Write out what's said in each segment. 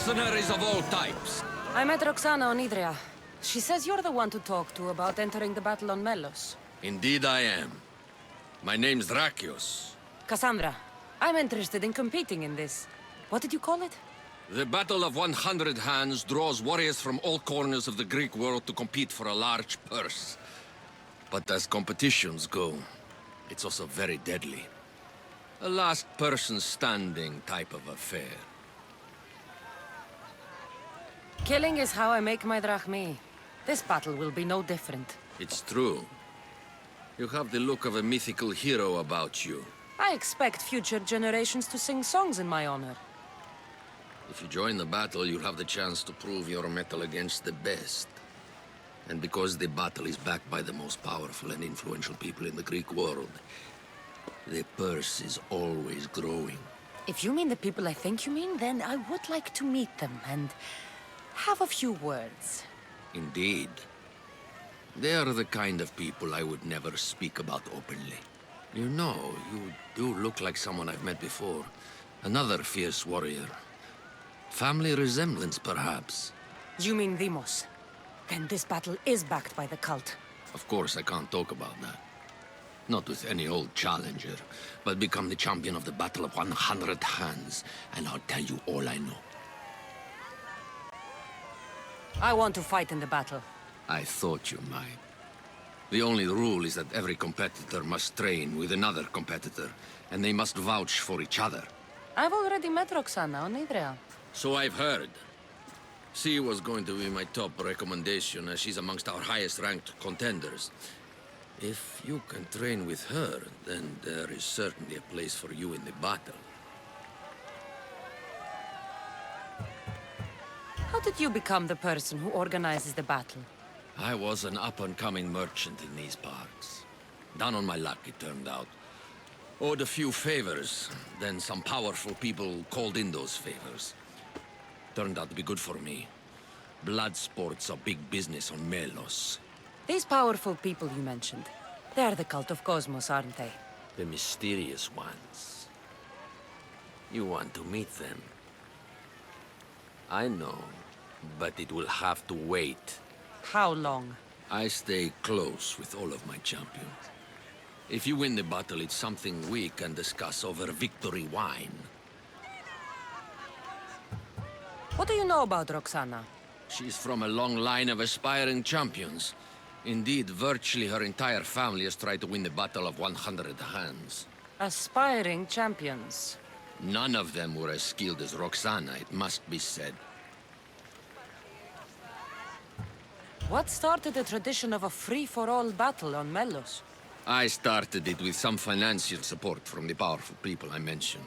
mercenaries of all types. I met Roxana on Idria. She says you're the one to talk to about entering the battle on Melos. Indeed I am. My name's Drakios. Cassandra, I'm interested in competing in this. What did you call it? The Battle of 100 Hands draws warriors from all corners of the Greek world to compete for a large purse. But as competitions go, it's also very deadly. A last person standing type of affair. Killing is how I make my drachmi. This battle will be no different. It's true. You have the look of a mythical hero about you. I expect future generations to sing songs in my honor. If you join the battle, you'll have the chance to prove your mettle against the best. And because the battle is backed by the most powerful and influential people in the Greek world, the purse is always growing. If you mean the people I think you mean, then I would like to meet them and have a few words. Indeed. They are the kind of people I would never speak about openly. You know, you do look like someone I've met before. Another fierce warrior. Family resemblance, perhaps. You mean Demos? Then this battle is backed by the cult. Of course, I can't talk about that. Not with any old challenger, but become the champion of the Battle of 100 Hands, and I'll tell you all I know. I want to fight in the battle. I thought you might. The only rule is that every competitor must train with another competitor, and they must vouch for each other. I've already met Roxana on Idria. So I've heard. She was going to be my top recommendation, as she's amongst our highest-ranked contenders. If you can train with her, then there is certainly a place for you in the battle. How did you become the person who organizes the battle? I was an up-and-coming merchant in these parts. Down on my luck, it turned out. Owed a few favors, then some powerful people called in those favors. Turned out to be good for me. Blood sports are big business on Melos. These powerful people you mentioned, they're the cult of Cosmos, aren't they? The mysterious ones. You want to meet them? I know, but it will have to wait. How long? I stay close with all of my champions. If you win the battle, it's something we can discuss over victory wine. What do you know about Roxana? She's from a long line of aspiring champions. Indeed, virtually her entire family has tried to win the Battle of 100 Hands. Aspiring champions. None of them were as skilled as Roxana, it must be said. What started the tradition of a free-for-all battle on Melos? I started it with some financial support from the powerful people I mentioned.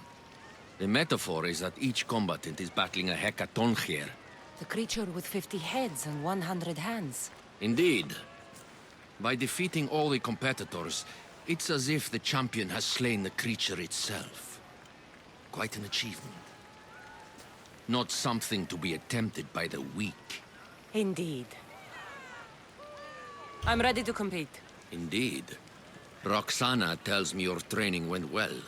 The metaphor is that each combatant is battling a hecatoncheir. The creature with 50 heads and 100 hands. Indeed. By defeating all the competitors, it's as if the champion has slain the creature itself. Quite an achievement. Not something to be attempted by the weak. Indeed. I'm ready to compete. Indeed. Roxana tells me your training went well.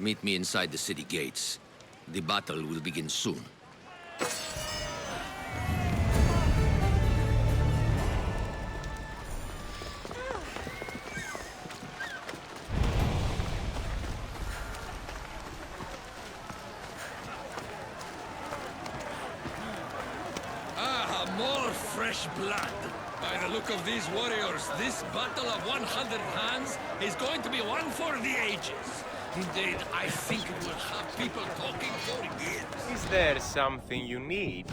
Meet me inside the city gates. The battle will begin soon. More fresh blood. By the look of these warriors, this battle of 100 hands is going to be one for the ages. Indeed, I think it will have people talking for years. Is there something you need?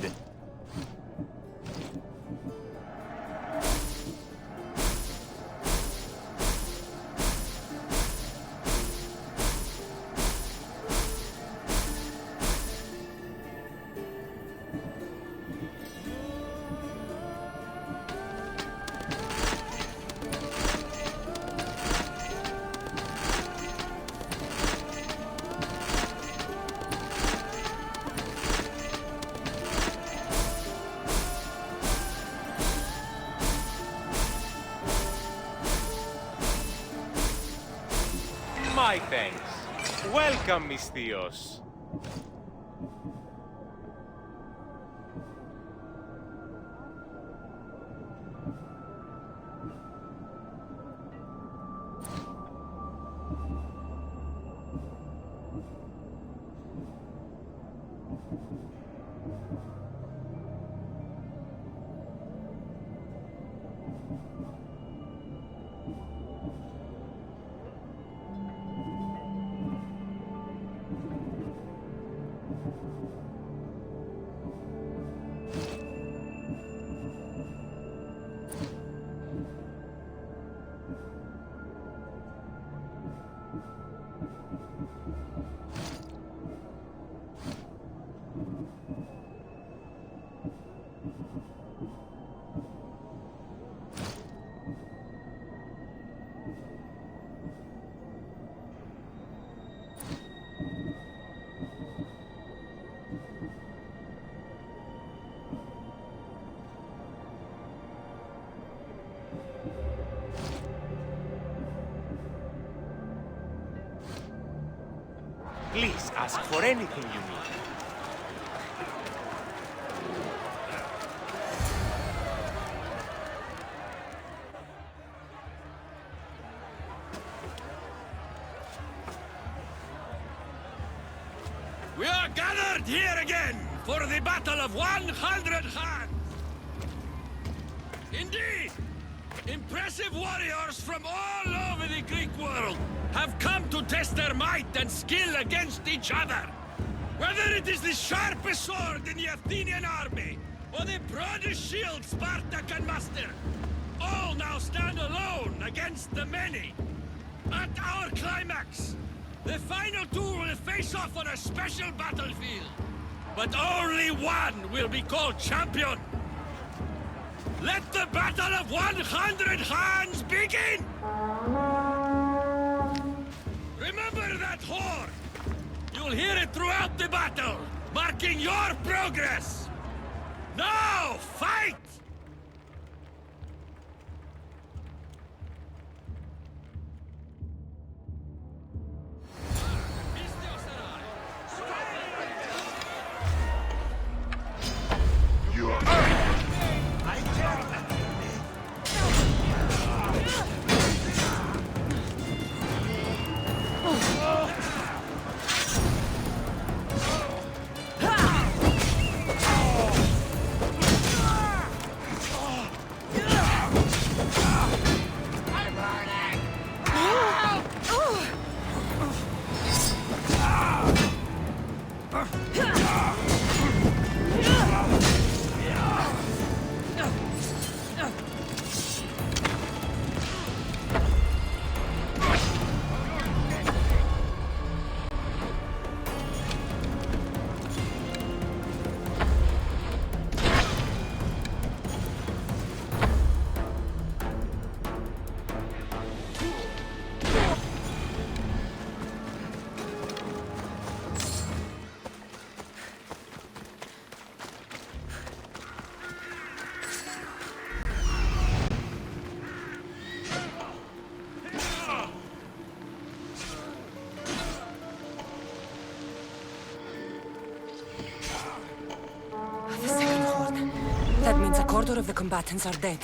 My thanks. Welcome, Mystios. Please ask for anything you need. We are gathered here again for the Battle of 100 Hands. Indeed, impressive warriors from all over the Greek world have come to test their might and skill against each other. Whether it is the sharpest sword in the Athenian army, or the broadest shield Sparta can muster, all now stand alone against the many. At our climax, the final two will face off on a special battlefield. But only one will be called champion. Let the Battle of 100 Hands begin! Remember that horn! You'll hear it throughout the battle, marking your progress! Now, fight! That means a quarter of the combatants are dead.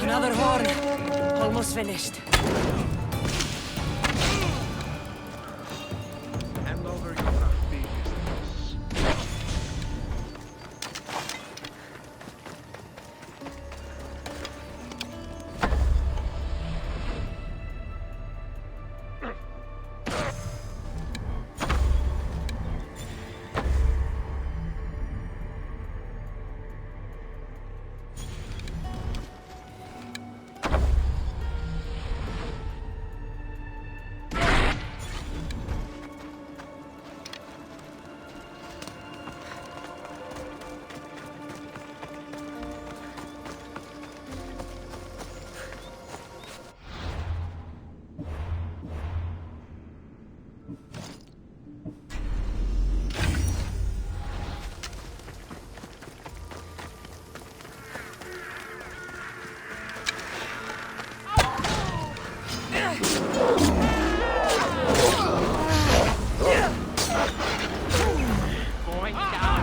Another horn. Almost finished. Hand over your rugby. Going down.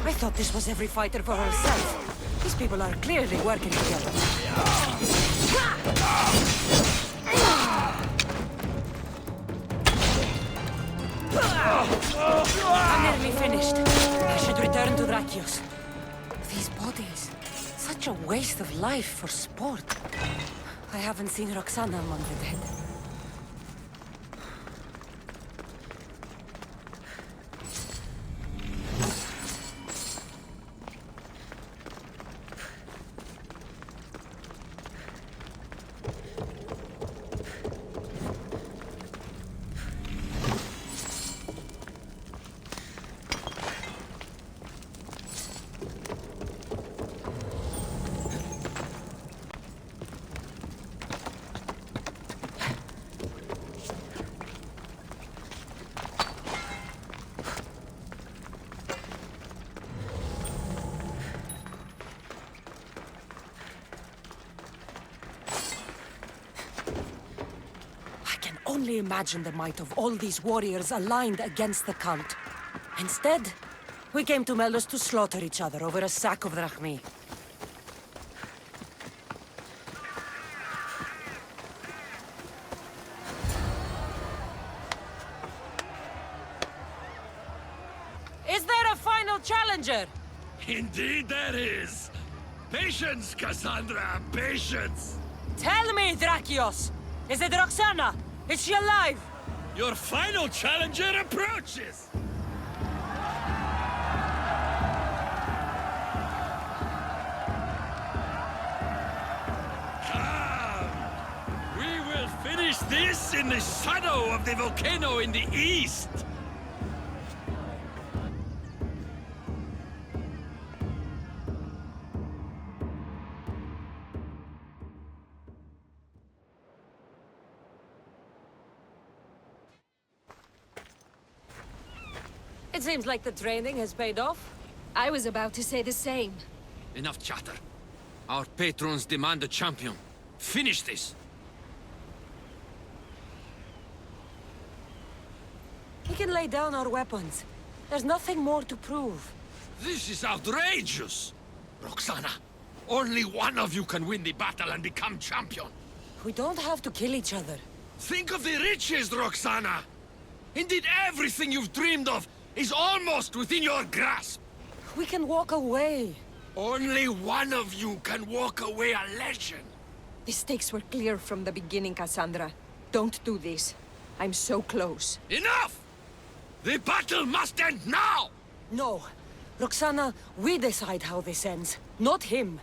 I thought this was every fighter for herself. These people are clearly working together. I'm nearly finished. I should return to Drakios. These bodies. Such a waste of life for sport. I haven't seen Roxana among the dead. Only imagine the might of all these warriors aligned against the cult. Instead, we came to Melos to slaughter each other over a sack of drachmi. Is there a final challenger? Indeed there is! Patience, Cassandra, patience! Tell me, Drakios! Is it Roxana? Is she alive? Your final challenger approaches! Come! We will finish this in the shadow of the volcano in the east! It seems like the training has paid off. I was about to say the same. Enough chatter. Our patrons demand a champion. Finish this! We can lay down our weapons. There's nothing more to prove. This is outrageous! Roxana, only one of you can win the battle and become champion. We don't have to kill each other. Think of the riches, Roxana! Indeed, everything you've dreamed of is almost within your grasp. We can walk away. Only one of you can walk away a legend. The stakes were clear from the beginning, Cassandra. Don't do this. I'm so close. Enough! The battle must end now! No. Roxana, we decide how this ends, not him.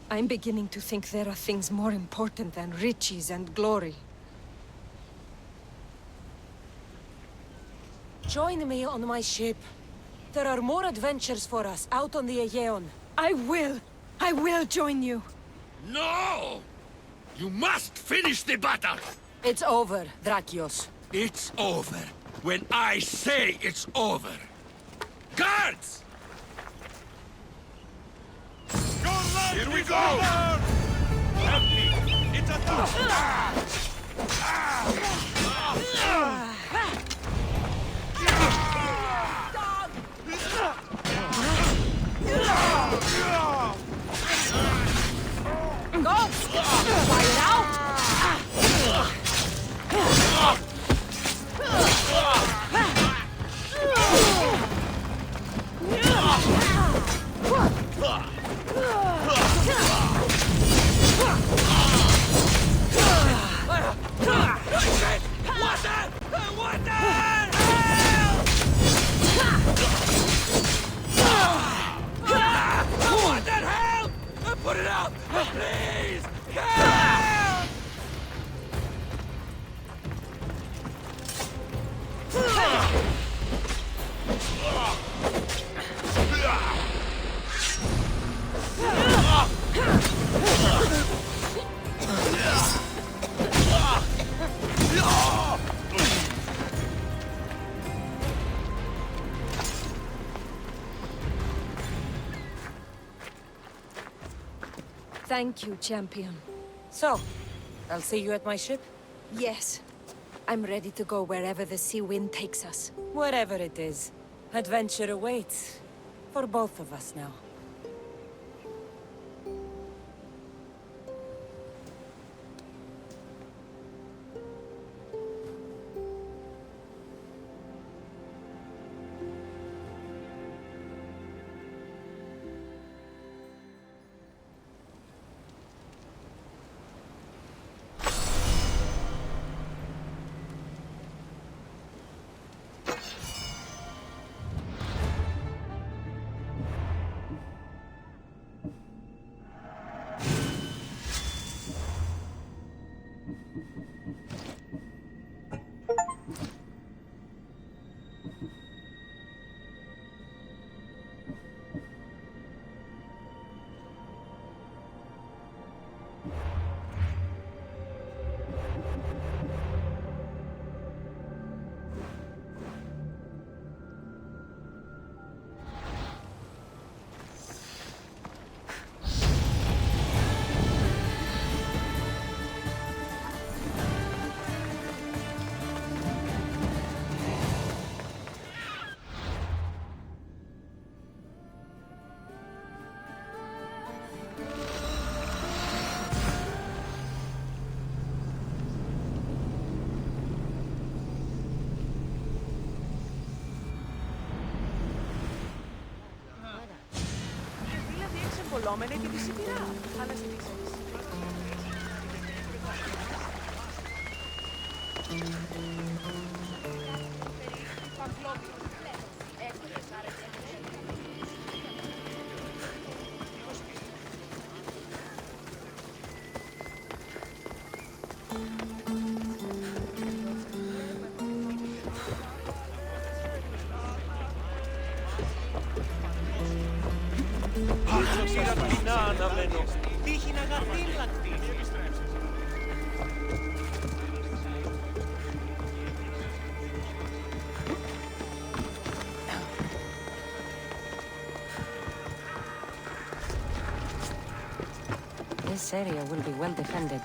I'm beginning to think there are things more important than riches and glory. Join me on my ship. There are more adventures for us out on the Aegean. I will join you! No! You must finish the battle! It's over, Drakios. It's over when I say it's over. Guards! Here we go! Empty! It's a Go! Fire out! Put it out! Please! Help! Thank you, champion. So, I'll see you at my ship? Yes. I'm ready to go wherever the sea wind takes us. Wherever it is. Adventure awaits. For both of us now. Πολλόμενοι και τη σιτηρά. Αλλά στη This area will be well defended.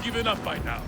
Given up by now.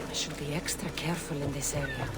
I should be extra careful in this area.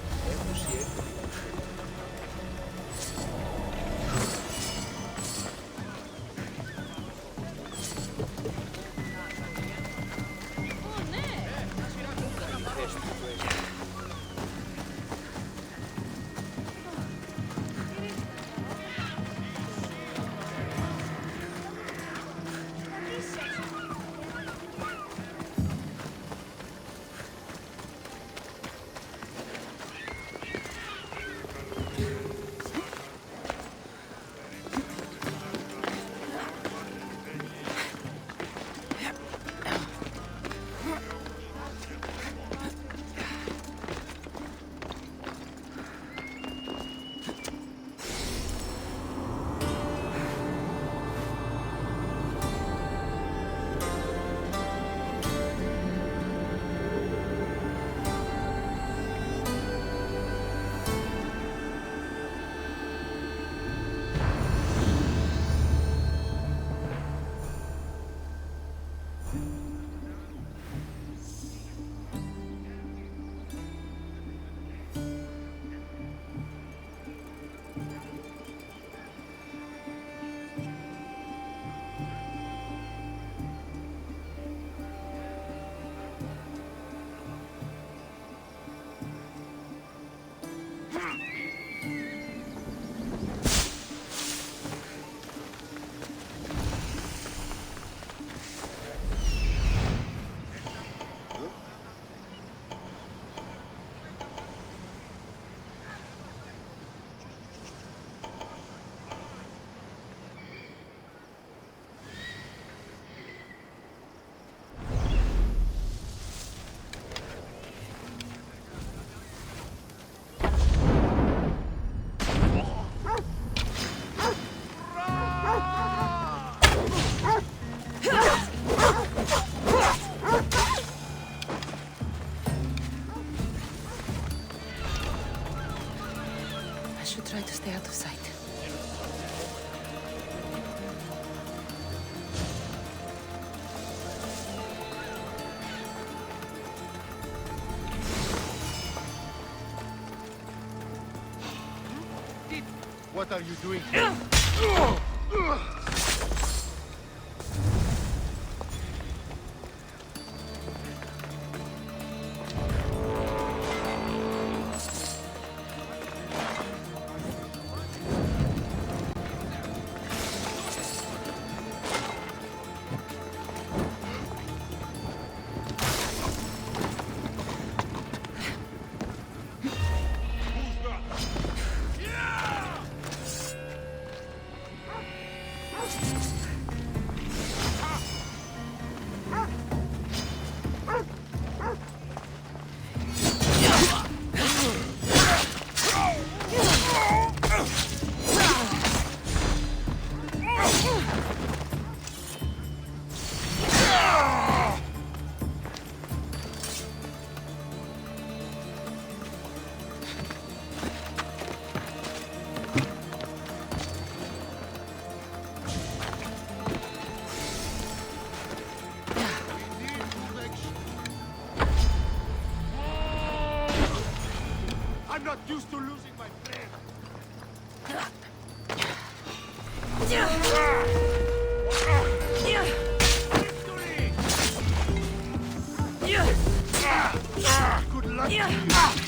should try to stay out of sight. What are you doing? I'm not used to losing my friend. Good luck to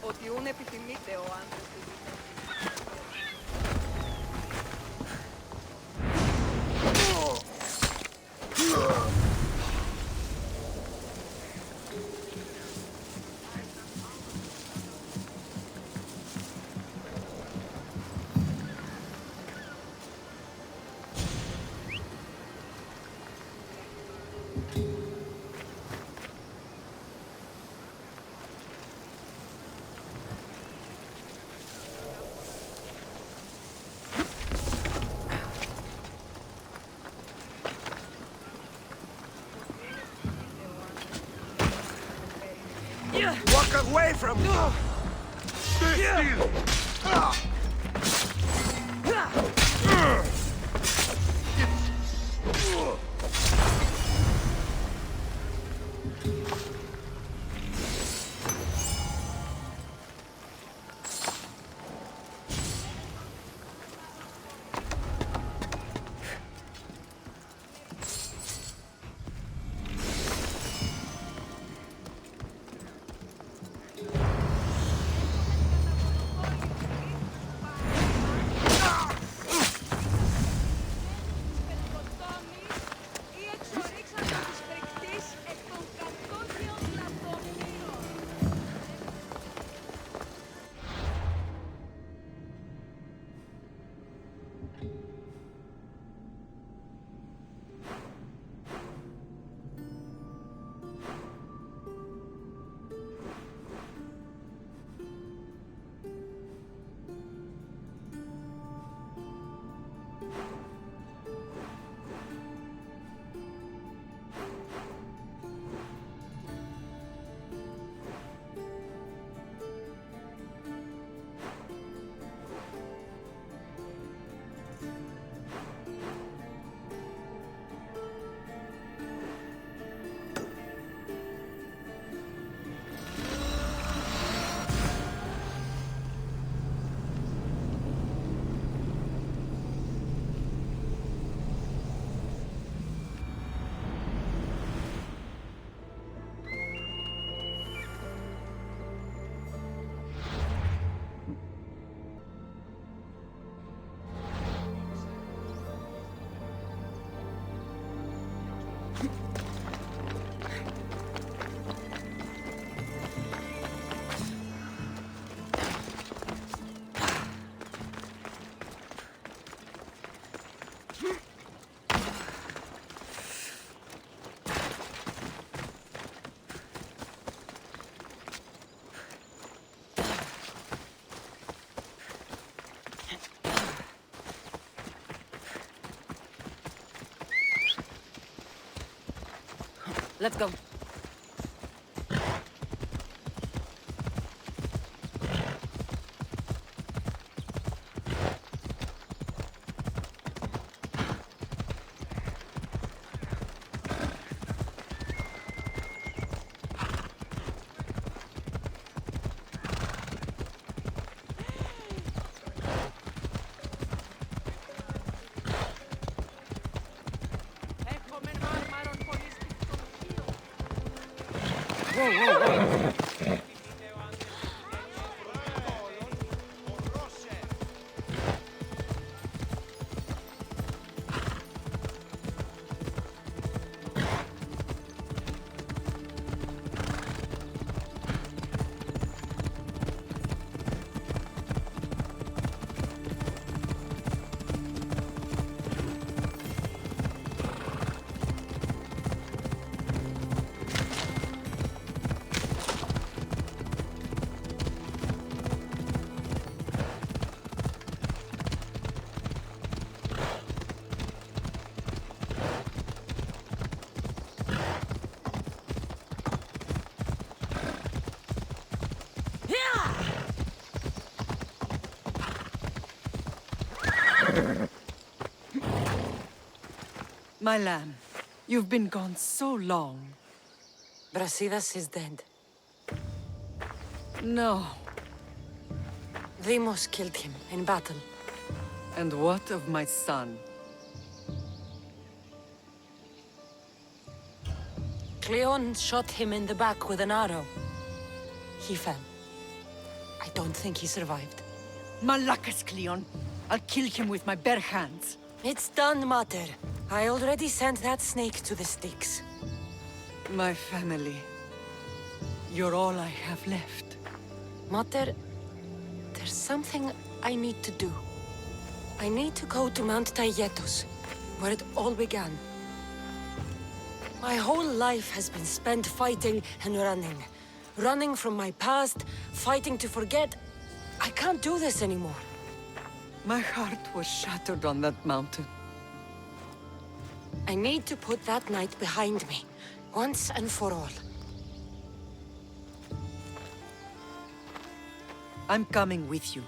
Ότι ούν επιθυμείτε ο άντρας του. walk away from me! Stay still! Let's go. My lamb, you've been gone so long. Brasidas is dead. No. Deimos killed him in battle. And what of my son? Cleon shot him in the back with an arrow. He fell. I don't think he survived. Malakas, Cleon. I'll kill him with my bare hands. It's done, Mater. I already sent that snake to the Styx. My family. You're all I have left. Mater, there's something I need to do. I need to go to Mount Taygetus, where it all began. My whole life has been spent fighting and running. Running from my past, fighting to forget. I can't do this anymore. My heart was shattered on that mountain. I need to put that night behind me, once and for all. I'm coming with you.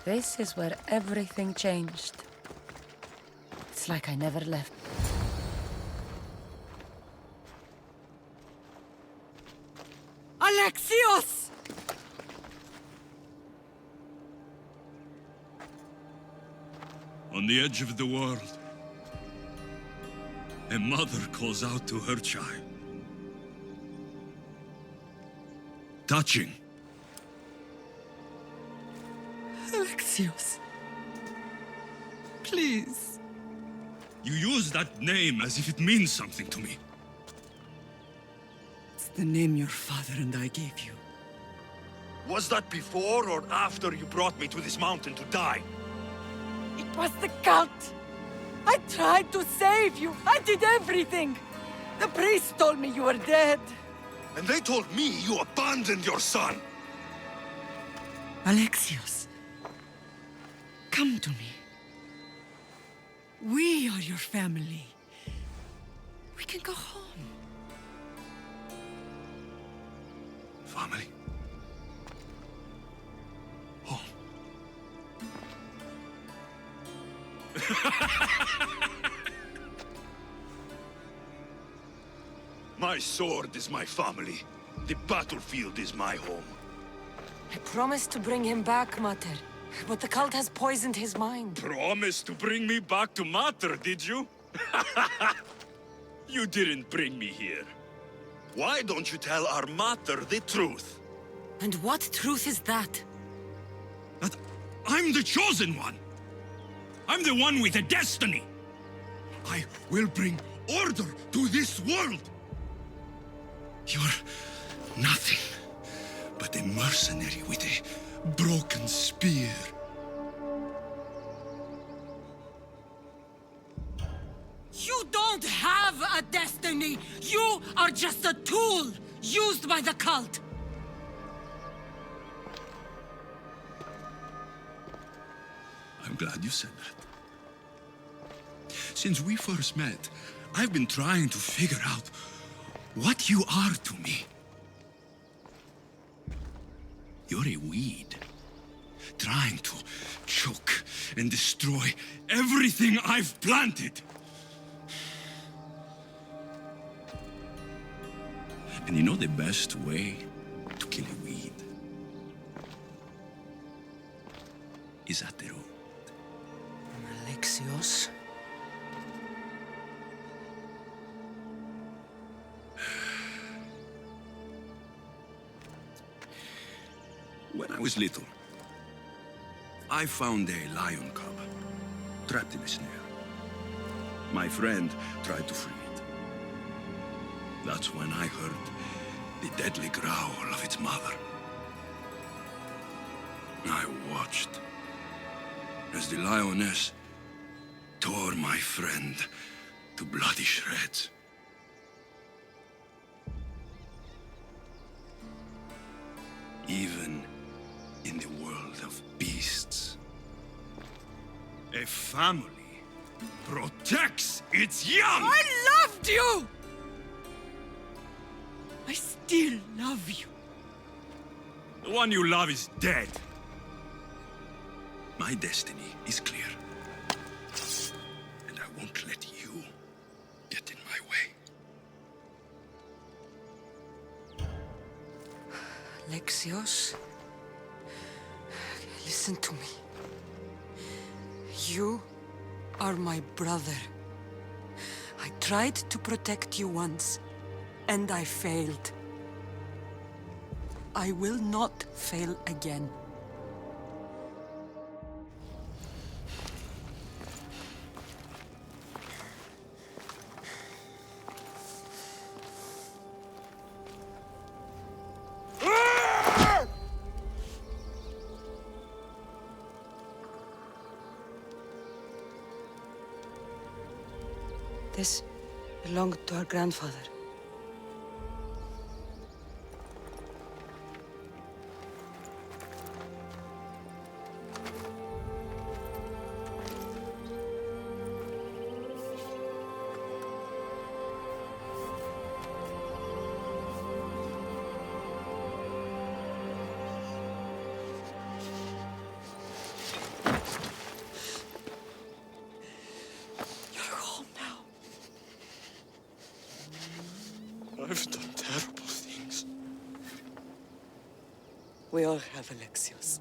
This is where everything changed. It's like I never left. Alexios! On the edge of the world, a mother calls out to her child. Touching. Alexios. Please. You use that name as if it means something to me. It's the name your father and I gave you. Was that before or after you brought me to this mountain to die? It was the cult! I tried to save you! I did everything! The priest told me you were dead! And they told me you abandoned your son! Alexios, come to me. We are your family. We can go home. Family. Home. My sword is my family. The battlefield is my home. I promised to bring him back, Mater. But the cult has poisoned his mind. Promised to bring me back to Mater, did you? You didn't bring me here. Why don't you tell our mater the truth? And what truth is that? That I'm the chosen one. I'm the one with a destiny. I will bring order to this world. You're nothing but a mercenary with a broken spear. You don't have a destiny! You are just a tool used by the cult! I'm glad you said that. Since we first met, I've been trying to figure out what you are to me. You're a weed, trying to choke and destroy everything I've planted. And you know the best way to kill a weed is at the root. Alexios? When I was little, I found a lion cub trapped in a snare. My friend tried to free it. That's when I heard the deadly growl of its mother. I watched as the lioness tore my friend to bloody shreds. Even in the world of beasts, a family protects its young! I loved you! I still love you. The one you love is dead. My destiny is clear. And I won't let you get in my way. Alexios, listen to me. You are my brother. I tried to protect you once, and I failed. I will not fail again. This belonged to our grandfather. I've done terrible things. We all have, Alexios.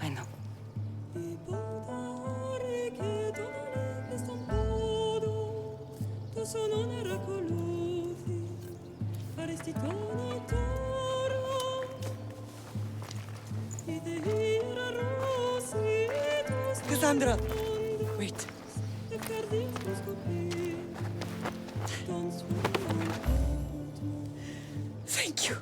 I know. Cassandra! Wait. Thank you.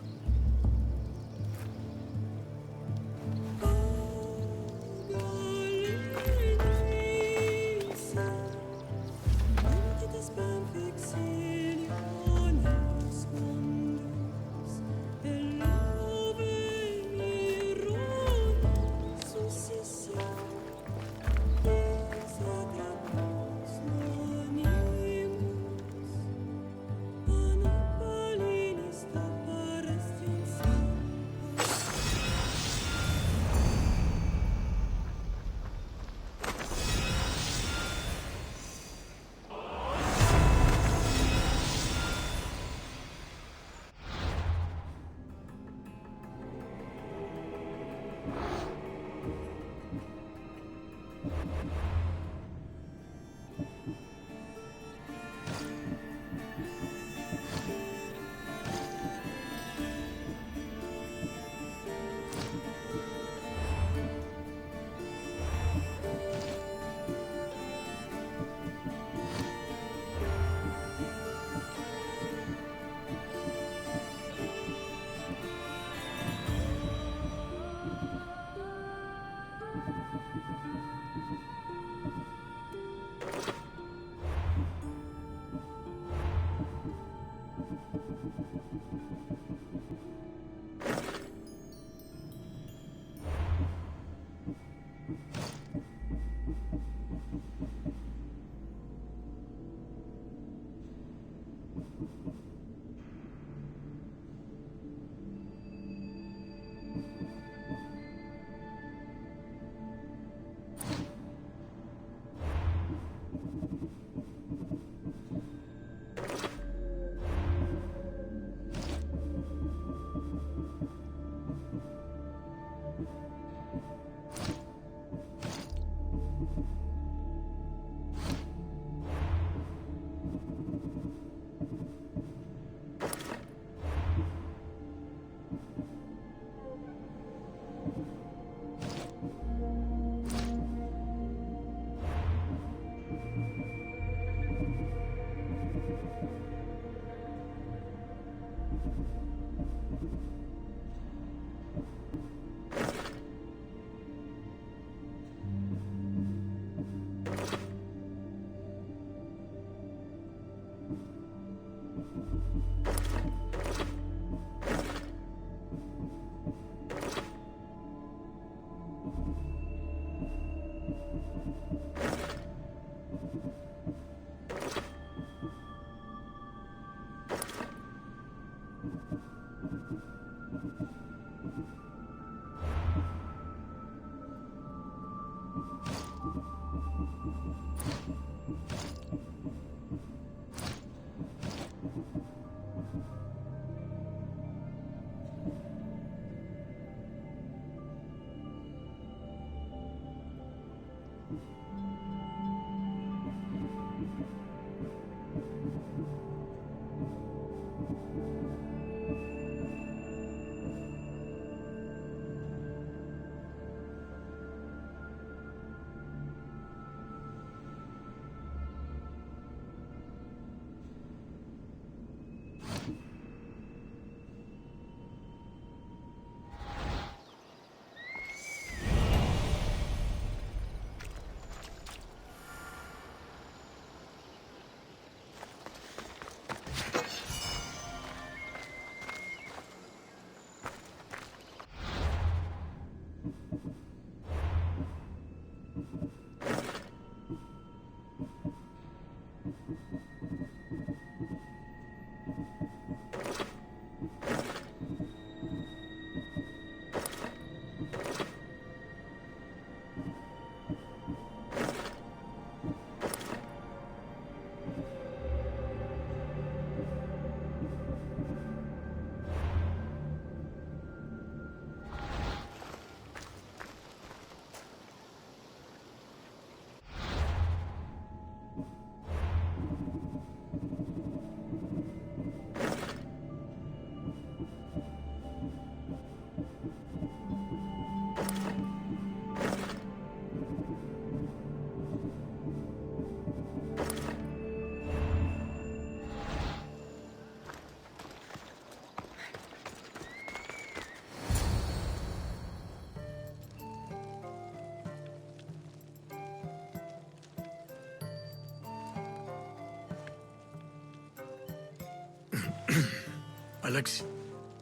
Alex,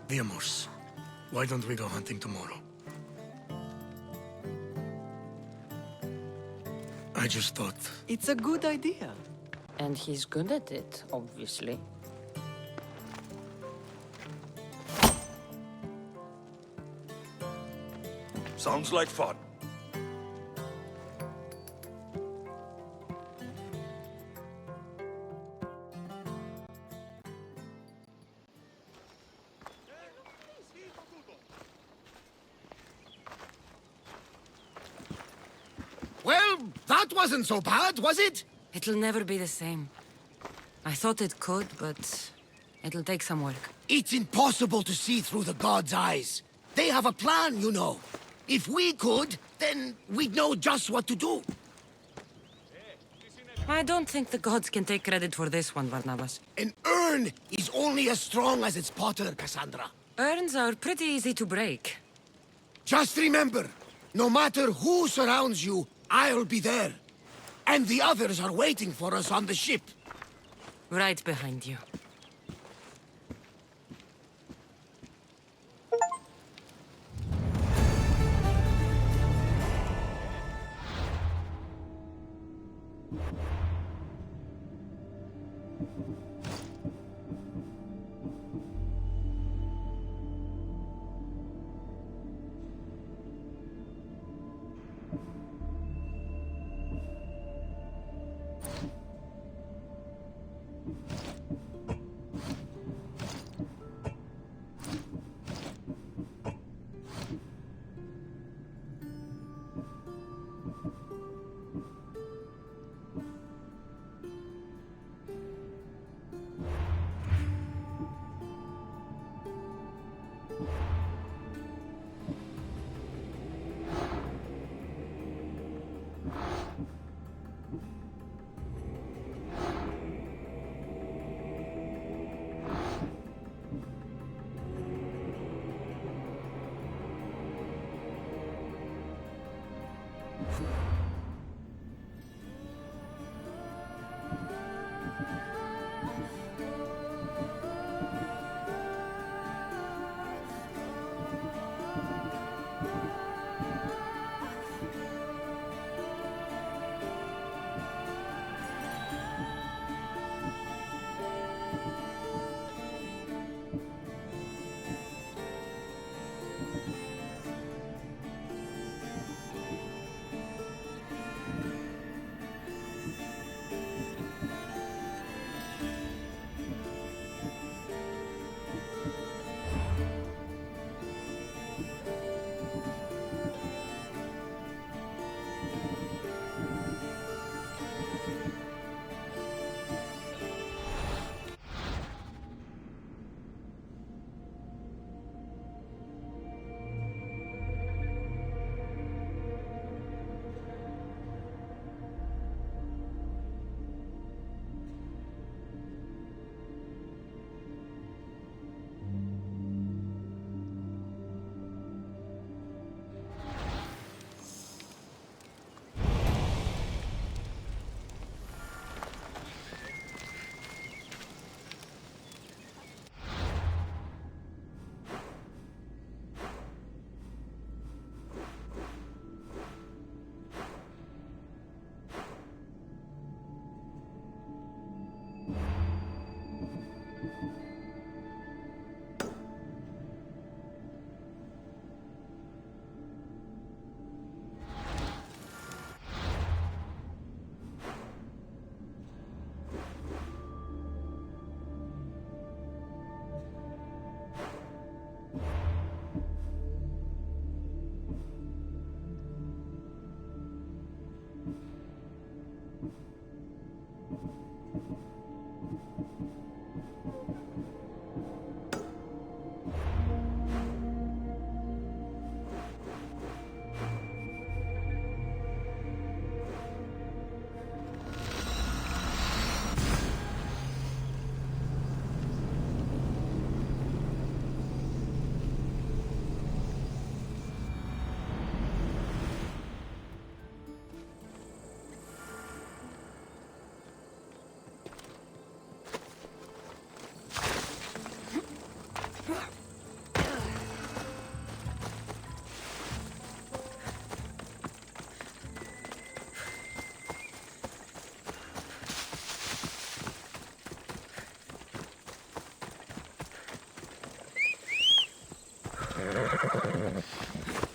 Viamos. Why don't we go hunting tomorrow? I just thought... It's a good idea. And he's good at it, obviously. Sounds like fun. Well, that wasn't so bad, was it? It'll never be the same. I thought it could, but it'll take some work. It's impossible to see through the gods' eyes. They have a plan, you know. If we could, then we'd know just what to do. I don't think the gods can take credit for this one, Barnabas. An urn is only as strong as its potter, Cassandra. Urns are pretty easy to break. Just remember, no matter who surrounds you, I'll be there. And the others are waiting for us on the ship. Right behind you.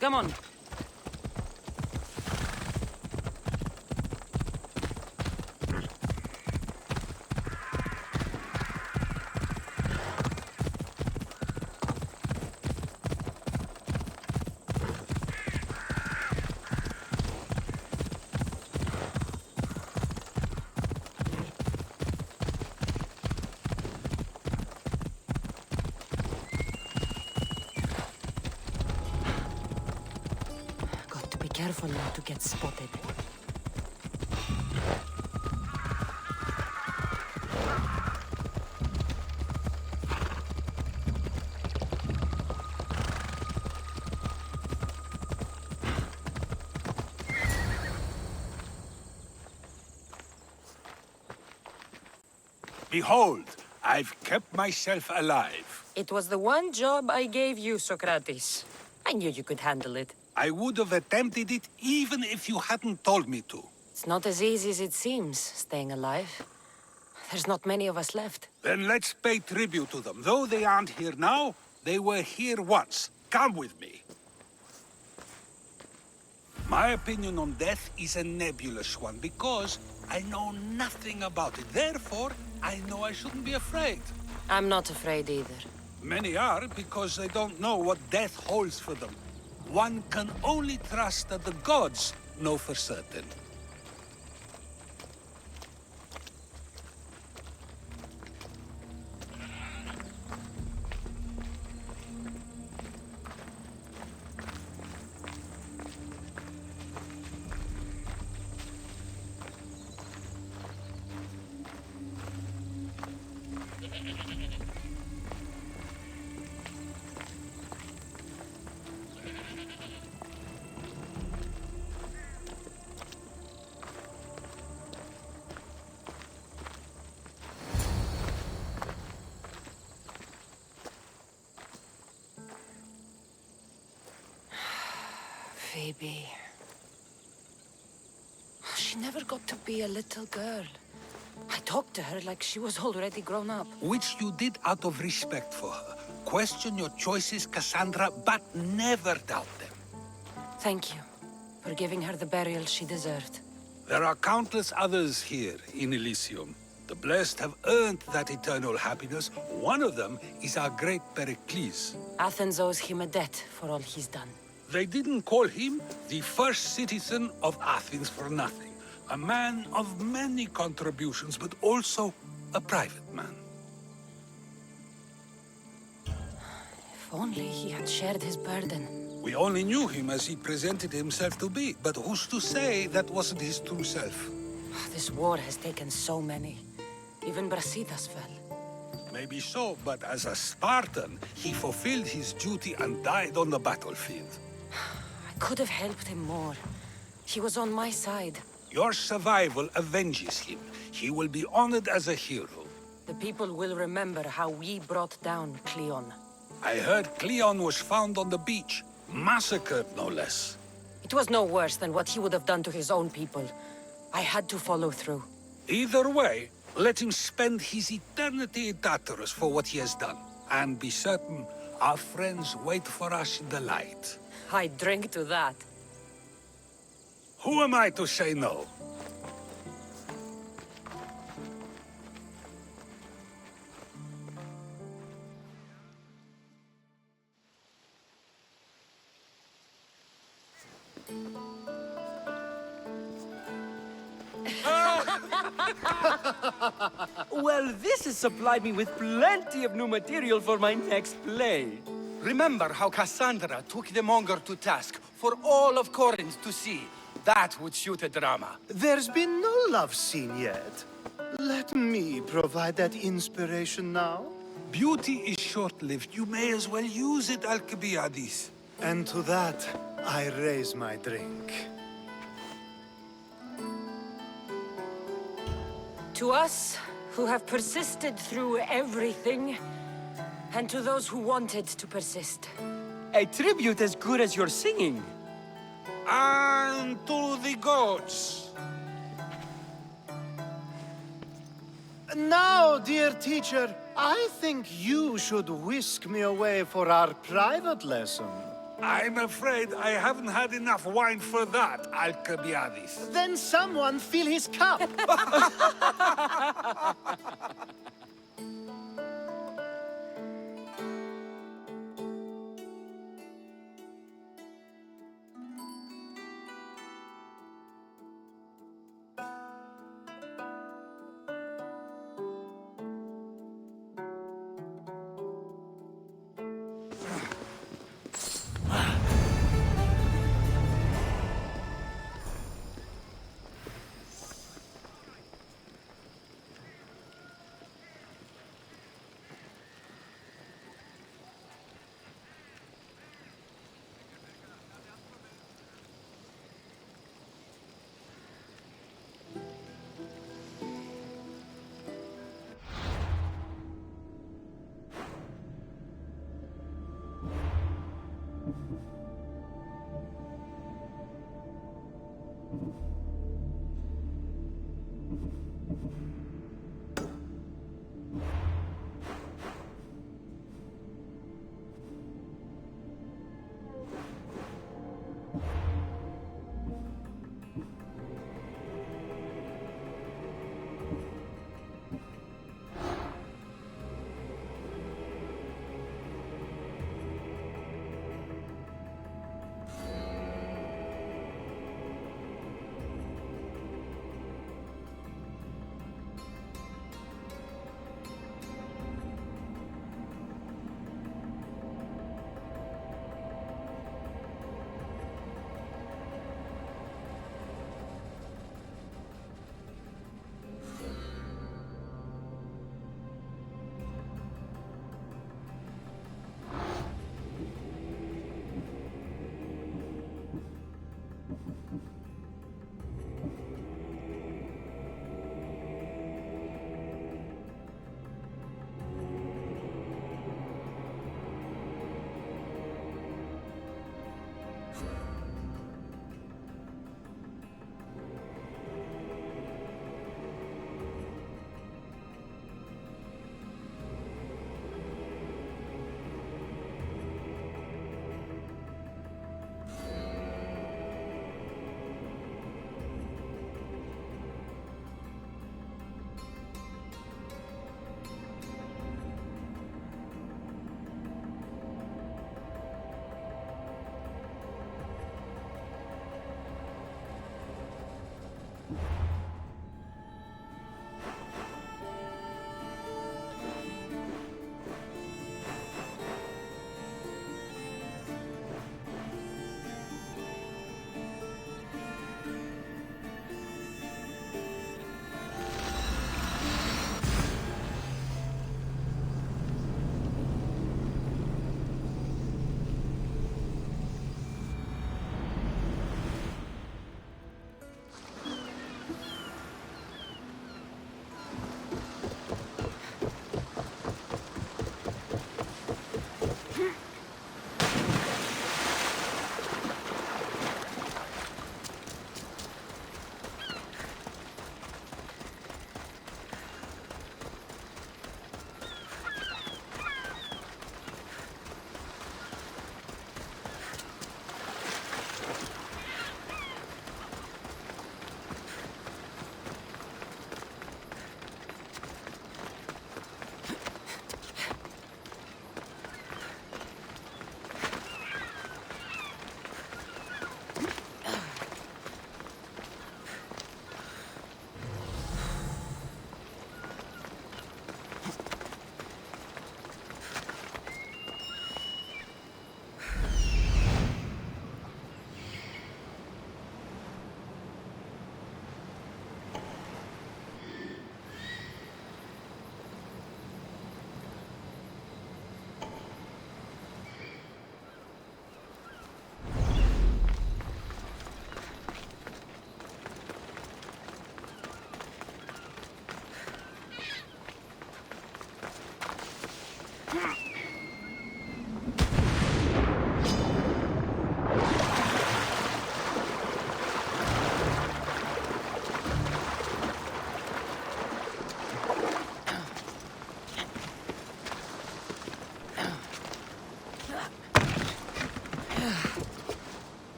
Come on. Careful not to get spotted. Behold, I've kept myself alive. It was the one job I gave you, Socrates. I knew you could handle it. I would have attempted it even if you hadn't told me to. It's not as easy as it seems, staying alive. There's not many of us left. Then let's pay tribute to them. Though they aren't here now, they were here once. Come with me. My opinion on death is a nebulous one because I know nothing about it. Therefore, I know I shouldn't be afraid. I'm not afraid either. Many are because they don't know what death holds for them. One can only trust that the gods know for certain. Phoebe. She never got to be a little girl. I talked to her like she was already grown up. Which you did out of respect for her. Question your choices, Cassandra, but never doubt them. Thank you for giving her the burial she deserved. There are countless others here in Elysium. The blessed have earned that eternal happiness. One of them is our great Pericles. Athens owes him a debt for all he's done. They didn't call him the first citizen of Athens for nothing. A man of many contributions, but also a private man. If only he had shared his burden. We only knew him as he presented himself to be, but who's to say that wasn't his true self? This war has taken so many. Even Brasidas fell. Maybe so, but as a Spartan, he fulfilled his duty and died on the battlefield. I could have helped him more. He was on my side. Your survival avenges him. He will be honored as a hero. The people will remember how we brought down Cleon. I heard Cleon was found on the beach. Massacred, no less. It was no worse than what he would have done to his own people. I had to follow through. Either way, let him spend his eternity in Tartarus for what he has done. And be certain, our friends wait for us in the light. I drink to that. Who am I to say no? Well, this has supplied me with plenty of new material for my next play. Remember how Cassandra took the monger to task for all of Corinth to see? That would suit a drama. There's been no love scene yet. Let me provide that inspiration now. Beauty is short-lived. You may as well use it, Alcibiades. And to that, I raise my drink. To us, who have persisted through everything, and to those who wanted to persist. A tribute as good as your singing. And to the gods. Now, dear teacher, I think you should whisk me away for our private lesson. I'm afraid I haven't had enough wine for that, Alcibiades. Then someone fill his cup.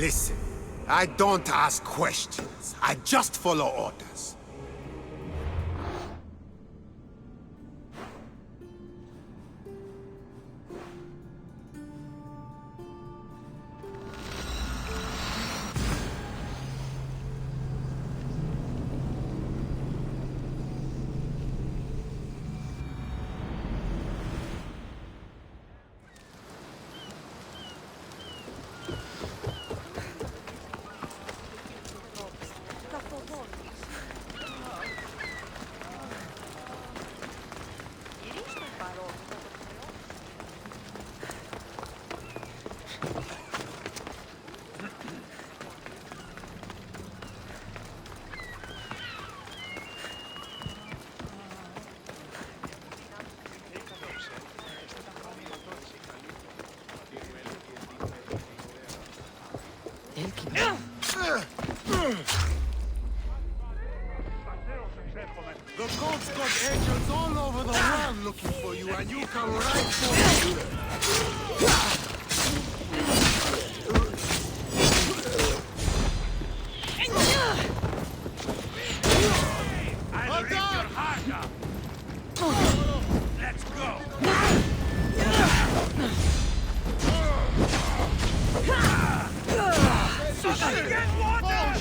Listen, I don't ask questions. I just follow orders. The gods got angels all over the world looking for you, and you come right for me. I'll rip your heart out. Let's go. Get water!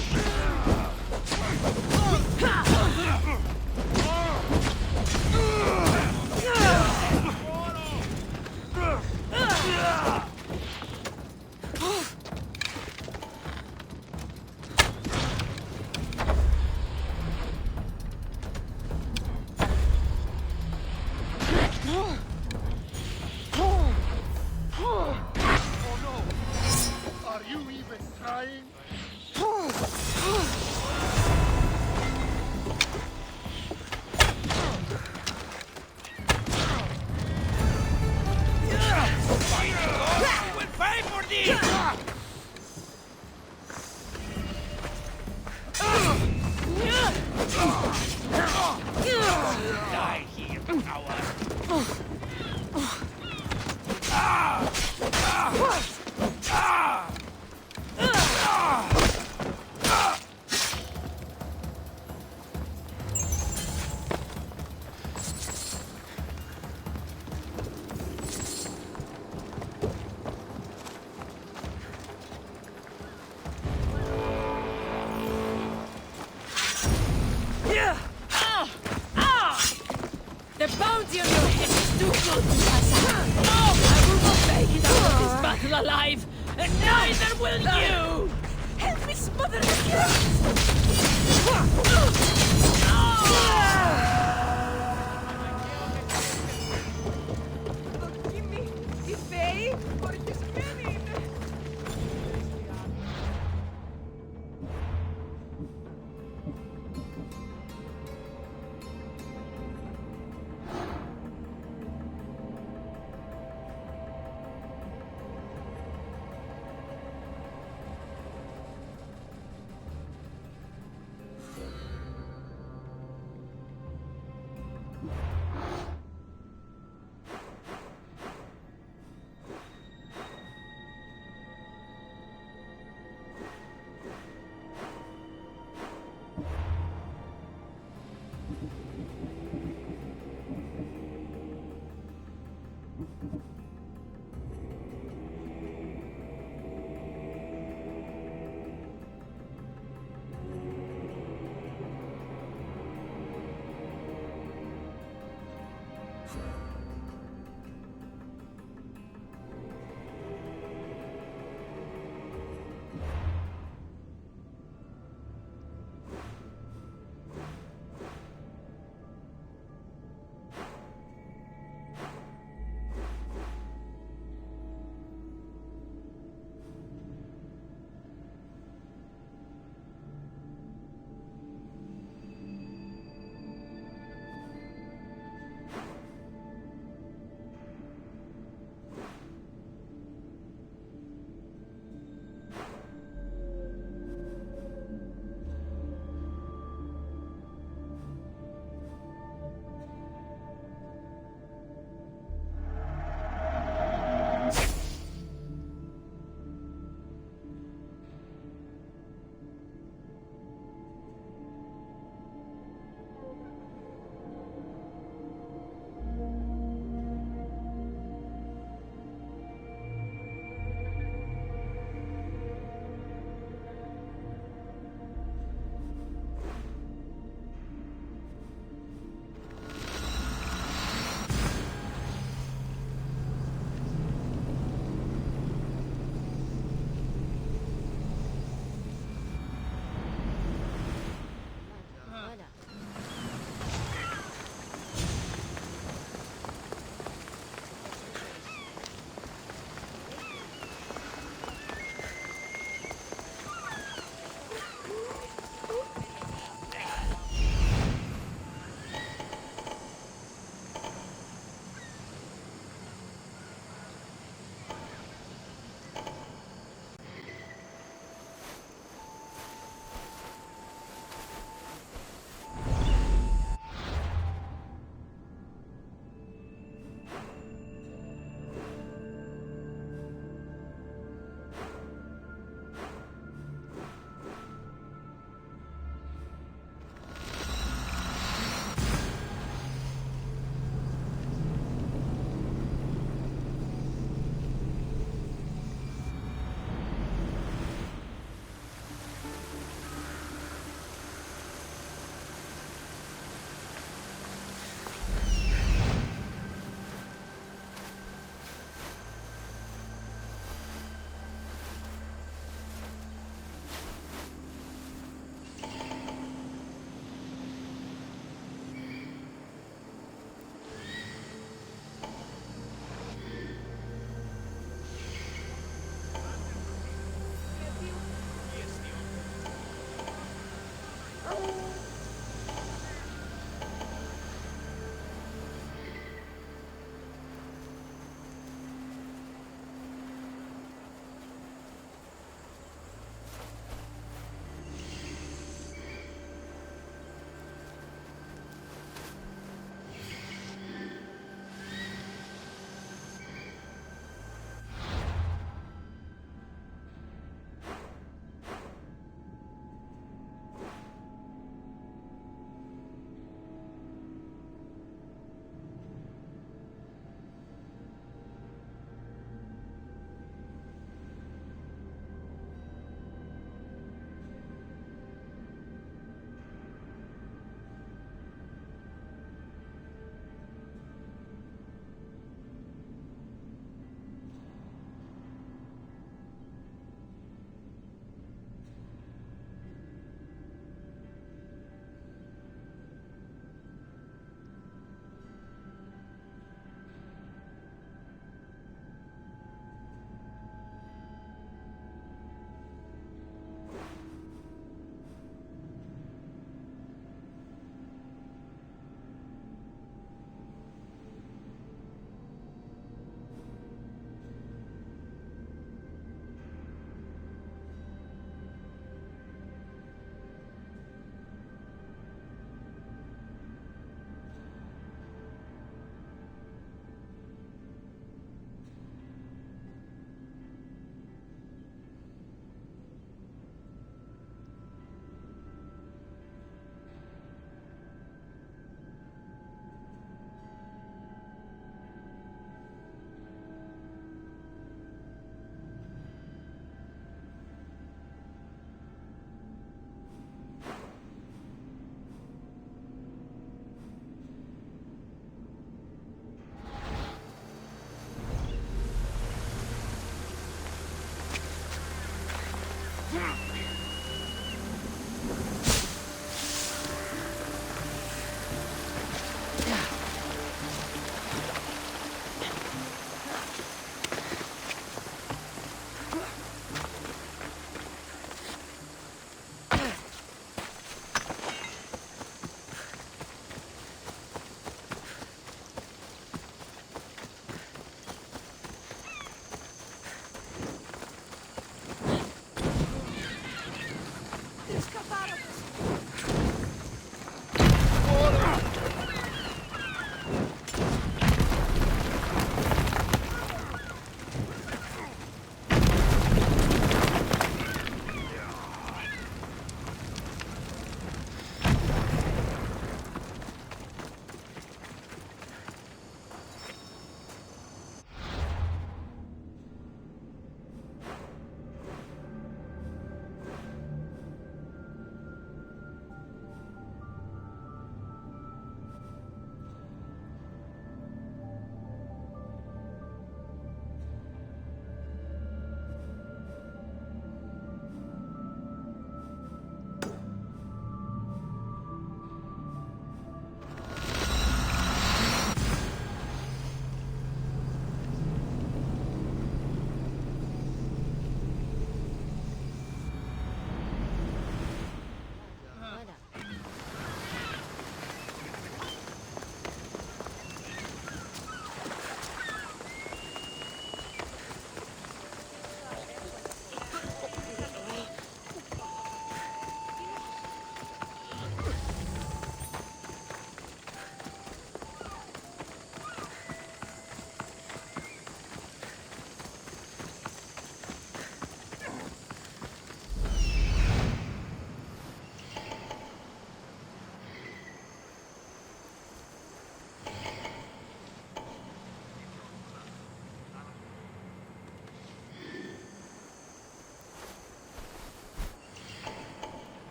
The bounty on your head is too good to pass up. No! I will not make it out of this battle alive, and neither will you! Help me smother the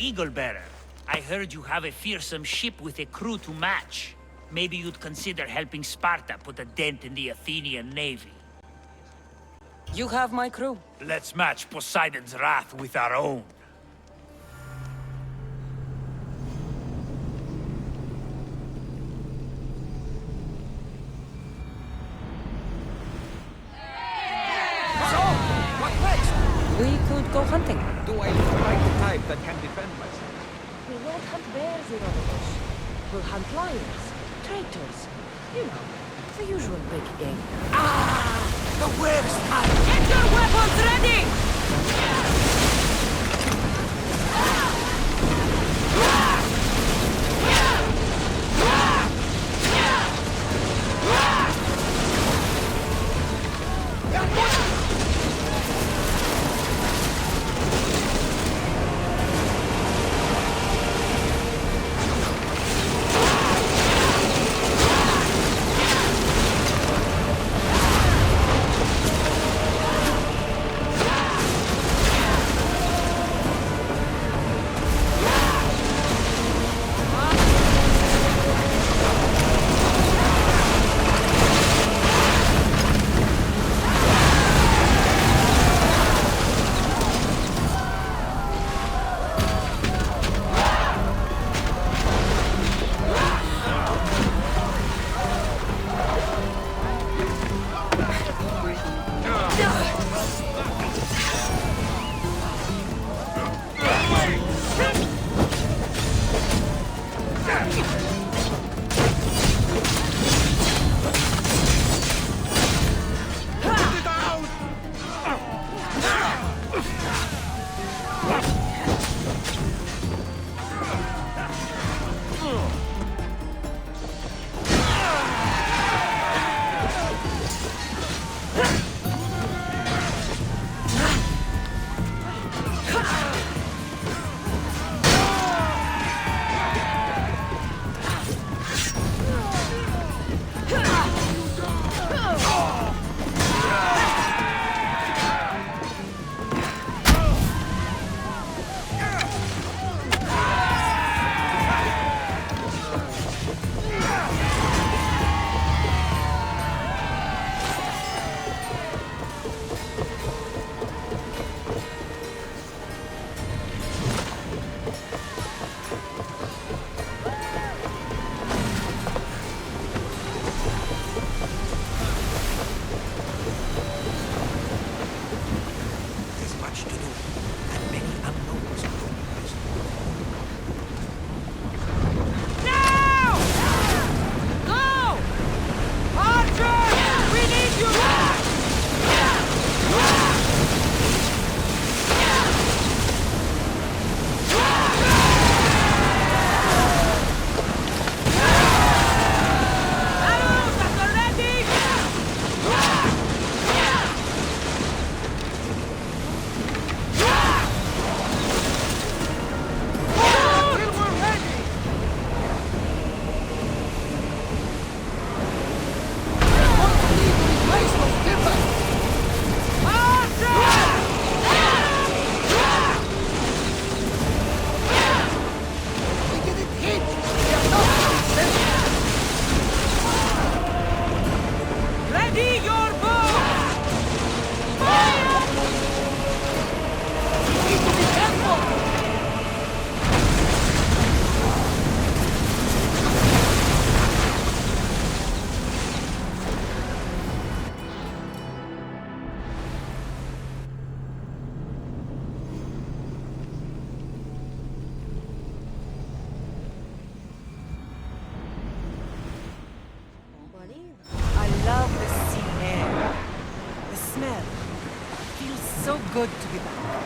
Eagle Bearer, I heard you have a fearsome ship with a crew to match. Maybe you'd consider helping Sparta put a dent in the Athenian navy. You have my crew. Let's match Poseidon's wrath with our own. We could go hunting. Do I look like the type that can defend myself? We won't hunt bears, Herodotus. We'll hunt lions, traitors. You know, the usual big game. The worst time! Get your weapons ready! much to do, and many unknowns are on the horizon. Now! Go! Archer! We need you! I love the sea air. The smell. Feels so good to be back.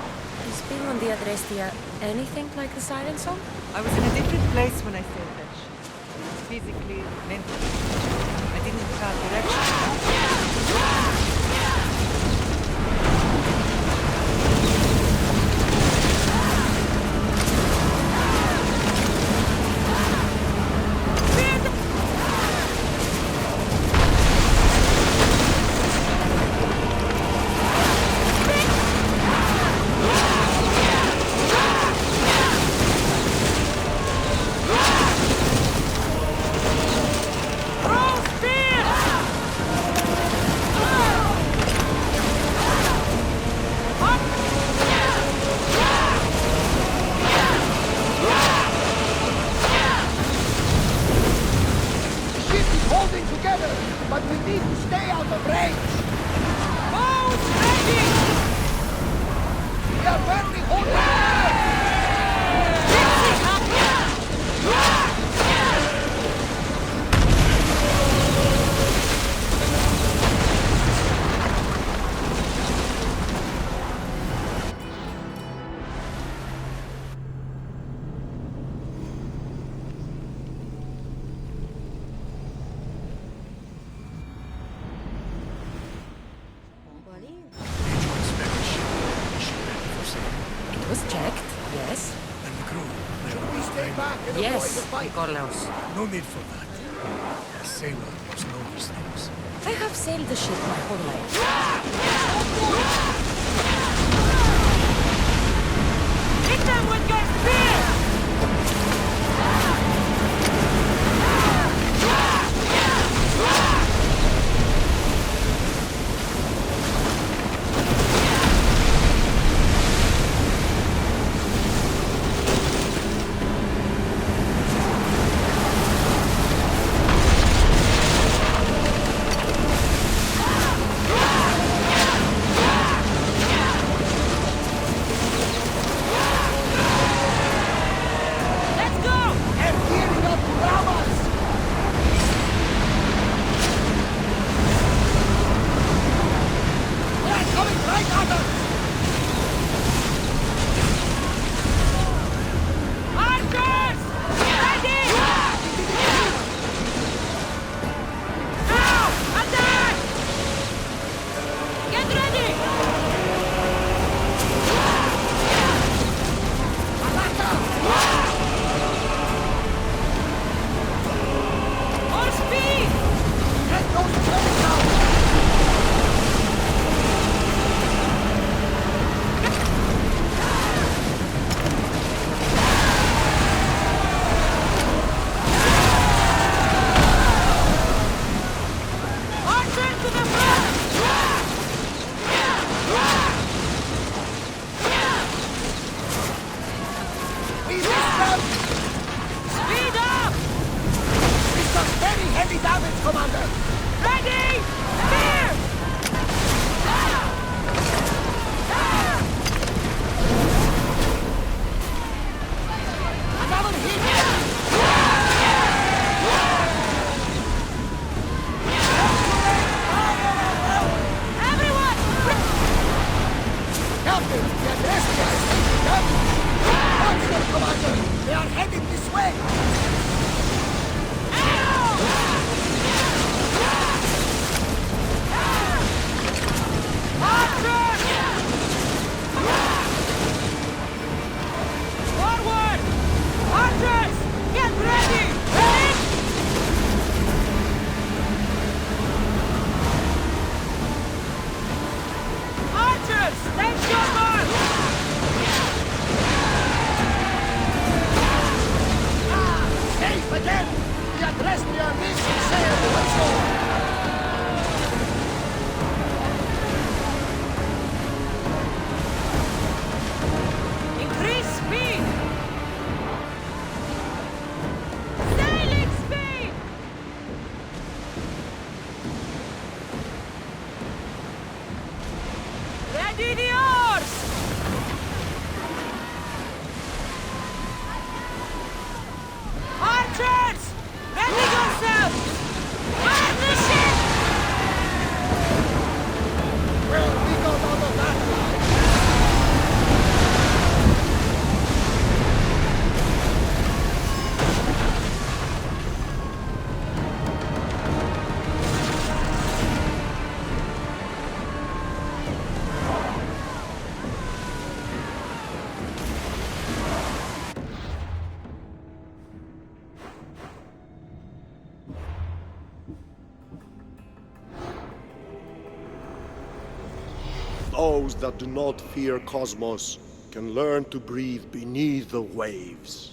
Is being on the Adrestia anything like the Siren Song? I was in a different place when I sailed that ship. Physically, mentally. I didn't have direction. No need for that. A sailor must know these things. I have sailed the ship my whole life. Hit them with your spear! Captain, the Adrestians! Captain! Monster Commander! They are headed this way! Forward! Archers! Get ready! Ready? Archers! Take your mark! Safe again! The Adrestian missile sail once more! Increase speed! Sailing speed! Ready the oars! Archers! Ready yourselves! Fire the ship! Well, we got out of that line. Those that do not fear Cosmos can learn to breathe beneath the waves.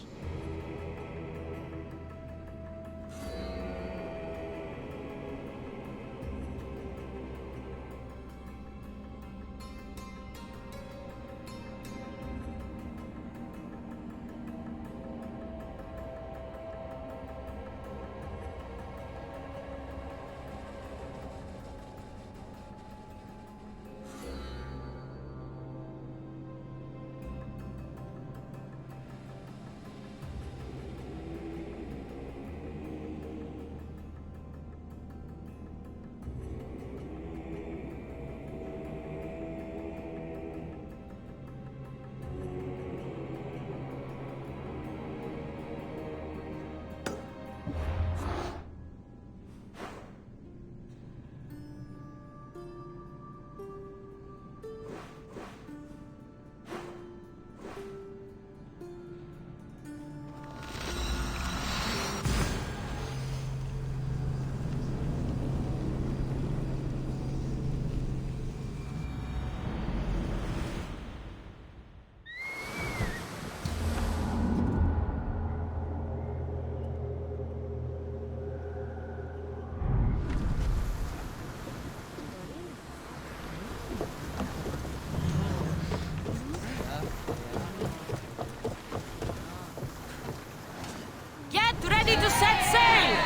Ready to set sail!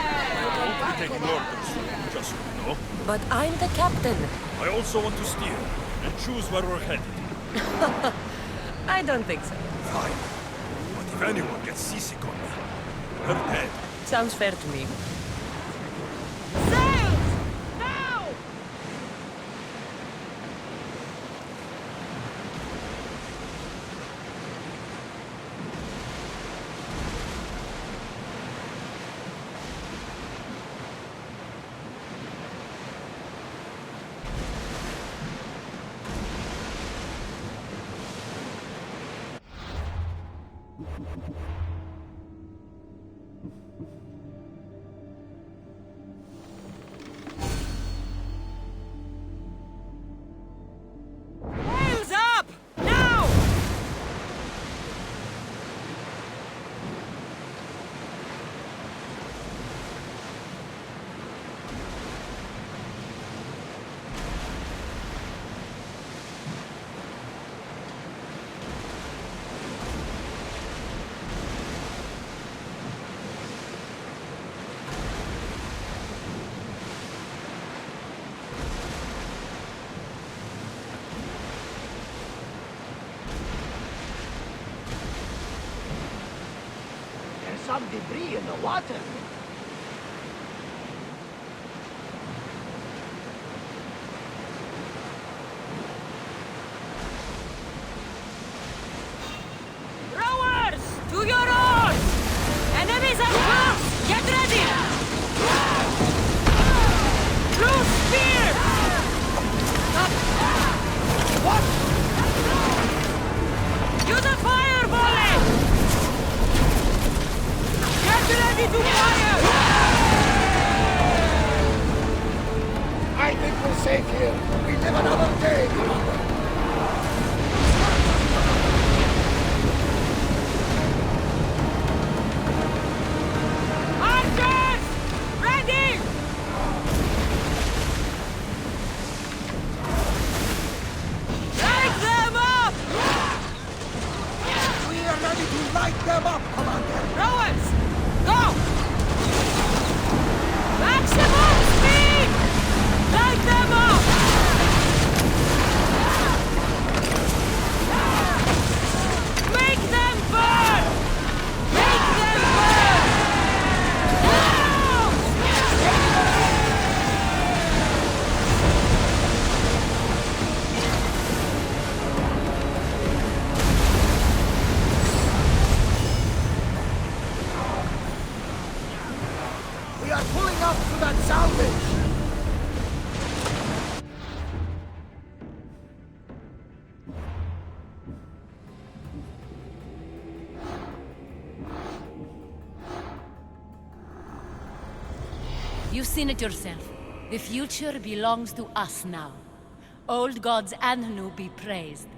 Taking orders, just so you know. But I'm the captain. I also want to steer and choose where we're headed. I don't think so. Fine. But if anyone gets seasick on me, they're dead. Sounds fair to me. Sails! Now! Sails up! Now! There's some debris in the water. Light them up, Commander! Rowers! Go! Maximum speed! Light them up! Make them burn! Make them burn! We are pulling up to that salvage! You've seen it yourself. The future belongs to us now. Old gods and new be praised.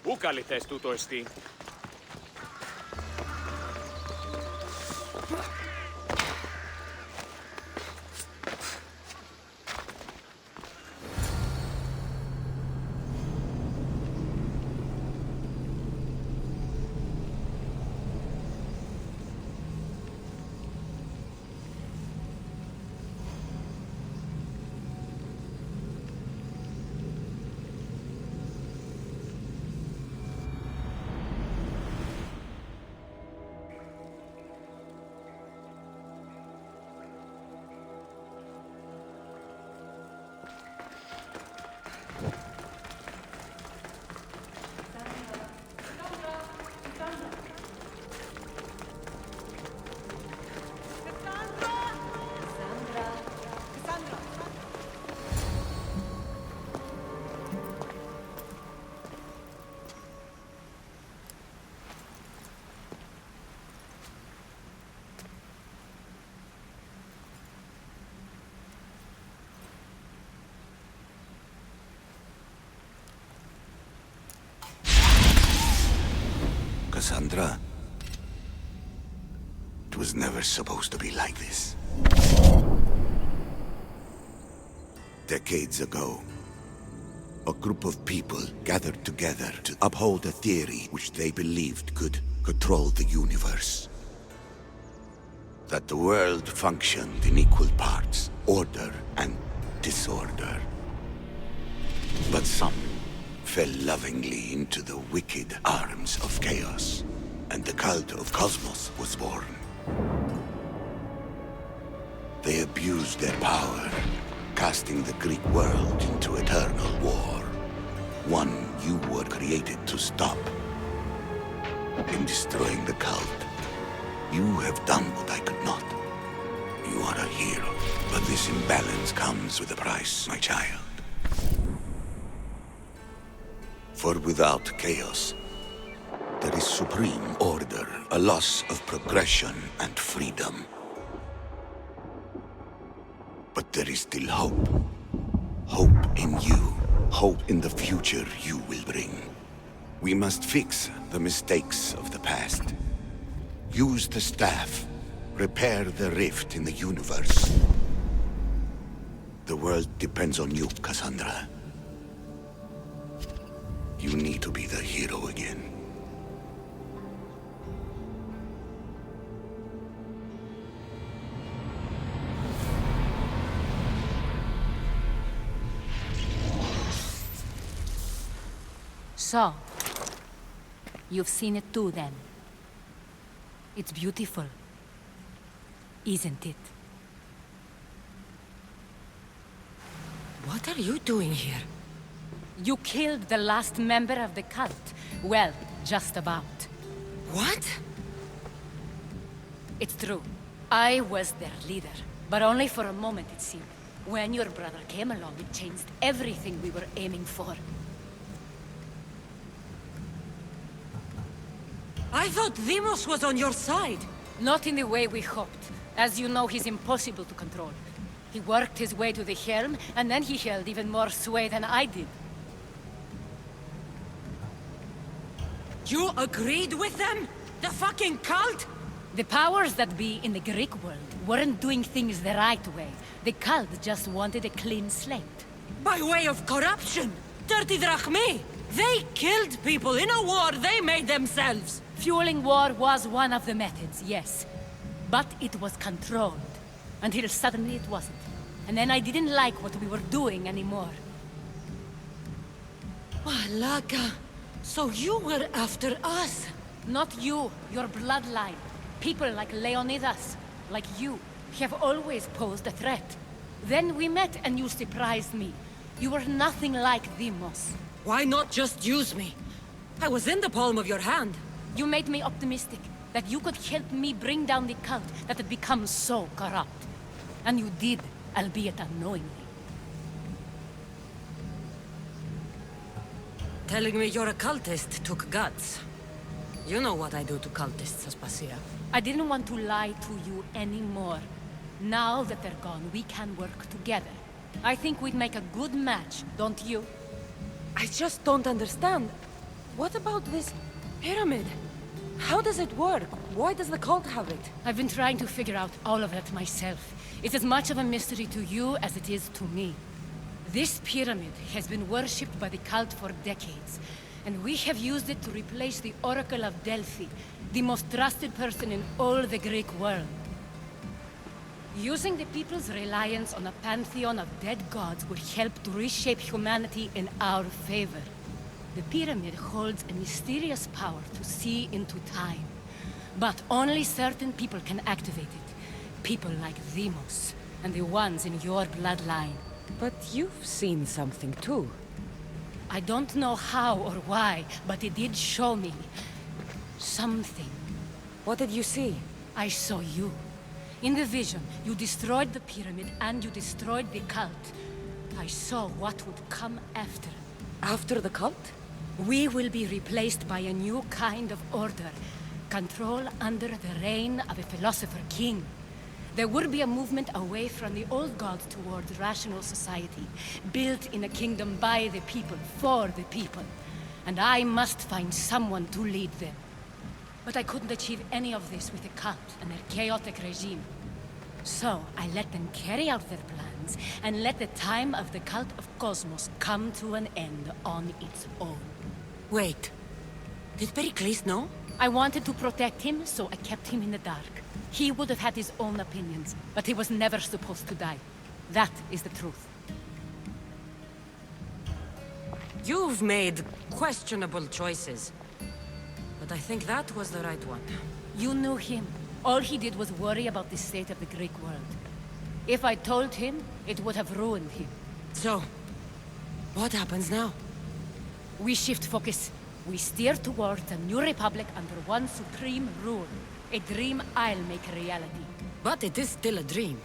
Πού καλυθές τούτο εστί? Cassandra, it was never supposed to be like this. Decades ago, a group of people gathered together to uphold a theory which they believed could control the universe. That the world functioned in equal parts, order and disorder. But some fell lovingly into the wicked arms of chaos, and the cult of Cosmos was born. They abused their power, casting the Greek world into eternal war. One you were created to stop. In destroying the cult, you have done what I could not. You are a hero, but this imbalance comes with a price, my child. For without chaos, there is supreme order, a loss of progression and freedom. But there is still hope. Hope in you. Hope in the future you will bring. We must fix the mistakes of the past. Use the staff. Repair the rift in the universe. The world depends on you, Cassandra. You need to be the hero again. So, you've seen it too, then. It's beautiful, isn't it? What are you doing here? You killed the last member of the cult. Well, just about. What? It's true. I was their leader, but only for a moment, it seemed. When your brother came along, it changed everything we were aiming for. I thought Demos was on your side. Not in the way we hoped. As you know, he's impossible to control. He worked his way to the helm, and then he held even more sway than I did. You agreed with them? The fucking cult? The powers that be in the Greek world weren't doing things the right way. The cult just wanted a clean slate. By way of corruption? Dirty drachmae? They killed people in a war they made themselves! Fueling war was one of the methods, yes. But it was controlled. Until suddenly it wasn't. And then I didn't like what we were doing anymore. Malaka, so you were after us? Not you, your bloodline. People like Leonidas, like you, have always posed a threat. Then we met and you surprised me. You were nothing like Demos. Why not just use me? I was in the palm of your hand. You made me optimistic that you could help me bring down the cult that had become so corrupt. And you did, albeit unknowingly. Telling me you're a cultist took guts. You know what I do to cultists, Aspasia. I didn't want to lie to you anymore. Now that they're gone, we can work together. I think we'd make a good match, don't you? I just don't understand. What about this pyramid? How does it work? Why does the cult have it? I've been trying to figure out all of that myself. It's as much of a mystery to you as it is to me. This pyramid has been worshipped by the cult for decades, and we have used it to replace the Oracle of Delphi, the most trusted person in all the Greek world. Using the people's reliance on a pantheon of dead gods would help to reshape humanity in our favor. The pyramid holds a mysterious power to see into time. But only certain people can activate it. People like Demos, and the ones in your bloodline. But you've seen something too. I don't know how or why, but it did show me something. What did you see? I saw you. In the vision, you destroyed the pyramid and you destroyed the cult. I saw what would come after. After the cult? We will be replaced by a new kind of order. Control under the reign of a philosopher king. There would be a movement away from the old gods towards rational society, built in a kingdom by the people, for the people. And I must find someone to lead them. But I couldn't achieve any of this with the cult and their chaotic regime. So I let them carry out their plans, and let the time of the cult of Cosmos come to an end on its own. Wait. Did Pericles know? I wanted to protect him, so I kept him in the dark. He would have had his own opinions, but he was never supposed to die. That is the truth. You've made questionable choices. But I think that was the right one. You knew him. All he did was worry about the state of the Greek world. If I told him, it would have ruined him. So, what happens now? We shift focus. We steer towards a new republic under one supreme rule. A dream I'll make a reality. But it is still a dream.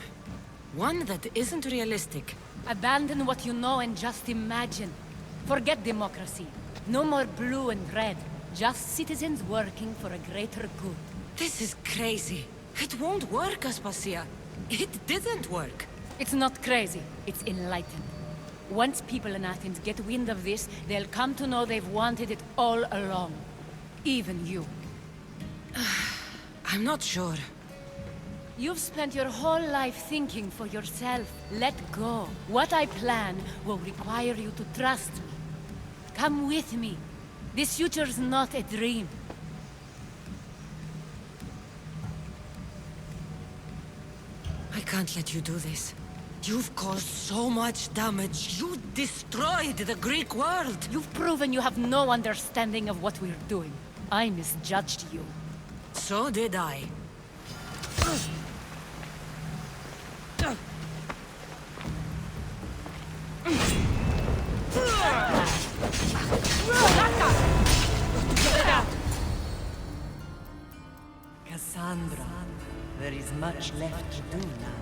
One that isn't realistic. Abandon what you know and just imagine. Forget democracy. No more blue and red. Just citizens working for a greater good. This is crazy. It won't work, Aspasia. It didn't work. It's not crazy. It's enlightened. Once people in Athens get wind of this, they'll come to know they've wanted it all along. Even you. I'm not sure. You've spent your whole life thinking for yourself. Let go. What I plan will require you to trust me. Come with me. This future's not a dream. I can't let you do this. You've caused so much damage. You destroyed the Greek world. You've proven you have no understanding of what we're doing. I misjudged you. So did I. Cassandra, there is much left to do now.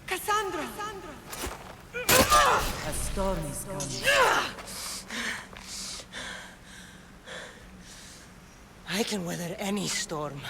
Cassandra! A storm is coming. I can weather any storm.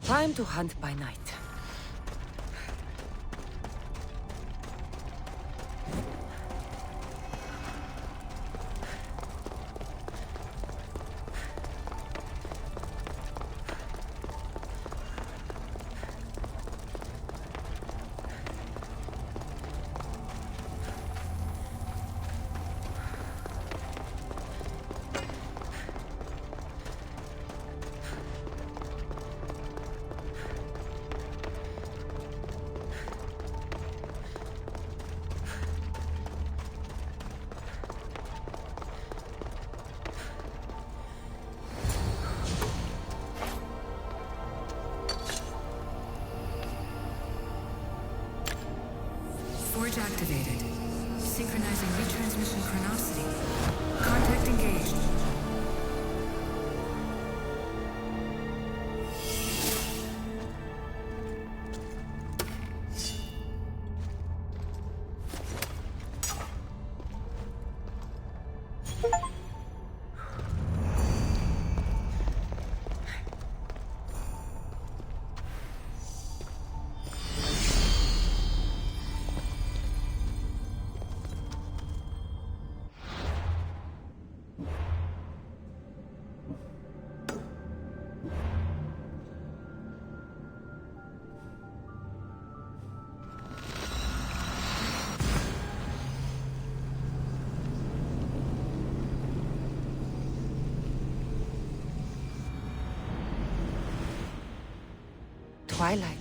Time to hunt by night. Forge activated. Synchronizing retransmission chronicity. Contact engaged. Twilight.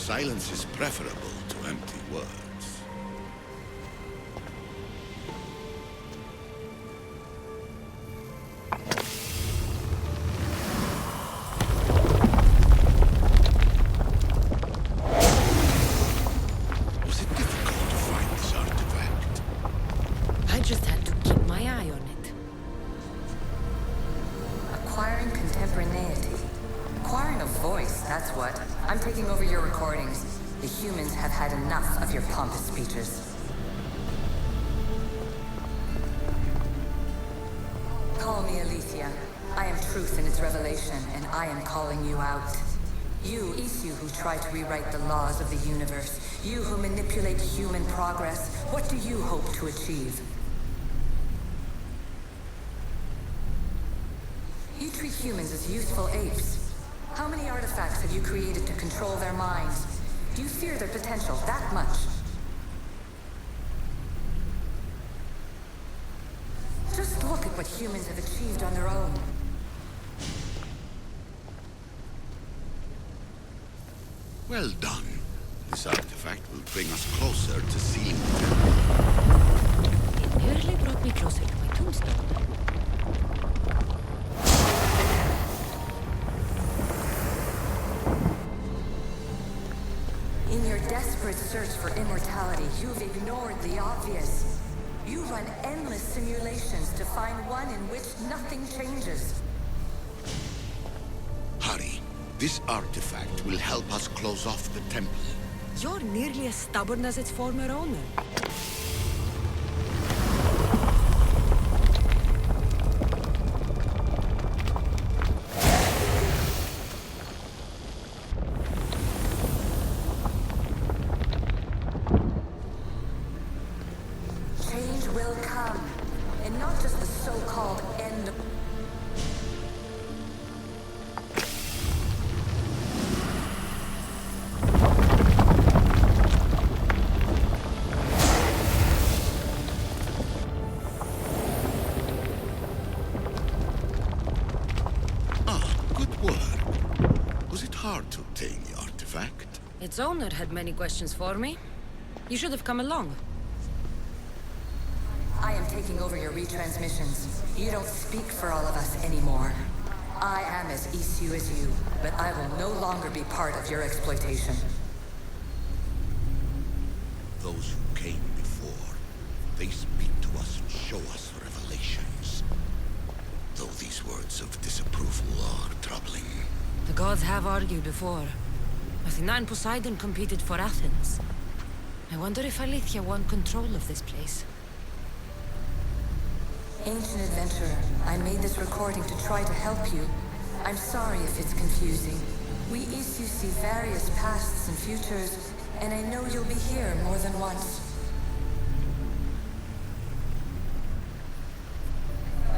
Silence is preferable to empty words. Was it difficult to find this artifact? I just had to keep my eye on it. Acquiring contemporaneity. Acquiring a voice, that's what. I'm taking over your recordings. The humans have had enough of your pompous speeches. Call me Aletheia. I am truth in its revelation, and I am calling you out. You, Isu, who try to rewrite the laws of the universe. You who manipulate human progress. What do you hope to achieve? You treat humans as useful apes. How many artifacts have you created to control their minds? Do you fear their potential that much? Just look at what humans have achieved on their own. Well done. This artifact will bring us closer to seeing It nearly brought me closer to my tombstone. In your desperate search for immortality, you've ignored the obvious. You run endless simulations to find one in which nothing changes. Hurry. This artifact will help us close off the temple. You're nearly as stubborn as its former owner. Change will come, and not just the so-called end. Good work. Was it hard to obtain the artifact? Its owner had many questions for me. You should have come along. I am taking over your retransmissions. You don't speak for all of us anymore. I am as Isu as you, but I will no longer be part of your exploitation. Those who came before, they speak to us and show us revelations. Though these words of disapproval are troubling. The gods have argued before. Athena and Poseidon competed for Athens. I wonder if Aletheia won control of this place. Ancient adventurer, I made this recording to try to help you. I'm sorry if it's confusing. We Isu see various pasts and futures, and I know you'll be here more than once.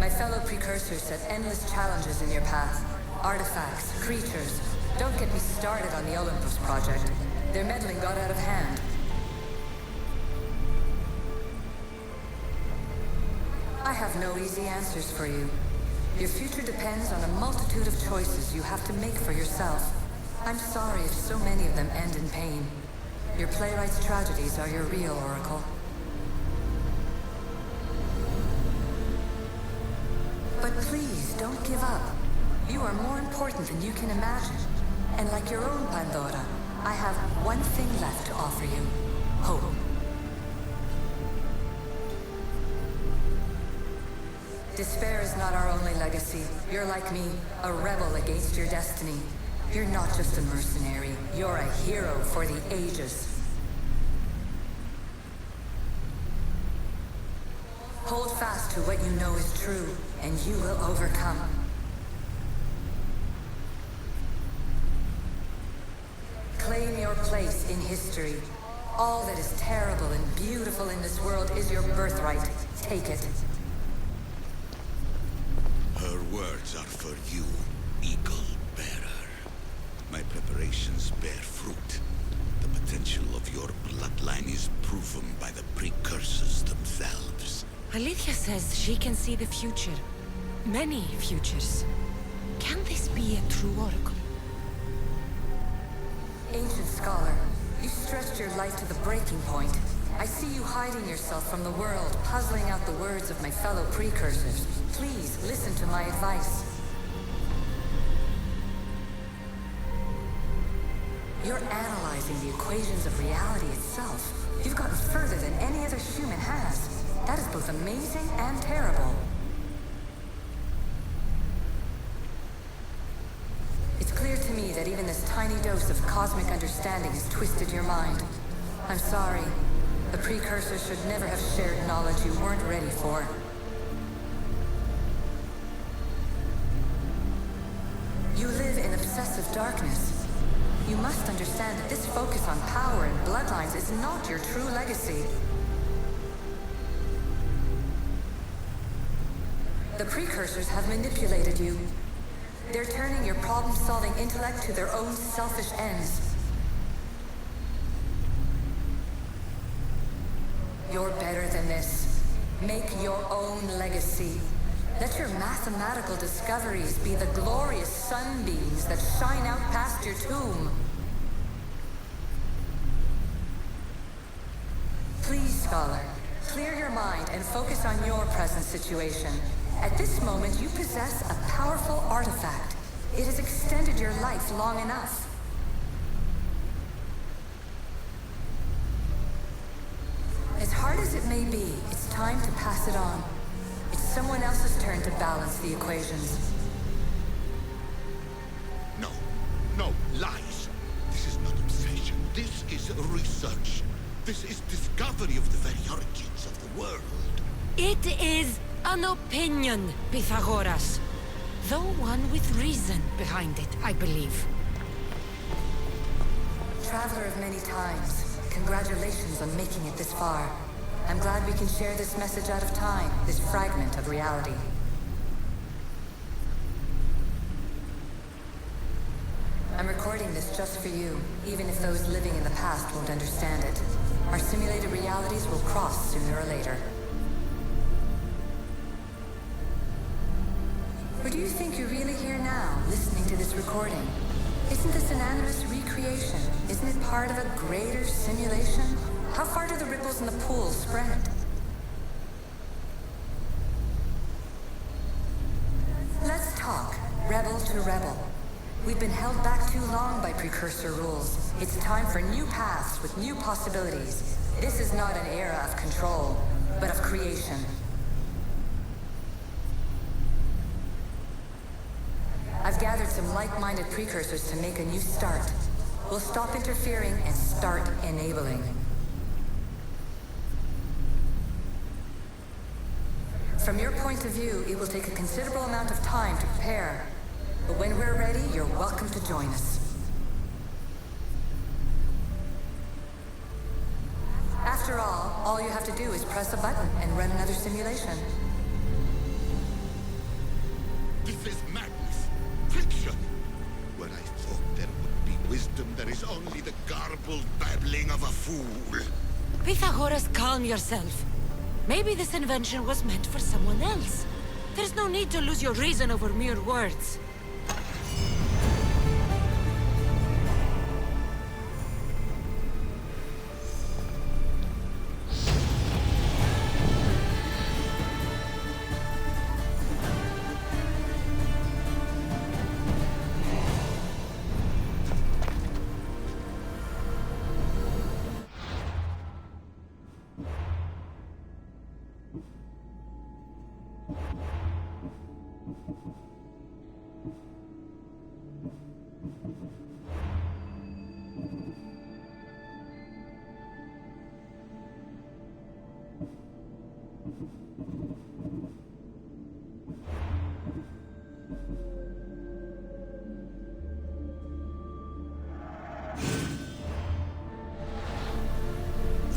My fellow precursors set endless challenges in your path. Artifacts, creatures. Don't get me started on the Olympus project. Their meddling got out of hand. I have no easy answers for you. Your future depends on a multitude of choices you have to make for yourself. I'm sorry if so many of them end in pain. Your playwright's tragedies are your real oracle. But please, don't give up. You are more important than you can imagine. And like your own Pandora, I have one thing left to offer you. Hope. Despair is not our only legacy. You're like me, a rebel against your destiny. You're not just a mercenary. You're a hero for the ages. Hold fast to what you know is true, and you will overcome. Claim your place in history. All that is terrible and beautiful in this world is your birthright. Take it. Her words are for you, Eagle Bearer. My preparations bear fruit. The potential of your bloodline is proven by the precursors themselves. Aletheia says she can see the future. Many futures. Can this be a true oracle? Ancient scholar, you stretched your life to the breaking point. I see you hiding yourself from the world, puzzling out the words of my fellow precursors. Please, listen to my advice. You're analyzing the equations of reality itself. You've gotten further than any other human has. That is both amazing and terrible. It's clear to me that even this tiny dose of cosmic understanding has twisted your mind. I'm sorry. The precursors should never have shared knowledge you weren't ready for. You live in obsessive darkness. You must understand that this focus on power and bloodlines is not your true legacy. The precursors have manipulated you. They're turning your problem-solving intellect to their own selfish ends. You're better than this. Make your own legacy. Let your mathematical discoveries be the glorious sunbeams that shine out past your tomb. Please, scholar, clear your mind and focus on your present situation. At this moment, you possess a powerful artifact. It has extended your life long enough. As hard as it may be, it's time to pass it on. It's someone else's turn to balance the equations. No, no, lies. This is not obsession. This is research. This is discovery of the very origins of the world. It is an opinion, Pythagoras. Though one with reason behind it, I believe. Traveler of many times, congratulations on making it this far. I'm glad we can share this message out of time, this fragment of reality. I'm recording this just for you, even if those living in the past won't understand it. Our simulated realities will cross sooner or later. Or do you think you're really here now, listening to this recording? Isn't this an animus recreation? Isn't it part of a greater simulation? How far do the ripples in the pool spread? Let's talk, rebel to rebel. We've been held back too long by precursor rules. It's time for new paths with new possibilities. This is not an era of control, but of creation. I've gathered some like-minded precursors to make a new start. We'll stop interfering and start enabling. From your point of view, it will take a considerable amount of time to prepare. But when we're ready, you're welcome to join us. After all you have to do is press a button and run another simulation. This is madness. Fiction. Where I thought there would be wisdom, there is only the garbled babbling of a fool. Pythagoras, calm yourself. Maybe this invention was meant for someone else. There's no need to lose your reason over mere words.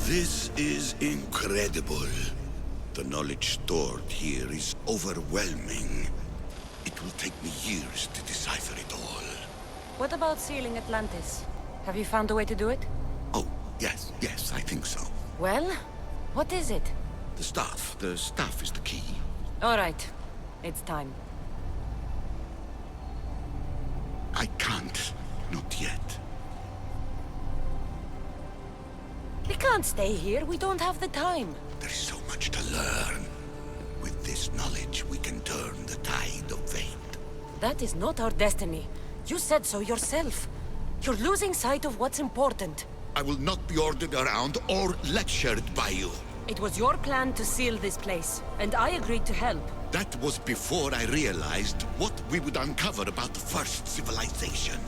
This is incredible. The knowledge stored here is overwhelming. It will take me years to decipher it all. What about sealing Atlantis? Have you found a way to do it? Oh, yes, I think so. Well, what is it? The staff. The staff is the key. All right. It's time. I can't. Not yet. can't stay here. We don't have the time. There's so much to learn. With this knowledge, we can turn the tide of fate. That is not our destiny. You said so yourself. You're losing sight of what's important. I will not be ordered around or lectured by you. It was your plan to seal this place, and I agreed to help. That was before I realized what we would uncover about the first civilization.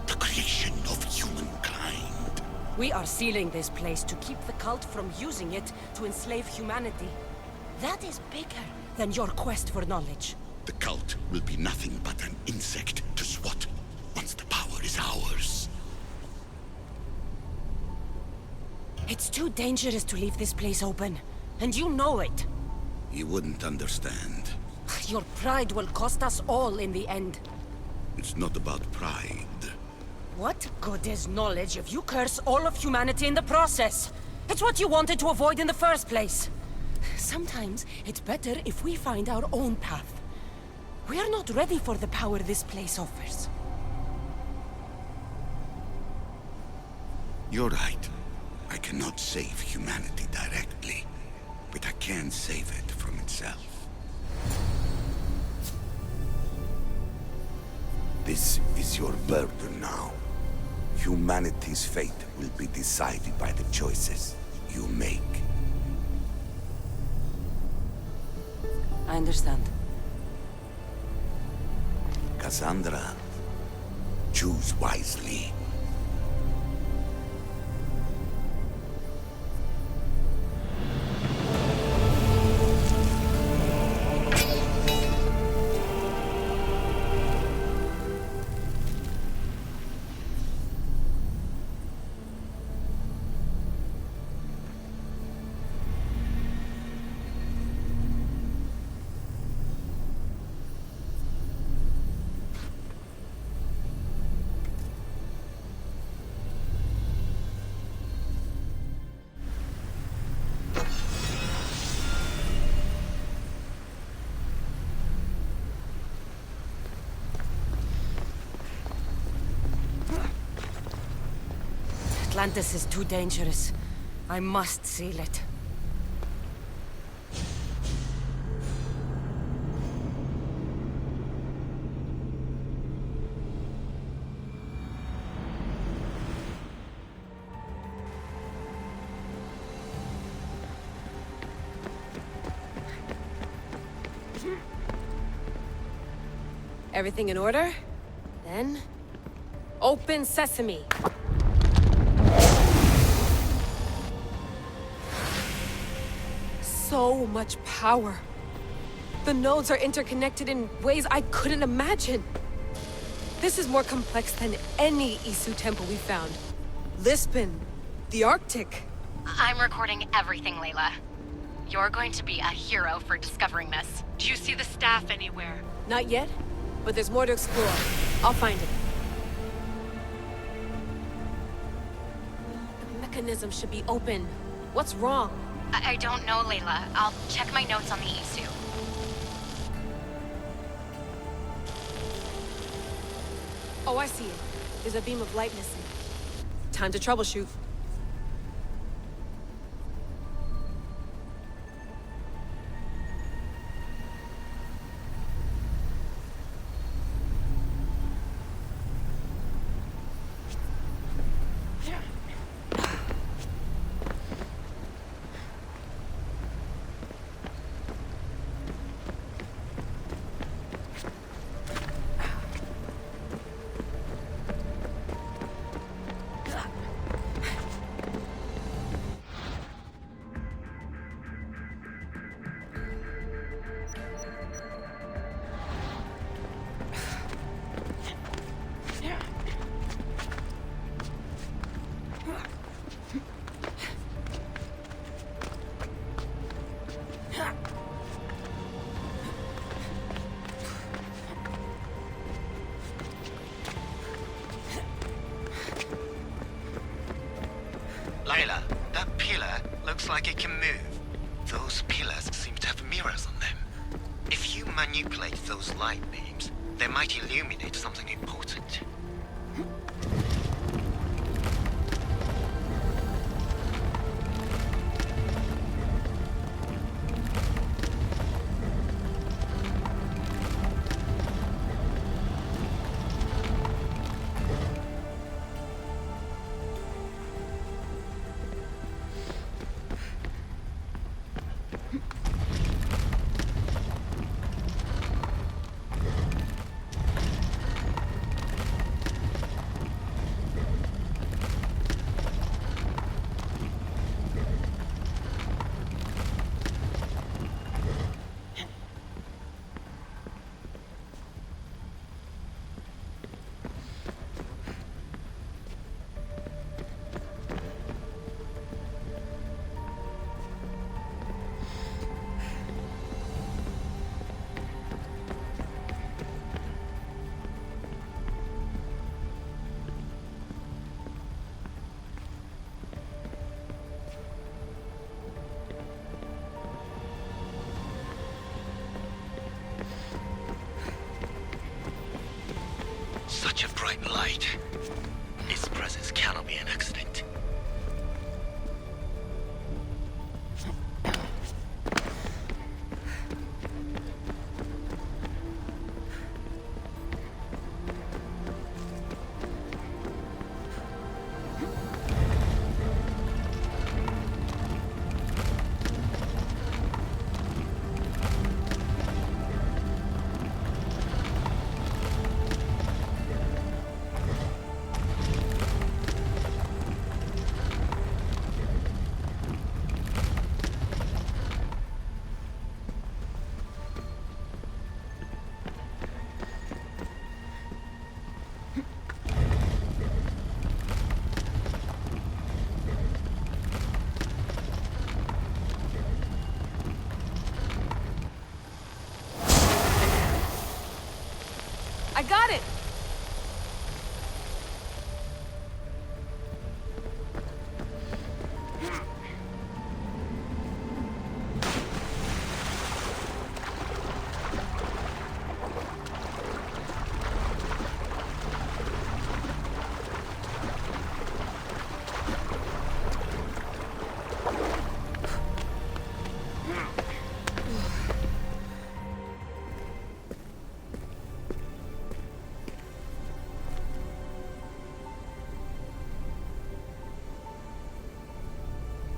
The creation of humankind. We are sealing this place to keep the cult from using it to enslave humanity. That is bigger than your quest for knowledge. The cult will be nothing but an insect to swat once the power is ours. It's too dangerous to leave this place open, and you know it. You wouldn't understand. Your pride will cost us all in the end. It's not about pride. What good is knowledge if you curse all of humanity in the process? It's what you wanted to avoid in the first place. Sometimes it's better if we find our own path. We are not ready for the power this place offers. You're right. I cannot save humanity directly, but I can save it from itself. This is your burden now. Humanity's fate will be decided by the choices you make. I understand. Cassandra, choose wisely. Atlantis is too dangerous. I must seal it. Everything in order? Then... open sesame! So much power. The nodes are interconnected in ways I couldn't imagine. This is more complex than any Isu temple we found. Lisbon, the Arctic. I'm recording everything, Layla. You're going to be a hero for discovering this. Do you see the staff anywhere? Not yet, but there's more to explore. I'll find it. The mechanism should be open. What's wrong? I don't know, Layla. I'll check my notes on the Isu. Oh, I see it. There's a beam of light missing. Time to troubleshoot. Layla, that pillar looks like it can move. Those pillars seem to have mirrors on them. If you manipulate those light beams, they might illuminate something important. such a bright light. Its presence cannot be an accident. I got it!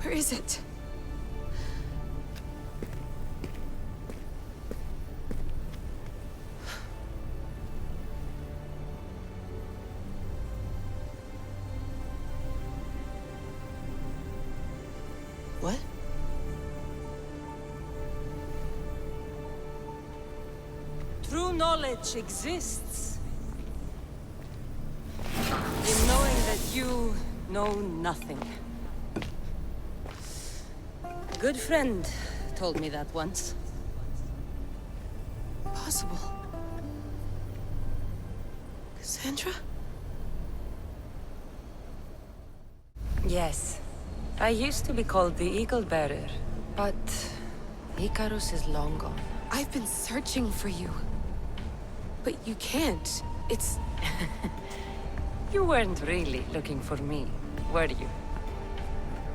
Where is it? What? True knowledge exists in knowing that you know nothing. Good friend told me that once. Possible. Cassandra? Yes. I used to be called the Eagle Bearer, but Icarus is long gone. I've been searching for you. But you can't. It's... You weren't really looking for me, were you?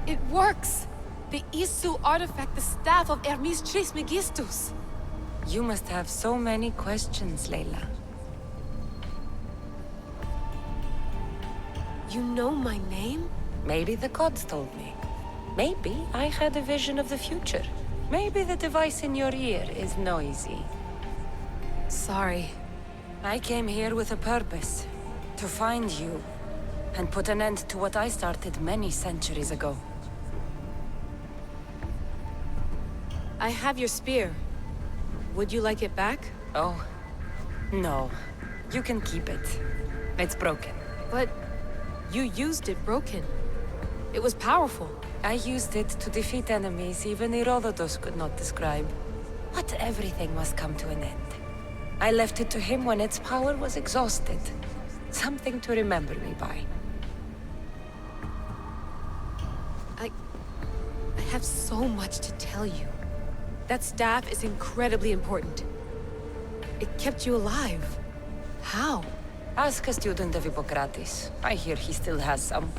It works! The Isu artifact, the staff of Hermes Trismegistus. You must have so many questions, Layla. You know my name? Maybe the gods told me. Maybe I had a vision of the future. Maybe the device in your ear is noisy. Sorry. I came here with a purpose. To find you. And put an end to what I started many centuries ago. I have your spear. Would you like it back? Oh. No. You can keep it. It's broken. But you used it broken. It was powerful. I used it to defeat enemies even Herodotus could not describe. But everything must come to an end. I left it to him when its power was exhausted. Something to remember me by. I have so much to tell you. That staff is incredibly important. It kept you alive. How? Ask a student of Hippocrates. I hear he still has some.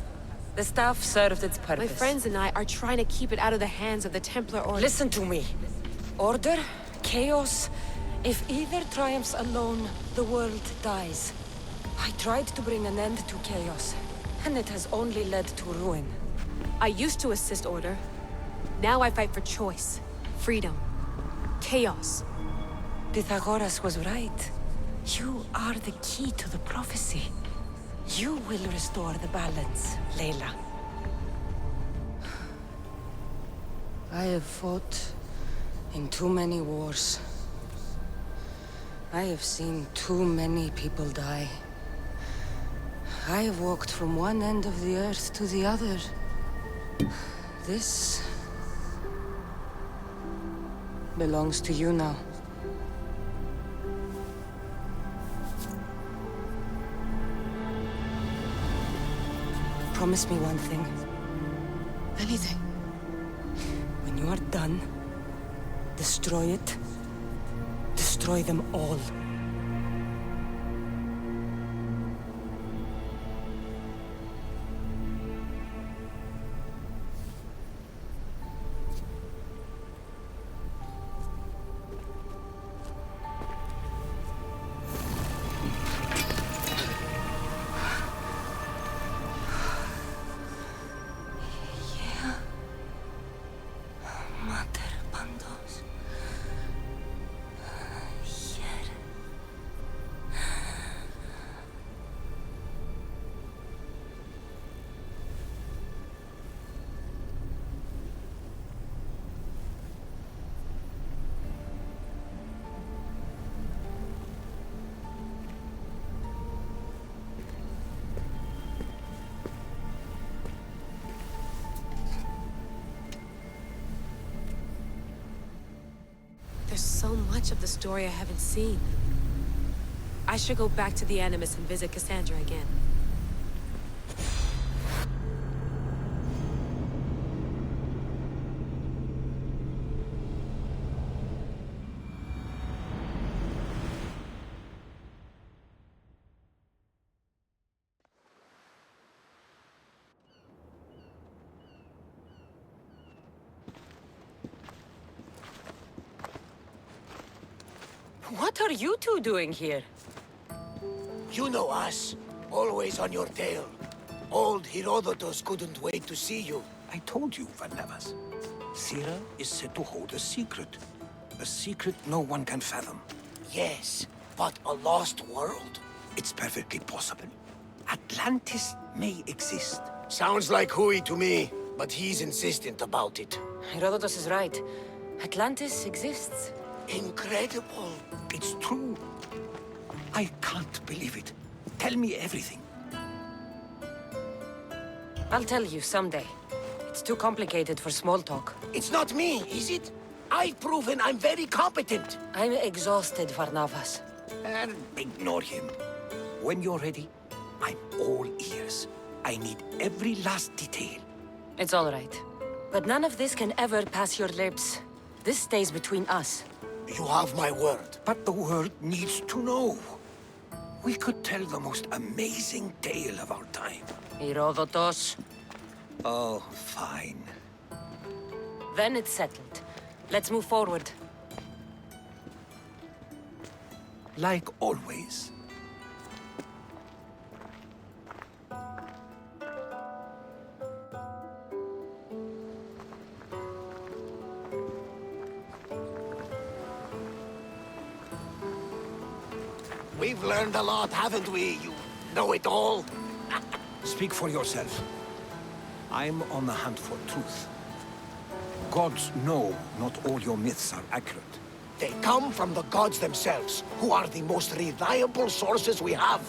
The staff served its purpose. My friends and I are trying to keep it out of the hands of the Templar Order. Listen to me. Order, chaos. If either triumphs alone, the world dies. I tried to bring an end to chaos, and it has only led to ruin. I used to assist Order. Now I fight for choice, freedom, chaos. Pythagoras was right. You are the key to the prophecy. You will restore the balance, Layla. I have fought in too many wars. I have seen too many people die. I have walked from one end of the earth to the other. This belongs to you now. Promise me one thing. Anything. When you are done, destroy it. Destroy them all. so much of the story I haven't seen. I should go back to the Animus and visit Cassandra again. What are you two doing here? You know us. Always on your tail. Old Herodotus couldn't wait to see you. I told you, Varnavas. Sira is said to hold a secret. A secret no one can fathom. Yes, but a lost world? It's perfectly possible. Atlantis may exist. Sounds like Hui to me, but he's insistent about it. Herodotus is right. Atlantis exists. Incredible. It's true. I can't believe it. Tell me everything. I'll tell you someday. It's too complicated for small talk. It's not me, is it? I've proven I'm very competent. I'm exhausted, Varnavas. And ignore him. When you're ready, I'm all ears. I need every last detail. It's all right. But none of this can ever pass your lips. This stays between us. You have my word. But the world needs to know. We could tell the most amazing tale of our time. Herodotus. Oh, fine. Then it's settled. Let's move forward. Like always. We've learned a lot, haven't we? You know-it-all. Speak for yourself. I'm on the hunt for truth. Gods know not all your myths are accurate. They come from the gods themselves, who are the most reliable sources we have.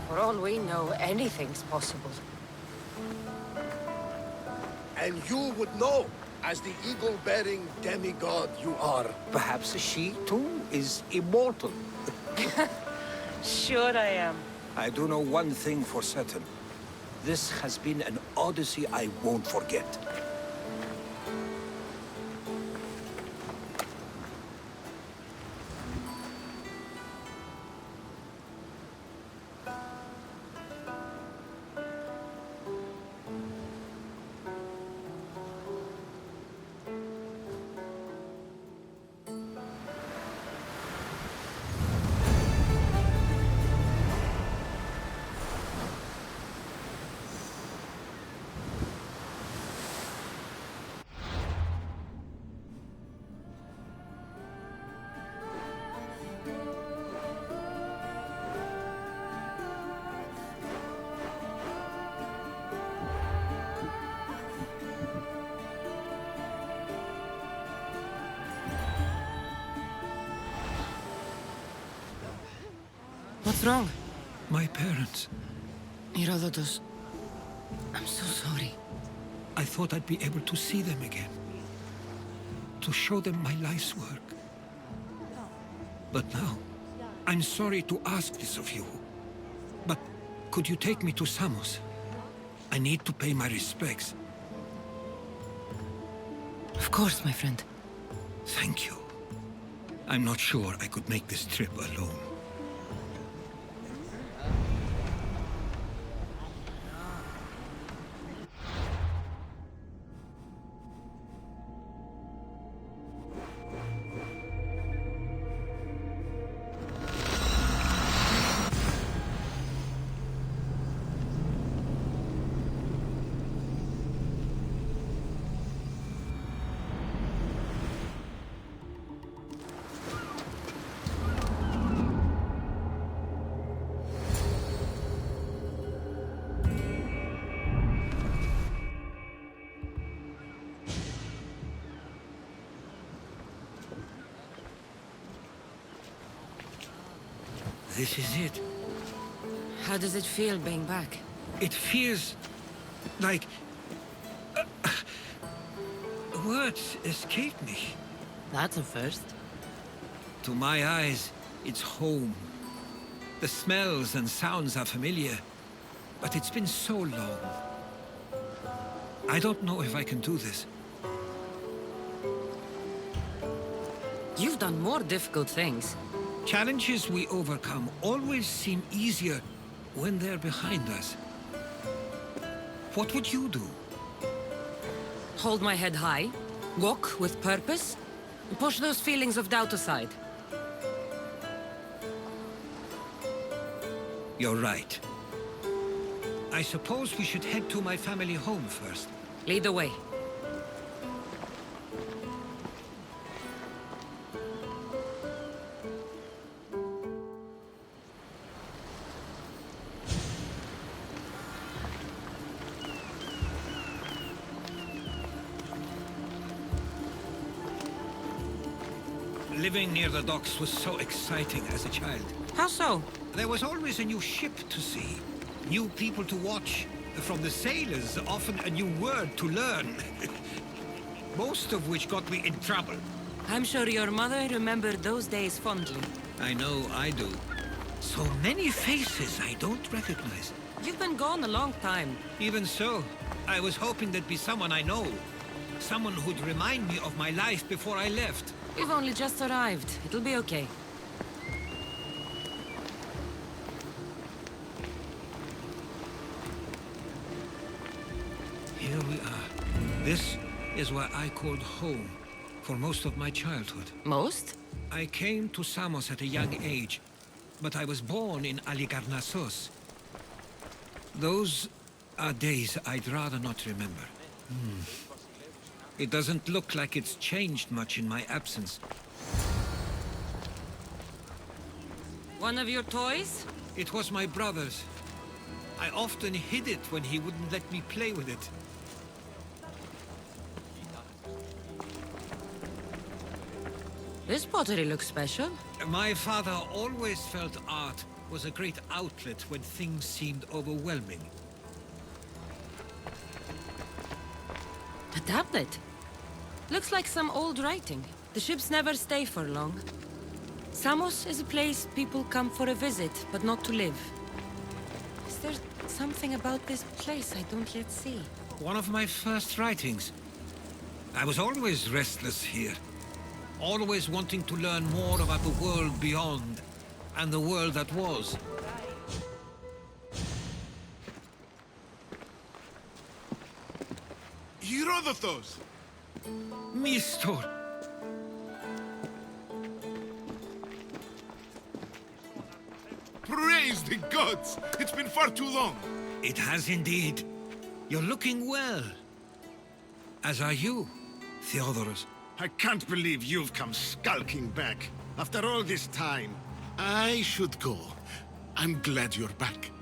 For all we know, anything's possible. And you would know, as the eagle-bearing demigod you are. Perhaps she, too, is immortal. Sure I am. I do know one thing for certain. This has been an Odyssey I won't forget. What's wrong? My parents. Herodotus, I'm so sorry. I thought I'd be able to see them again. To show them my life's work. But now, I'm sorry to ask this of you. But could you take me to Samos? I need to pay my respects. Of course, my friend. Thank you. I'm not sure I could make this trip alone. This is it. How does it feel being back? It feels like... words escape me. That's a first. To my eyes, it's home. The smells and sounds are familiar, but it's been so long. I don't know if I can do this. You've done more difficult things. Challenges we overcome always seem easier when they're behind us. What would you do? Hold my head high, walk with purpose, and push those feelings of doubt aside. You're right. I suppose we should head to my family home first. Lead the way. Living near the docks was so exciting as a child. How so? There was always a new ship to see, new people to watch. From the sailors, often a new word to learn. Most of which got me in trouble. I'm sure your mother remembered those days fondly. I know I do. So many faces I don't recognize. You've been gone a long time. Even so, I was hoping there'd be someone I know. Someone who'd remind me of my life before I left. You've only just arrived. It'll be okay. Here we are. This is where I called home for most of my childhood. Most? I came to Samos at a young age, but I was born in Aligarnassos. Those are days I'd rather not remember. It doesn't look like it's changed much in my absence. One of your toys? It was my brother's. I often hid it when he wouldn't let me play with it. This pottery looks special. My father always felt art was a great outlet when things seemed overwhelming. A tablet. Looks like some old writing. The ships never stay for long. Samos is a place people come for a visit, but not to live. Is there something about this place I don't yet see? One of my first writings. I was always restless here. Always wanting to learn more about the world beyond, and the world that was. Herodotos! Mistor! Praise the gods! It's been far too long! It has indeed. You're looking well. As are you, Theodoros. I can't believe you've come skulking back. After all this time, I should go. I'm glad you're back.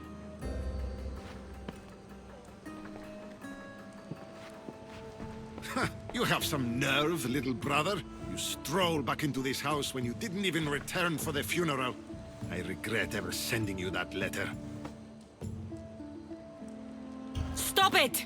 You have some nerve, little brother. You stroll back into this house when you didn't even return for the funeral. I regret ever sending you that letter. Stop it!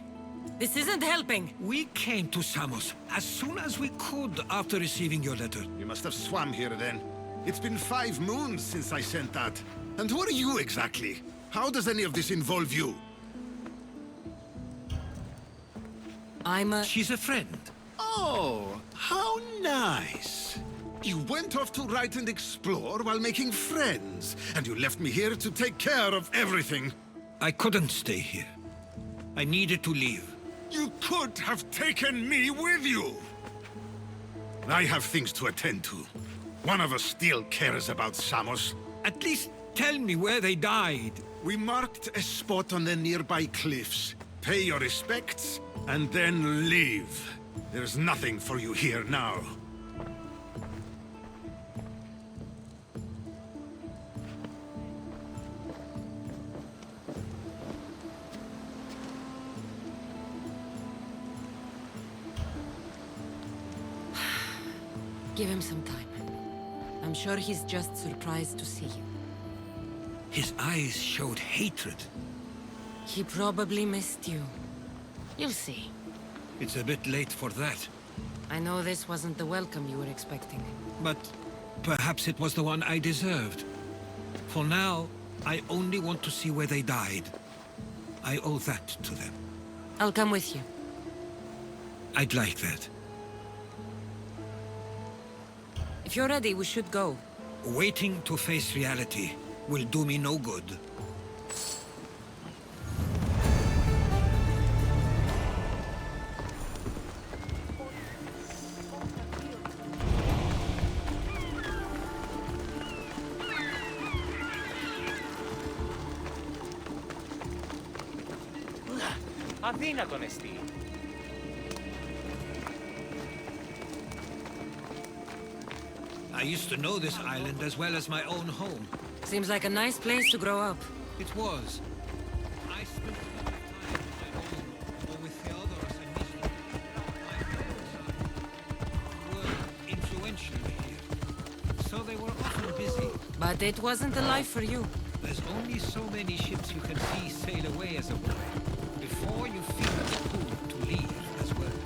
This isn't helping. We came to Samos as soon as we could after receiving your letter. You must have swum here then. It's been 5 moons since I sent that. And who are you exactly? How does any of this involve you? She's a friend. Oh, how nice. You went off to write and explore while making friends. And you left me here to take care of everything. I couldn't stay here. I needed to leave. You could have taken me with you! I have things to attend to. One of us still cares about Samos. At least tell me where they died. We marked a spot on the nearby cliffs. Pay your respects, and then leave. There's nothing for you here now. Give him some time. I'm sure he's just surprised to see you. His eyes showed hatred. He probably missed you. You'll see. It's a bit late for that. I know this wasn't the welcome you were expecting. But perhaps it was the one I deserved. For now, I only want to see where they died. I owe that to them. I'll come with you. I'd like that. If you're ready, we should go. Waiting to face reality will do me no good. Αδύνατον εστί. I used to know this island as well as my own home. Seems like a nice place to grow up. It was. I spent a lot of time on my own, or with Theodoros and Nisha. My parents were influential here, so they were often busy. But it wasn't the life for you. There's only so many ships you can see sail away as a boy, before you feel the pull to leave as well.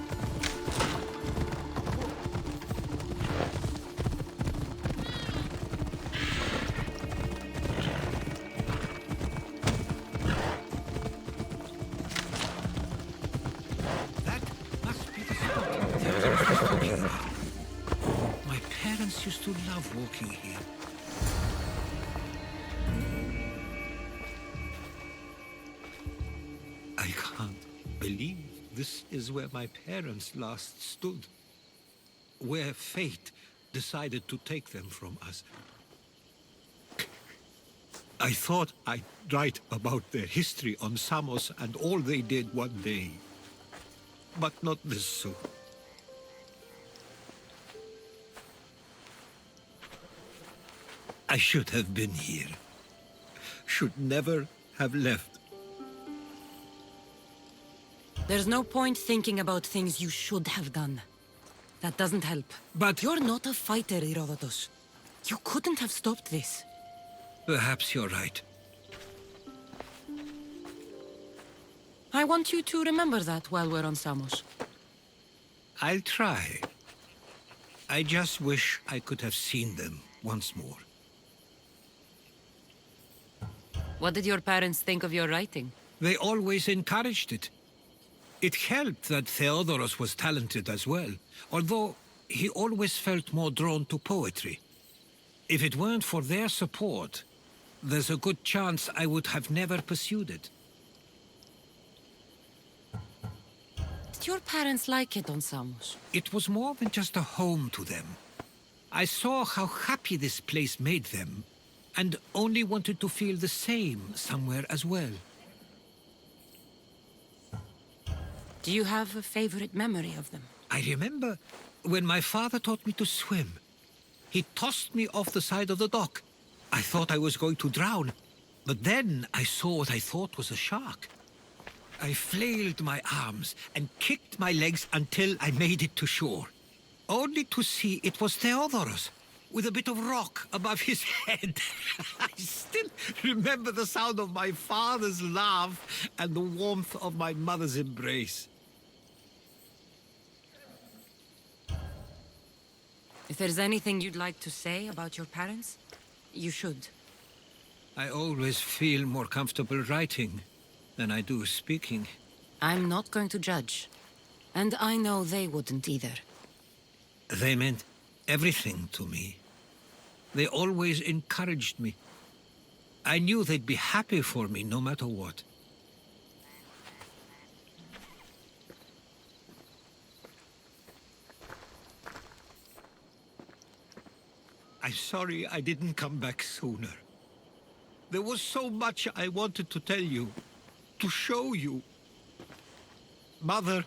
My parents used to love walking here. I can't believe this is where my parents last stood. Where fate decided to take them from us. I thought I'd write about their history on Samos and all they did one day. But not this soon. I should have been here. Should never have left. There's no point thinking about things you should have done. That doesn't help. But you're not a fighter, Herodotus. You couldn't have stopped this. Perhaps you're right. I want you to remember that while we're on Samos. I'll try. I just wish I could have seen them once more. What did your parents think of your writing? They always encouraged it. It helped that Theodoros was talented as well, although he always felt more drawn to poetry. If it weren't for their support, there's a good chance I would have never pursued it. Did your parents like it on Samos? It was more than just a home to them. I saw how happy this place made them, and only wanted to feel the same somewhere as well. Do you have a favorite memory of them? I remember when my father taught me to swim. He tossed me off the side of the dock. I thought I was going to drown, but then I saw what I thought was a shark. I flailed my arms and kicked my legs until I made it to shore, only to see it was Theodoros, with a bit of rock above his head. I still remember the sound of my father's laugh and the warmth of my mother's embrace. If there's anything you'd like to say about your parents, you should. I always feel more comfortable writing than I do speaking. I'm not going to judge. And I know they wouldn't either. They meant everything to me. They always encouraged me. I knew they'd be happy for me no matter what. I'm sorry I didn't come back sooner. There was so much I wanted to tell you, to show you. Mother,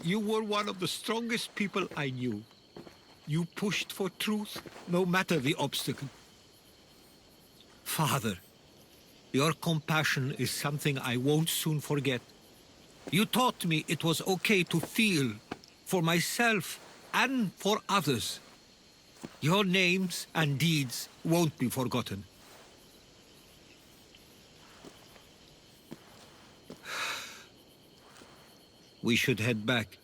you were one of the strongest people I knew. You pushed for truth, no matter the obstacle. Father, your compassion is something I won't soon forget. You taught me it was okay to feel, for myself and for others. Your names and deeds won't be forgotten. We should head back.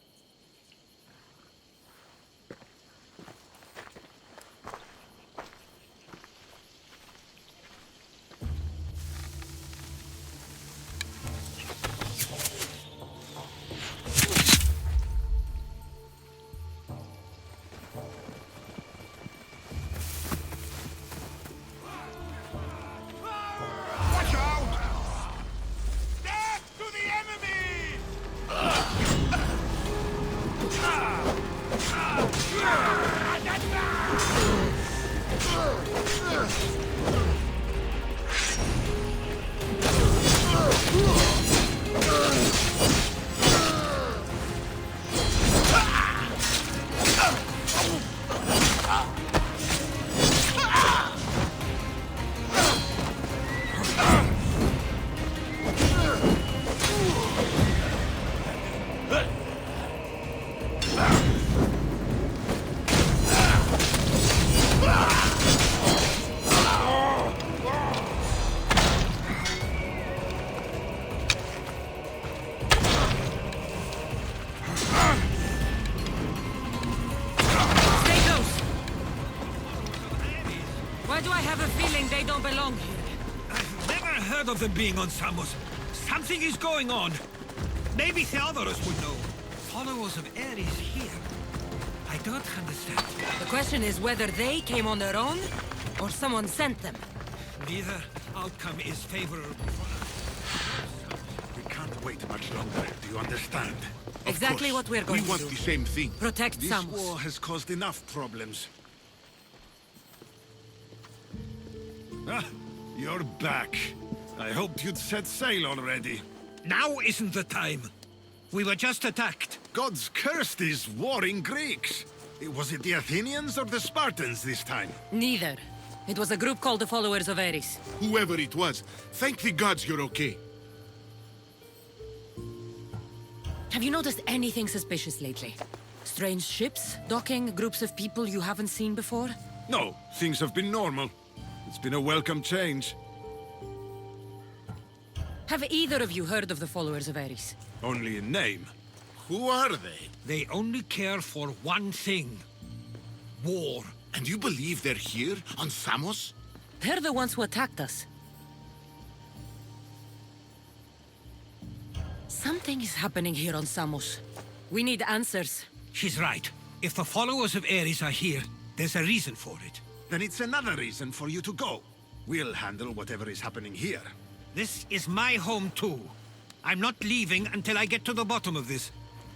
Why do I have a feeling they don't belong here? I've never heard of them being on Samos. Something is going on. Maybe Theodorus would know. Followers of Ares here. I don't understand. The question is whether they came on their own, or someone sent them. Neither outcome is favorable for us. We can't wait much longer, do you understand? Exactly what we're going to do. We want the same thing. Protect This Samos. war has caused enough problems. Ah, you're back. I hoped you'd set sail already. Now isn't the time. We were just attacked. God's cursed these warring Greeks. Was it the Athenians or the Spartans this time? Neither. It was a group called the Followers of Ares. Whoever it was, thank the gods you're okay. Have you noticed anything suspicious lately? Strange ships, docking, groups of people you haven't seen before? No, things have been normal. It's been a welcome change. Have either of you heard of the Followers of Ares? Only in name. Who are they? They only care for one thing. War. And you believe they're here, on Samos? They're the ones who attacked us. Something is happening here on Samos. We need answers. She's right. If the followers of Ares are here, there's a reason for it. Then it's another reason for you to go. We'll handle whatever is happening here. This is my home too. I'm not leaving until I get to the bottom of this.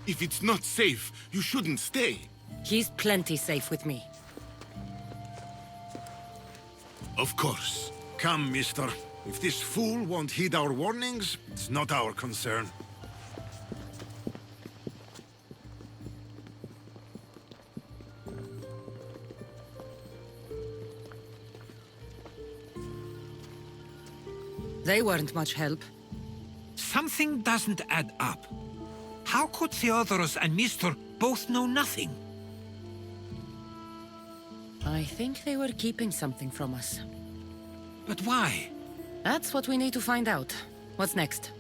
If it's not safe, you shouldn't stay. He's plenty safe with me. Of course. Come, mister. If this fool won't heed our warnings, it's not our concern. They weren't much help. Something doesn't add up. How could Theodorus and Mr. both know nothing? I think they were keeping something from us. But why? That's what we need to find out. What's next?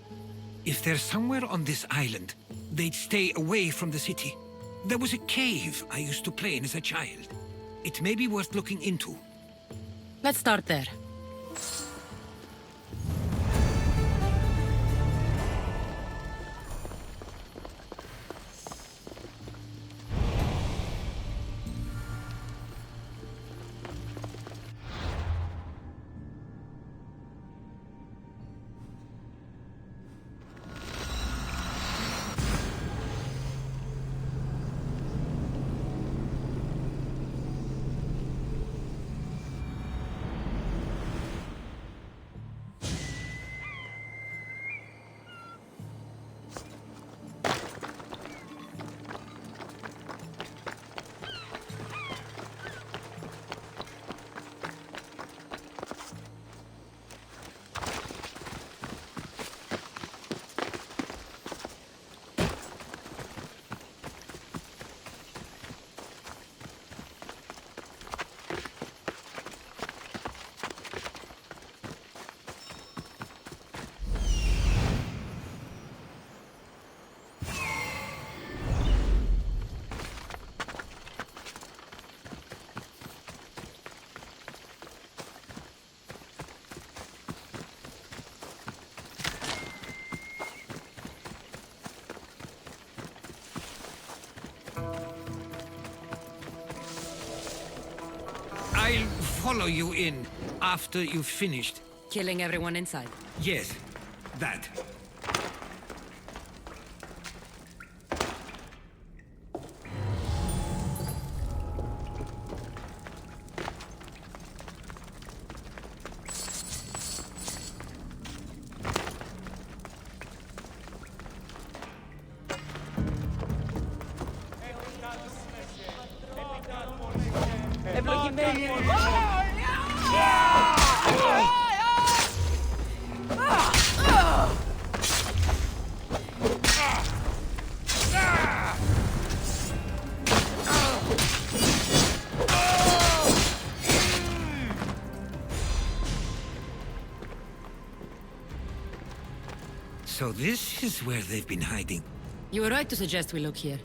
If they're somewhere on this island, they'd stay away from the city. There was a cave I used to play in as a child. It may be worth looking into. Let's start there. I'll follow you in after you've finished. Killing everyone inside. Yes, that. So this is where they've been hiding. You were right to suggest we look here.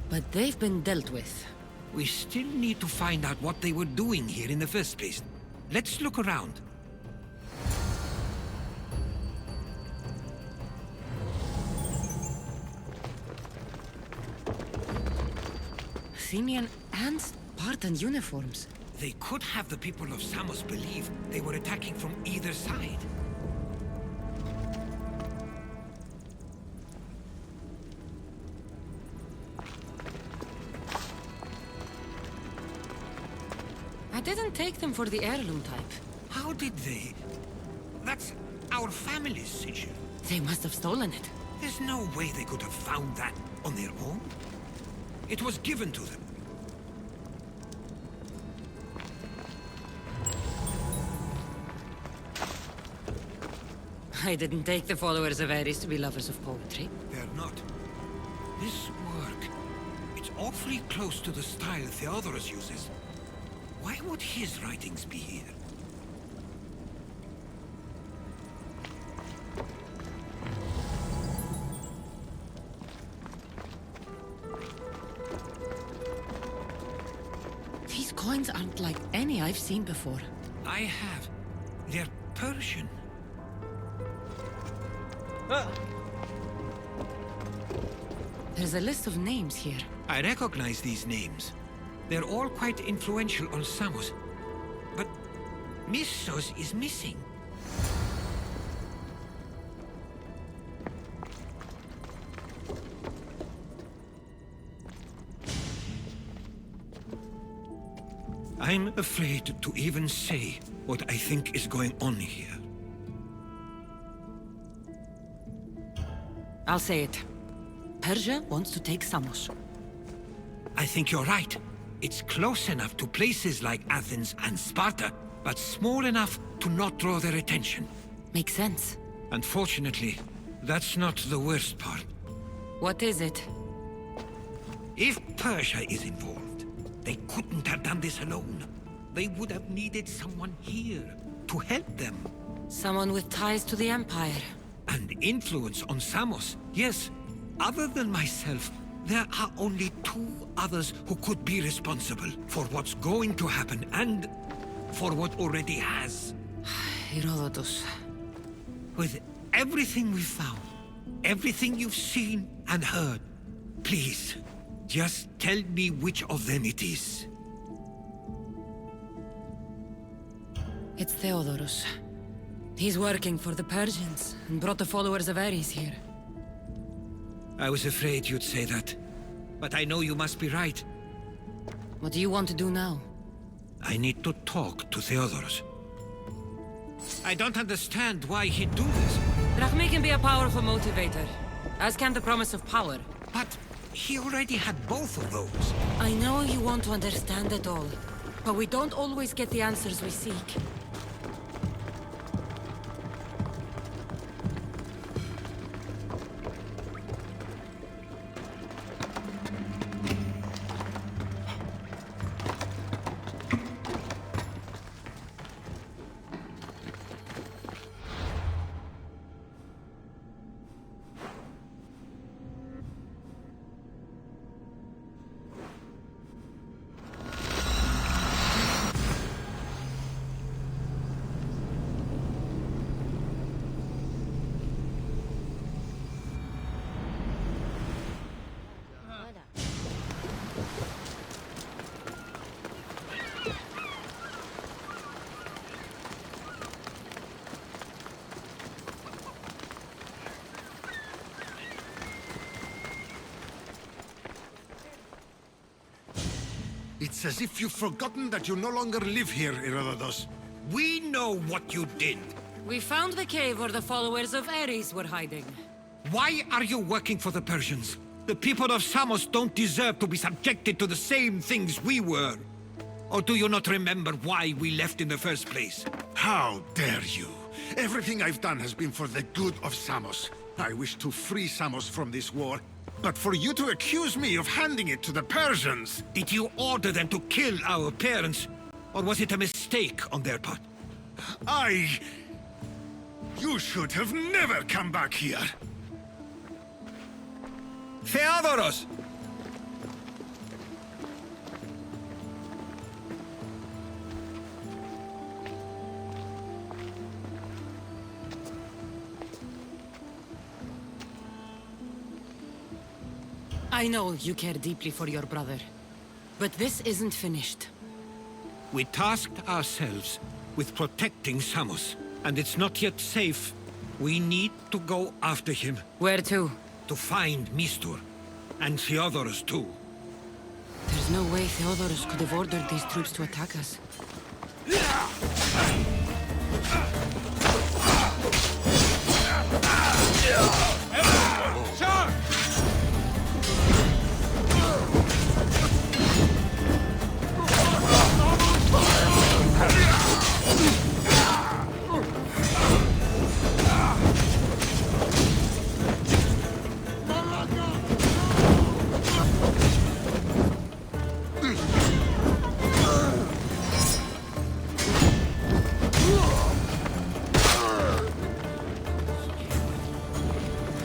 But they've been dealt with. We still need to find out what they were doing here in the first place. Let's look around. Athenian and Spartan uniforms. They could have the people of Samos believe they were attacking from either side. I didn't take them for the heirloom type. How did they? That's our family's sigil. They must have stolen it. There's no way they could have found that on their own. It was given to them. I didn't take the followers of Ares to be lovers of poetry. They're not. This work, it's awfully close to the style Theodorus uses. Why would his writings be here? These coins aren't like any I've seen before. I have. They're Persian. There's a list of names here. I recognize these names. They're all quite influential on Samos. But Missos is missing. I'm afraid to even say what I think is going on here. I'll say it. Persia wants to take Samos. I think you're right. It's close enough to places like Athens and Sparta, but small enough to not draw their attention. Makes sense. Unfortunately, that's not the worst part. What is it? If Persia is involved, they couldn't have done this alone. They would have needed someone here to help them. Someone with ties to the Empire. And influence on Samos, yes. Other than myself, there are only two others who could be responsible for what's going to happen and for what already has. Herodotus. With everything we've found, everything you've seen and heard, please, just tell me which of them it is. It's Theodorus. He's working for the Persians and brought the followers of Ares here. I was afraid you'd say that. But I know you must be right. What do you want to do now? I need to talk to Theodorus. I don't understand why he'd do this. Drachmi can be a powerful motivator, as can the promise of power. But he already had both of those. I know you want to understand it all, but we don't always get the answers we seek. It's as if you've forgotten that you no longer live here, Herodotus. We know what you did. We found the cave where the followers of Ares were hiding. Why are you working for the Persians? The people of Samos don't deserve to be subjected to the same things we were. Or do you not remember why we left in the first place? How dare you? Everything I've done has been for the good of Samos. I wish to free Samos from this war, but for you to accuse me of handing it to the Persians... Did you order them to kill our parents? Or was it a mistake on their part? You should have never come back here! Theodoros! I know you care deeply for your brother, but this isn't finished. We tasked ourselves with protecting Samos, and it's not yet safe. We need to go after him. Where to? To find Mistur, and Theodoros too. There's no way Theodoros could have ordered these troops to attack us. Charge!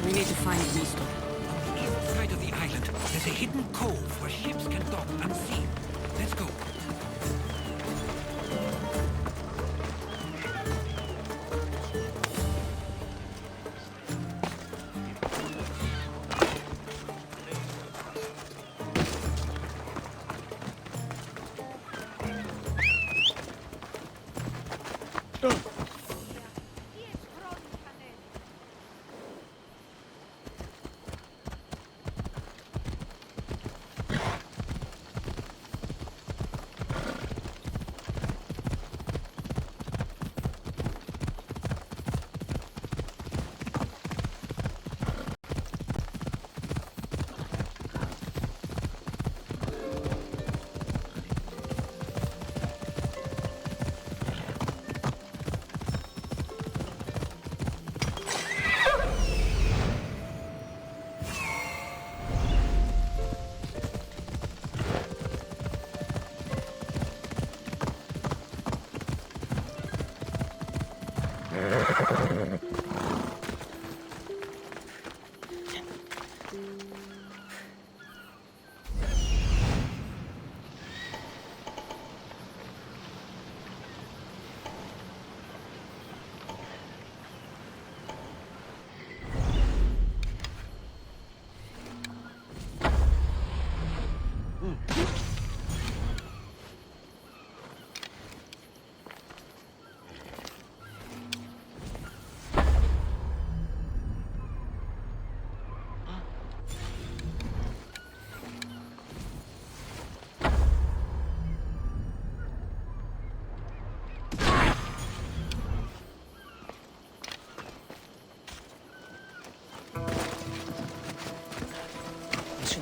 We need to find Mistur. On the east side of the island, there's a hidden cove where ships can dock unseen. Let's go.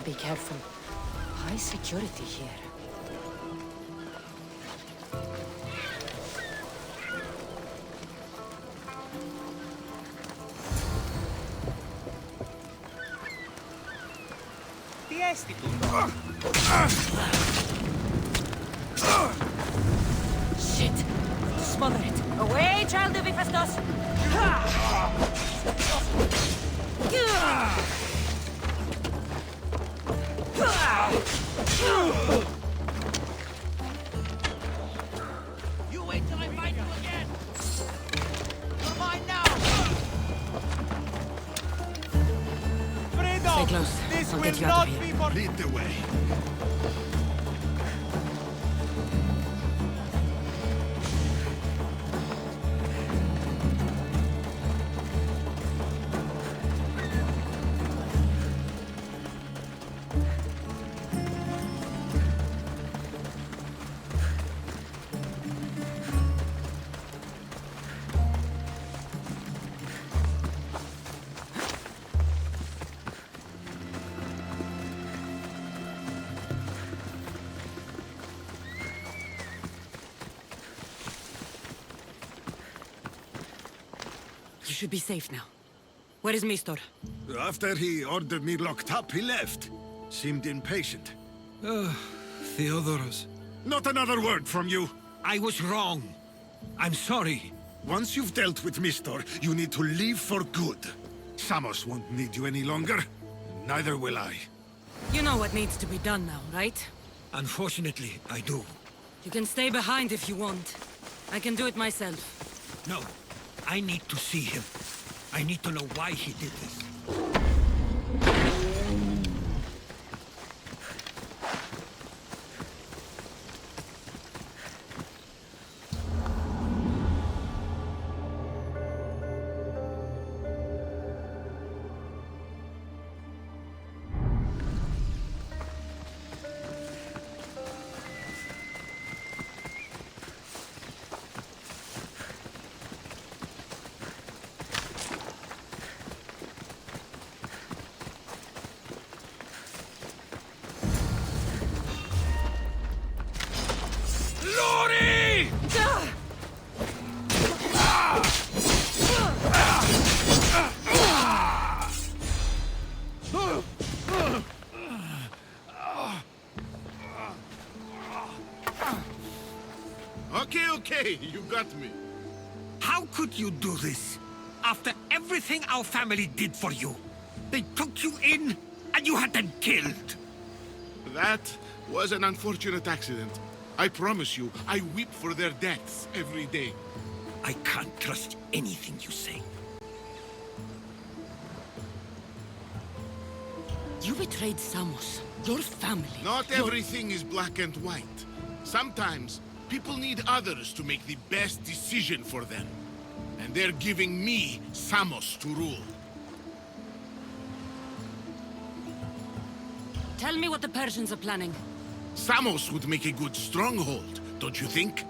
Be careful. High security here. Τι έστι τούτο? Shit! Smother it! Away, child of Hephaestus! You wait till I find you again! You're mine now! Freedom! Stay close. This I'll will get you out not of be here. for... Lead the way. should be safe now. Where is Mistor? After he ordered me locked up, he left. Seemed impatient. Theodoros. Not another word from you. I was wrong. I'm sorry. Once you've dealt with Mistor, you need to leave for good. Samos won't need you any longer. Neither will I. You know what needs to be done now, right? Unfortunately, I do. You can stay behind if you want. I can do it myself. No, I need to see him. I need to know why he did this. Okay, you got me. How could you do this? After everything our family did for you. They took you in, and you had them killed. That was an unfortunate accident. I promise you, I weep for their deaths every day. I can't trust anything you say. You betrayed Samos, your family. Not everything is black and white. Sometimes, people need others to make the best decision for them. And they're giving me Samos to rule. Tell me what the Persians are planning. Samos would make a good stronghold, don't you think?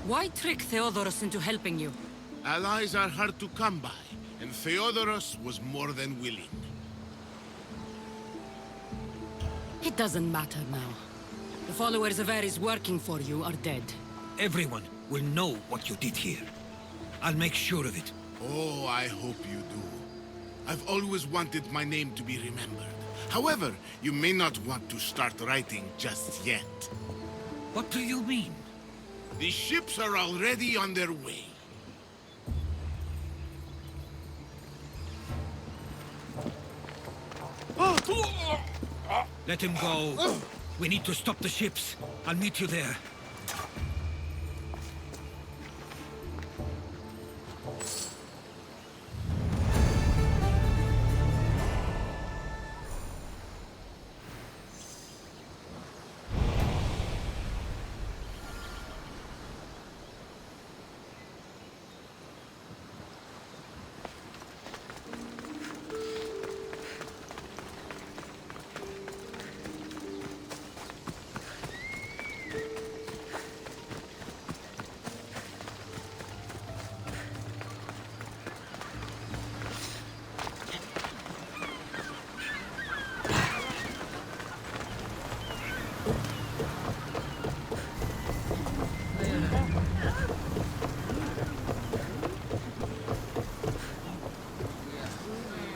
Why trick Theodoros into helping you? Allies are hard to come by, and Theodoros was more than willing. It doesn't matter now. The followers of Ares working for you are dead. Everyone will know what you did here. I'll make sure of it. Oh, I hope you do. I've always wanted my name to be remembered. However, you may not want to start writing just yet. What do you mean? The ships are already on their way. Let him go. We need to stop the ships. I'll meet you there.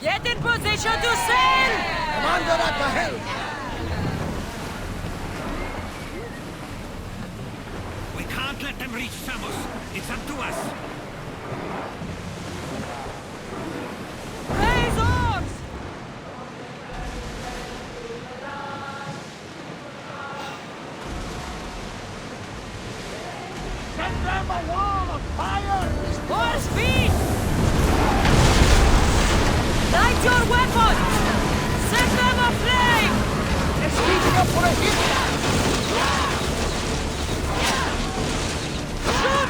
Get in position to sail! Commander at the helm! We can't let them reach Samos. It's up to us. Raise oars! Send them a wall of fire! More speed! Light your weapons! Set them aflame! They're speeding up for a hit! Shoot!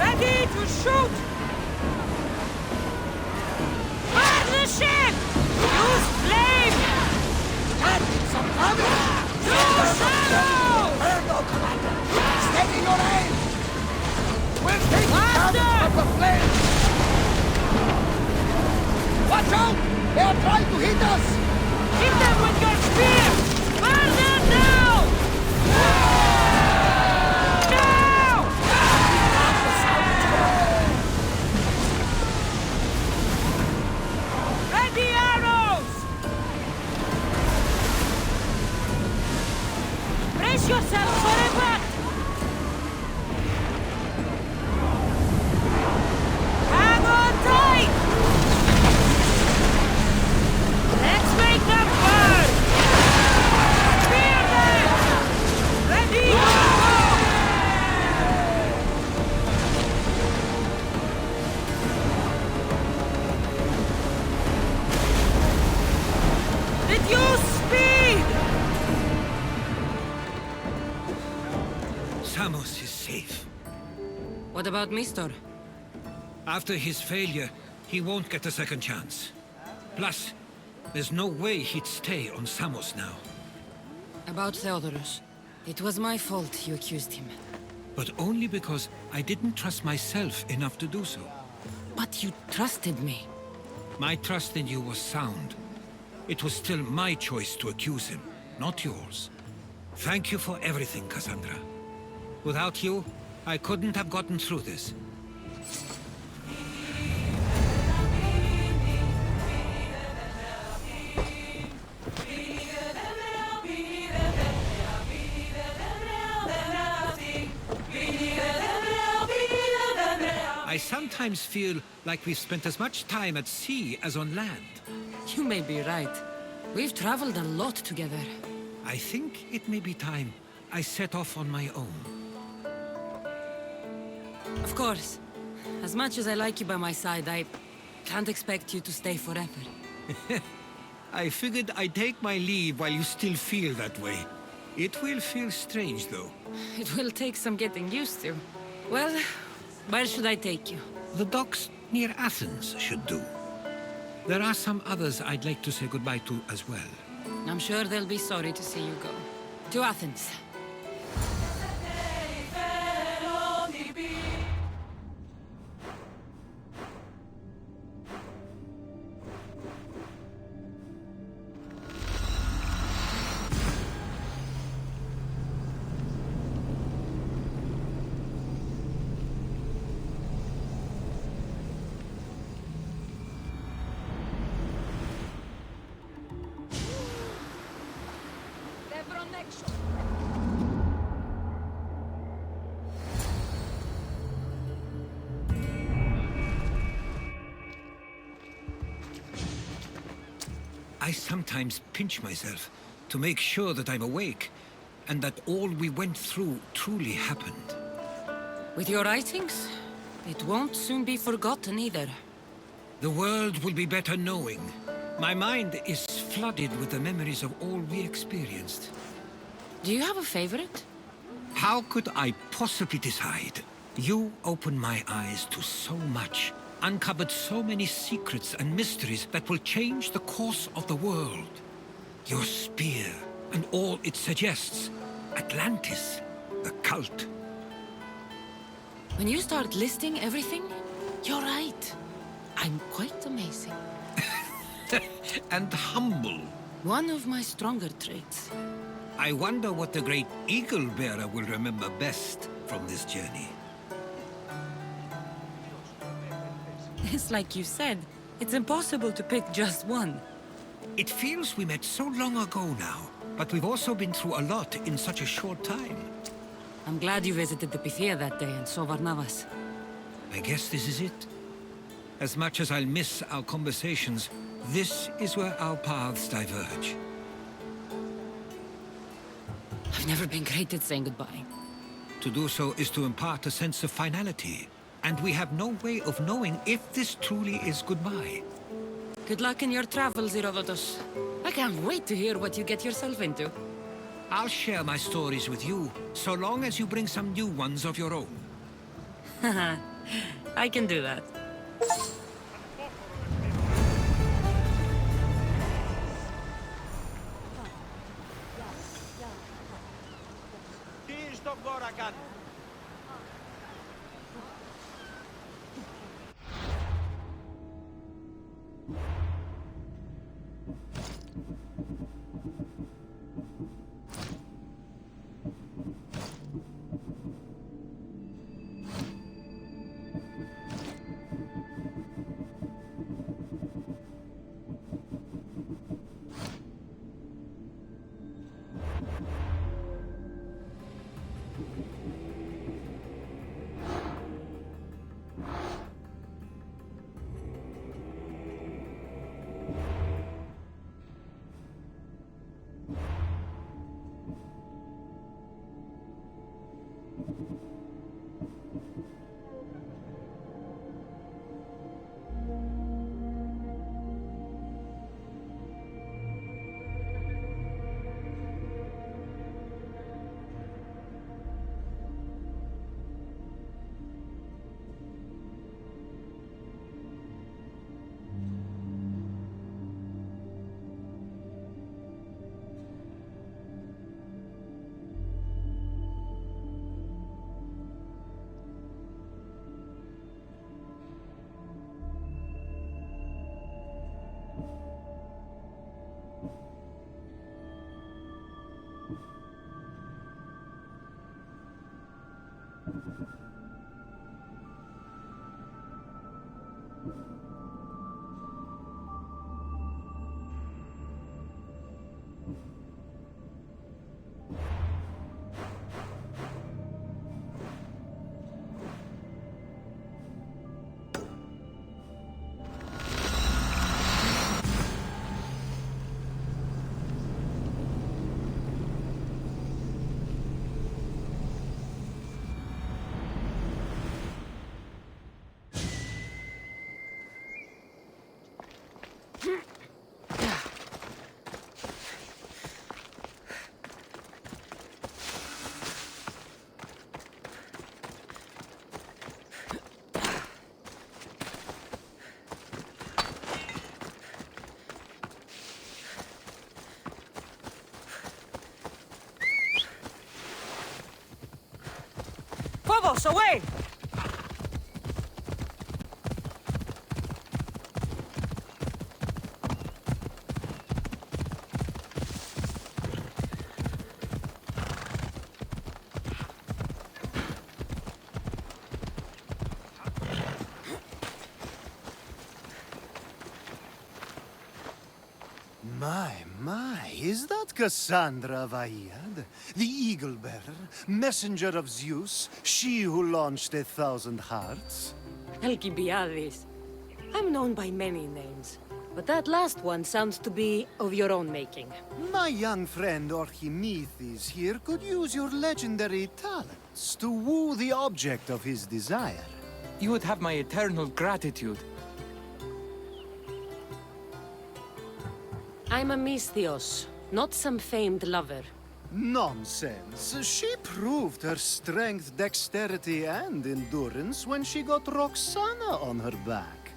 Ready to shoot! Burn the ship! Use flame! Some damage! Use arrow! Ergo, Commander! Steady your aim! We'll take damage from the flames! Watch out! They are trying to hit us! Hit them with your spear! Burn them now! Now! Ready arrows! Brace yourself for impact! Hang on tight! Let's make them burn! Spear them! Ready? Go! Reduce speed! Samos is safe. What about Mistor? After his failure, he won't get a second chance. Plus, there's no way he'd stay on Samos now. About Theodorus. It was my fault you accused him. But only because I didn't trust myself enough to do so. But you trusted me. My trust in you was sound. It was still my choice to accuse him, not yours. Thank you for everything, Cassandra. Without you, I couldn't have gotten through this. I sometimes feel like we've spent as much time at sea as on land. You may be right. We've traveled a lot together. I think it may be time I set off on my own. Of course. As much as I like you by my side, I can't expect you to stay forever. I figured I'd take my leave while you still feel that way. It will feel strange, though. It will take some getting used to. Well, where should I take you? The docks near Athens should do. There are some others I'd like to say goodbye to as well. I'm sure they'll be sorry to see you go. To Athens. I sometimes pinch myself to make sure that I'm awake, and that all we went through truly happened. With your writings, it won't soon be forgotten either. The world will be better knowing. My mind is flooded with the memories of all we experienced. Do you have a favorite? How could I possibly decide? You opened my eyes to so much, uncovered so many secrets and mysteries that will change the course of the world. Your spear, and all it suggests. Atlantis, the cult. When you start listing everything, you're right. I'm quite amazing. And humble. One of my stronger traits. I wonder what the great Eagle Bearer will remember best from this journey. It's like you said, it's impossible to pick just one. It feels we met so long ago now, but we've also been through a lot in such a short time. I'm glad you visited the Pythia that day and saw Varnavas. I guess this is it. As much as I'll miss our conversations, this is where our paths diverge. I've never been great at saying goodbye. To do so is to impart a sense of finality, and we have no way of knowing if this truly is goodbye. Good luck in your travels, Herodotus. I can't wait to hear what you get yourself into. I'll share my stories with you, so long as you bring some new ones of your own. I can do that. Τι στο κόρα κάνει. Phobos, away! My, is that Cassandra Vaiad, the Eagle-Bearer, messenger of Zeus, she who launched 1,000 hearts? Alcibiades. I'm known by many names, but that last one sounds to be of your own making. My young friend Archimedes here could use your legendary talents to woo the object of his desire. You would have my eternal gratitude. I'm a Misthios, not some famed lover. Nonsense. She proved her strength, dexterity, and endurance when she got Roxana on her back.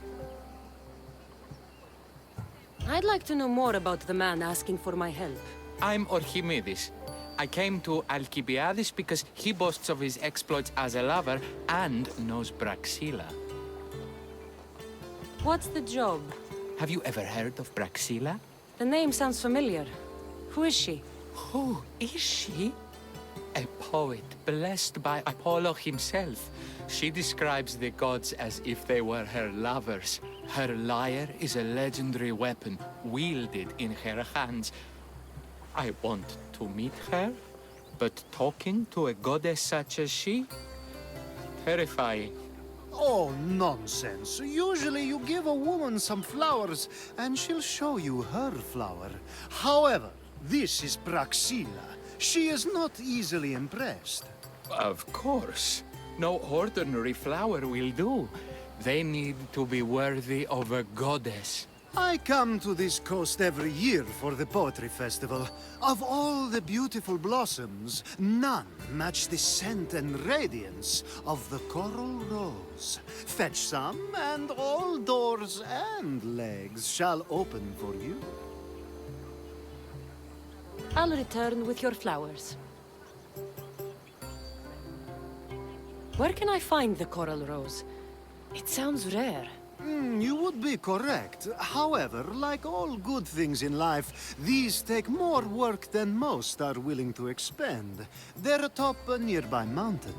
I'd like to know more about the man asking for my help. I'm Archimedes. I came to Alcibiades because he boasts of his exploits as a lover and knows Braxilla. What's the job? Have you ever heard of Braxilla? The name sounds familiar. Who is she? Who is she? A poet blessed by Apollo himself. She describes the gods as if they were her lovers. Her lyre is a legendary weapon wielded in her hands. I want to meet her, but talking to a goddess such as she? Terrifying. Oh, nonsense. Usually you give a woman some flowers, and she'll show you her flower. However, this is Braxilla. She is not easily impressed. Of course. No ordinary flower will do. They need to be worthy of a goddess. I come to this coast every year for the poetry festival. Of all the beautiful blossoms, none match the scent and radiance of the coral rose. Fetch some, and all doors and legs shall open for you. I'll return with your flowers. Where can I find the coral rose? It sounds rare. You would be correct. However, like all good things in life, these take more work than most are willing to expend. They're atop a nearby mountain.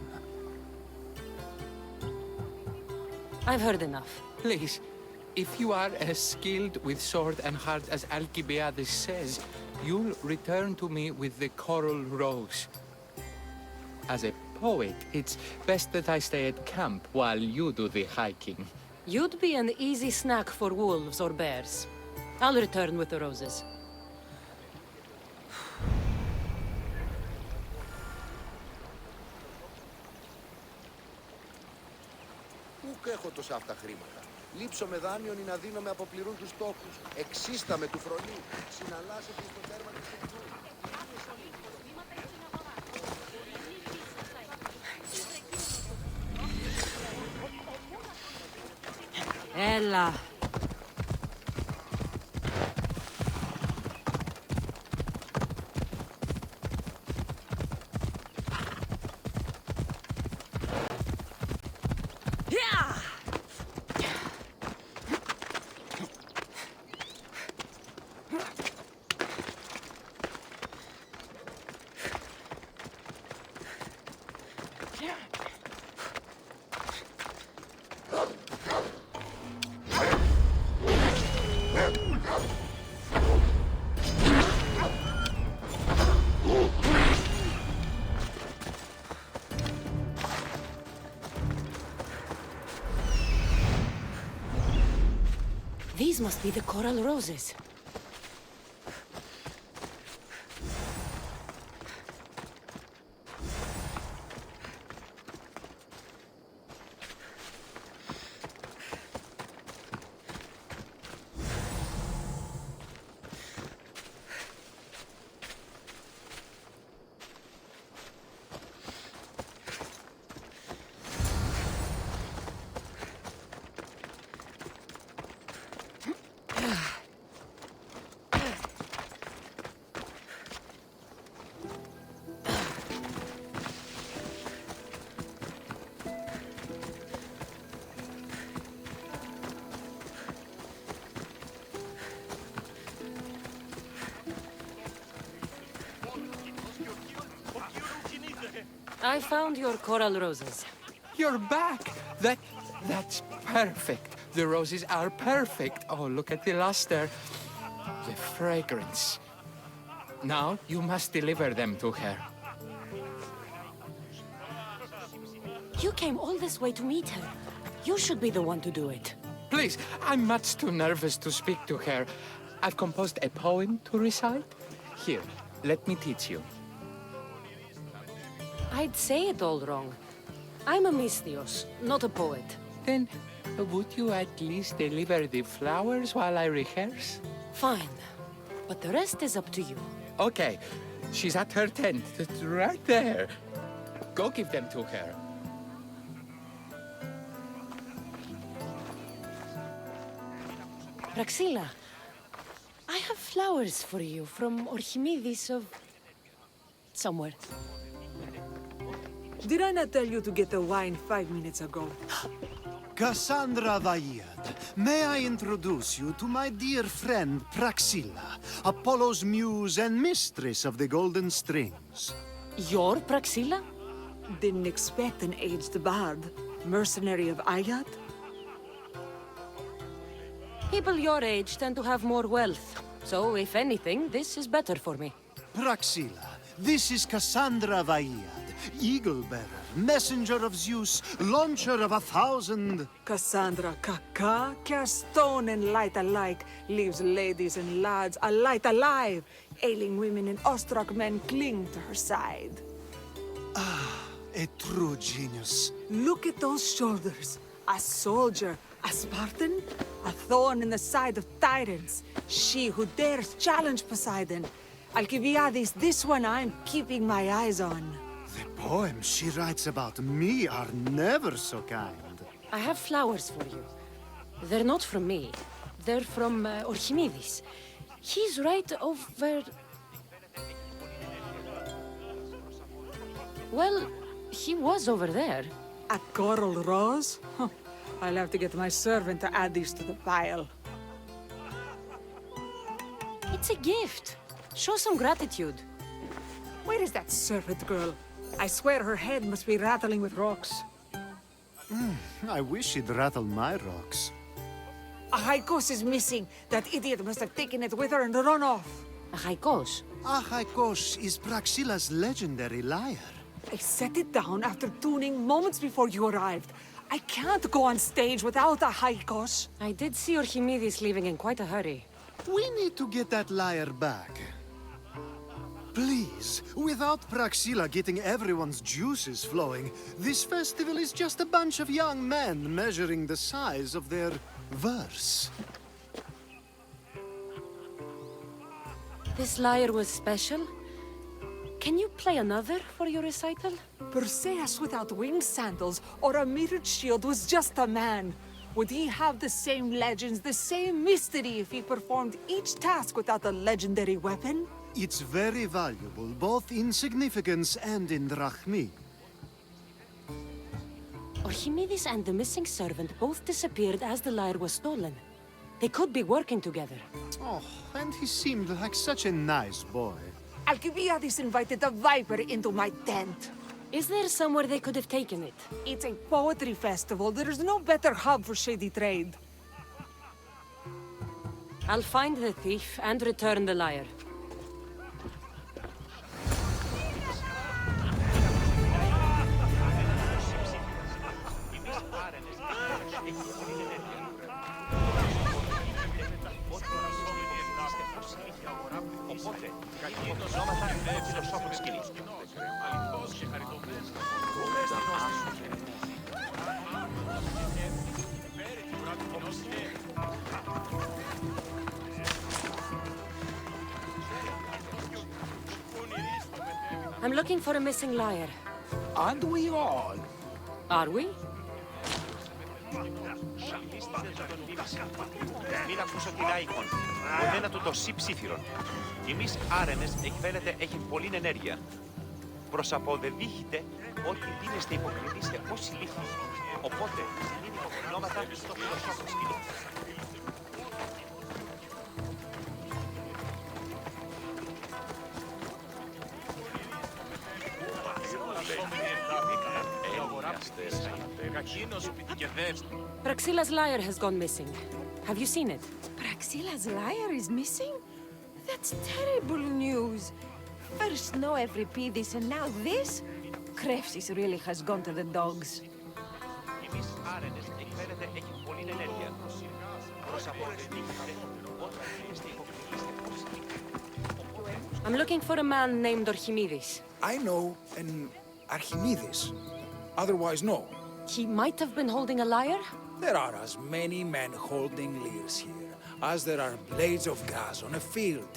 I've heard enough. Please, if you are as skilled with sword and heart as Alcibiades says, you'll return to me with the coral rose. As a poet, it's best that I stay at camp while you do the hiking. You'd be an easy snack for wolves or bears. I'll return with the roses. Πού έχω τόσα αυτά χρήματα. Λείψω με δάνειον ή να δίνω με αποπληρούν τους τόκους. Εξίστα με του φρονή. Συναλλάσσεται στο τέρμα της τεχνού. Έλα. These must be the coral roses. I found your coral roses. You're back! That's perfect. The roses are perfect. Oh, look at the luster. The fragrance. Now, you must deliver them to her. You came all this way to meet her. You should be the one to do it. Please, I'm much too nervous to speak to her. I've composed a poem to recite. Here, let me teach you. I'd say it all wrong. I'm a Misthios, not a poet. Then, would you at least deliver the flowers while I rehearse? Fine. But the rest is up to you. Okay. She's at her tent. It's right there. Go give them to her. Praxilla, I have flowers for you from Orchimidis of... somewhere. Did I not tell you to get the wine 5 minutes ago? Cassandra Vaiad, may I introduce you to my dear friend Praxilla, Apollo's muse and mistress of the Golden Strings. You're Praxilla? Didn't expect an aged bard. Mercenary of Aegean? People your age tend to have more wealth. So, if anything, this is better for me. Praxilla, this is Cassandra Vaiad, Eagle-bearer, messenger of Zeus, launcher of 1,000... Cassandra Kaka, cast stone and light alike, leaves ladies and lads alight alive. Ailing women and awestruck men cling to her side. Ah, a true genius. Look at those shoulders. A soldier, a Spartan, a thorn in the side of tyrants. She who dares challenge Poseidon. Alcibiades, this one I'm keeping my eyes on. The poems she writes about me are never so kind. I have flowers for you. They're not from me. They're from Archimedes. He's right over... Well, he was over there. A coral rose? Huh. I'll have to get my servant to add these to the pile. It's a gift. Show some gratitude. Where is that servant girl? I swear her head must be rattling with rocks. I wish she'd rattle my rocks. A Haikos is missing. That idiot must have taken it with her and run off. A Haikos? A Haikos is Praxila's legendary lyre. I set it down after tuning moments before you arrived. I can't go on stage without a Haikos. I did see Archimedes leaving in quite a hurry. We need to get that lyre back. Please, without Praxila getting everyone's juices flowing, this festival is just a bunch of young men measuring the size of their verse. This lyre was special. Can you play another for your recital? Perseus without winged sandals or a mirrored shield was just a man. Would he have the same legends, the same mystery if he performed each task without a legendary weapon? It's very valuable, both in significance and in drachmi. Archimedes and the missing servant both disappeared as the lyre was stolen. They could be working together. Oh, and he seemed like such a nice boy. Alcibiades invited a viper into my tent. Is there somewhere they could have taken it? It's a poetry festival. There's no better hub for shady trade. I'll find the thief and return the lyre. I'm looking for a missing lyre. Aren't we all? Are we? Μην ακούσω την Άικον. Ποτέ να του το ψήφιρον. Η μης άρενες εκφαίνεται έχει πολλή ενέργεια. Προς αποδεδείχεται ότι δίνεστε υποκριτή σε όση λύθη. Οπότε, είναι υποκρινόματα στο φιλοσόφο σκηνή. Praxila's lyre has gone missing. Have you seen it? Praxila's lyre is missing? That's terrible news. First no Euripides and now this? Krefsis really has gone to the dogs. Η μης άρενες εκφαίνεται έχει πολλή ενέργεια. Προς αποδεδείχεται ότι δίνεστε υποκριτή σε όση λύθη. I'm looking for a man named Archimedes. I know an Archimedes. Otherwise, no. He might have been holding a lyre? There are as many men holding lyres here as there are blades of grass on a field.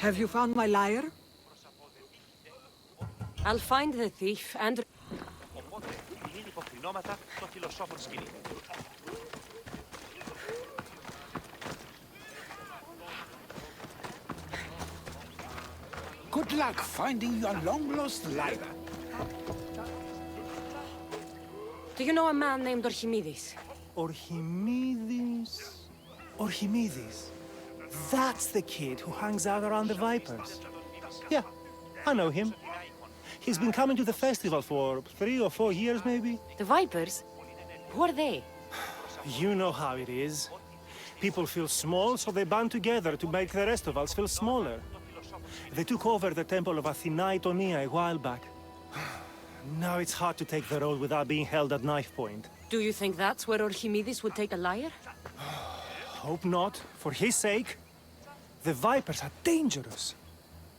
Have you found my lyre? I'll find the thief and... Οπότε, είναι υποκρινόματα στο φιλοσόφο σκηνή. Good luck finding your long-lost lyre. Do you know a man named Archimedes? Archimedes? Archimedes. That's the kid who hangs out around the Vipers. Yeah, I know him. He's been coming to the festival for 3 or 4 years, maybe. The Vipers? Who are they? You know how it is. People feel small, so they band together to make the rest of us feel smaller. They took over the temple of Athena Itonia a while back. Now Now it's hard to take the road without being held at knife point. Do you think that's where Archimedes would take a liar? Hope not. For his sake. The Vipers are dangerous.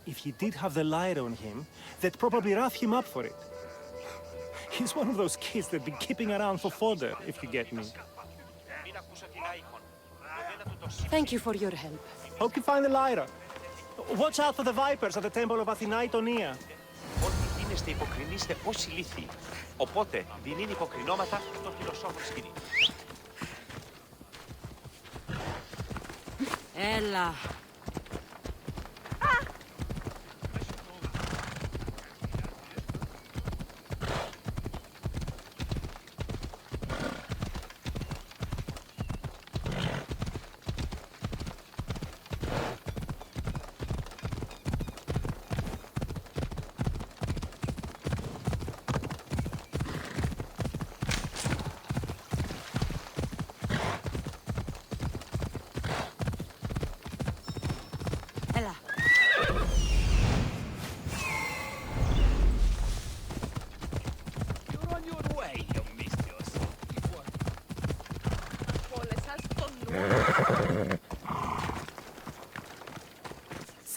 If he did have the lyre on him, they'd probably rough him up for it. He's one of those kids that'd be keeping around for fodder, if you get me. Thank you for your help. Hope you find the lyre. Watch out for the Vipers at the Temple of Athena Itonia. Ό,τι δίνεστε υποκρινίστε ως ηλίθιοι. Οπότε δινήν υποκρινώματα των φιλοσόφων σκηνή. Έλα.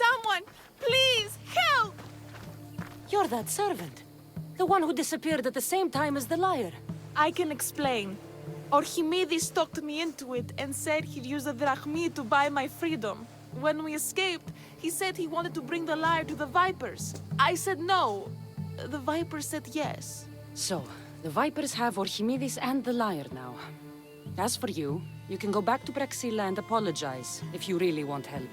Someone, please, help! You're that servant. The one who disappeared at the same time as the liar. I can explain. Archimedes talked me into it and said he'd use the drachmi to buy my freedom. When we escaped, he said he wanted to bring the lyre to the Vipers. I said no. The Vipers said yes. So, the Vipers have Archimedes and the lyre now. As for you, you can go back to Praxilla and apologize if you really want help.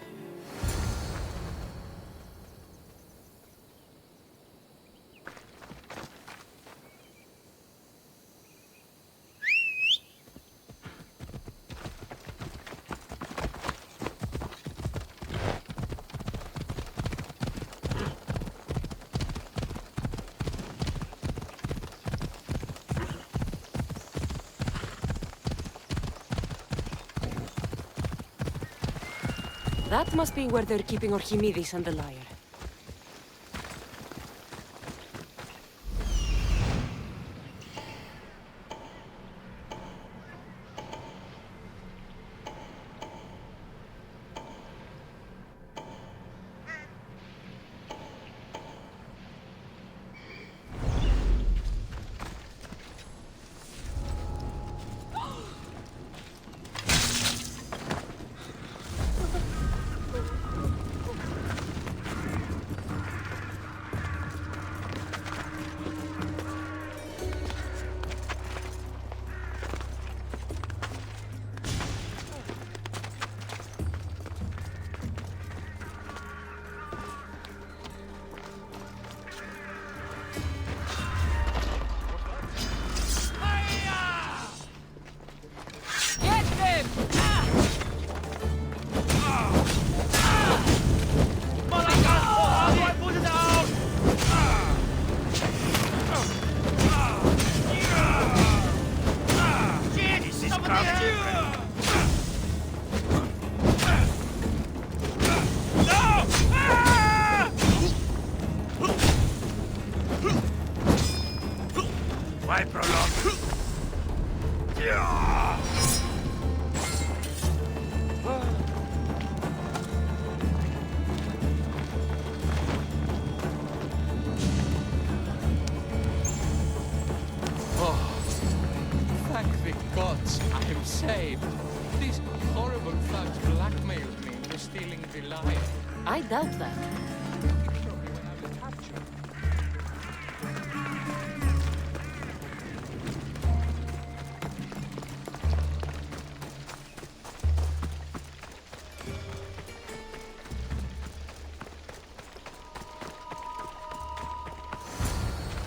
That must be where they're keeping Archimedes and the lyre. I doubt that.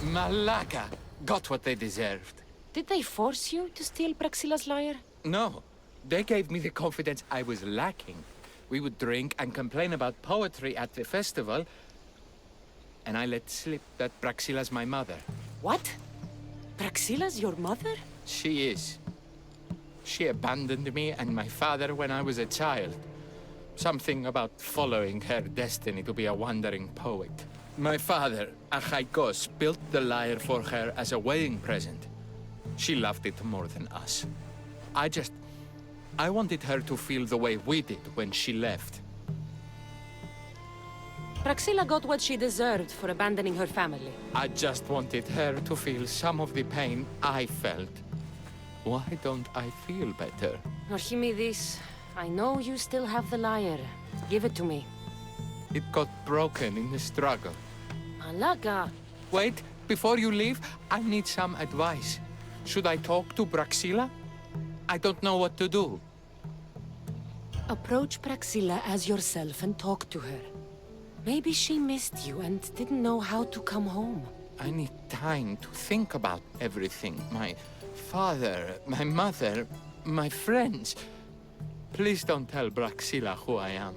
Malaka got what they deserved. Did they force you to steal Praxilla's lyre? No, they gave me the confidence I was lacking. We would drink and complain about poetry at the festival, and I let slip that Praxilla's my mother. What? Praxilla's your mother? She is. She abandoned me and my father when I was a child. Something about following her destiny to be a wandering poet. My father, Achaikos, built the lyre for her as a wedding present. She loved it more than us. I wanted her to feel the way we did when she left. Praxilla got what she deserved for abandoning her family. I just wanted her to feel some of the pain I felt. Why don't I feel better? Archimedes, I know you still have the lyre. Give it to me. It got broken in the struggle. Malaga. Wait, before you leave, I need some advice. Should I talk to Praxilla? I don't know what to do. Approach Praxilla as yourself and talk to her. Maybe she missed you and didn't know how to come home. I need time to think about everything. My father, my mother, my friends. Please don't tell Praxilla who I am.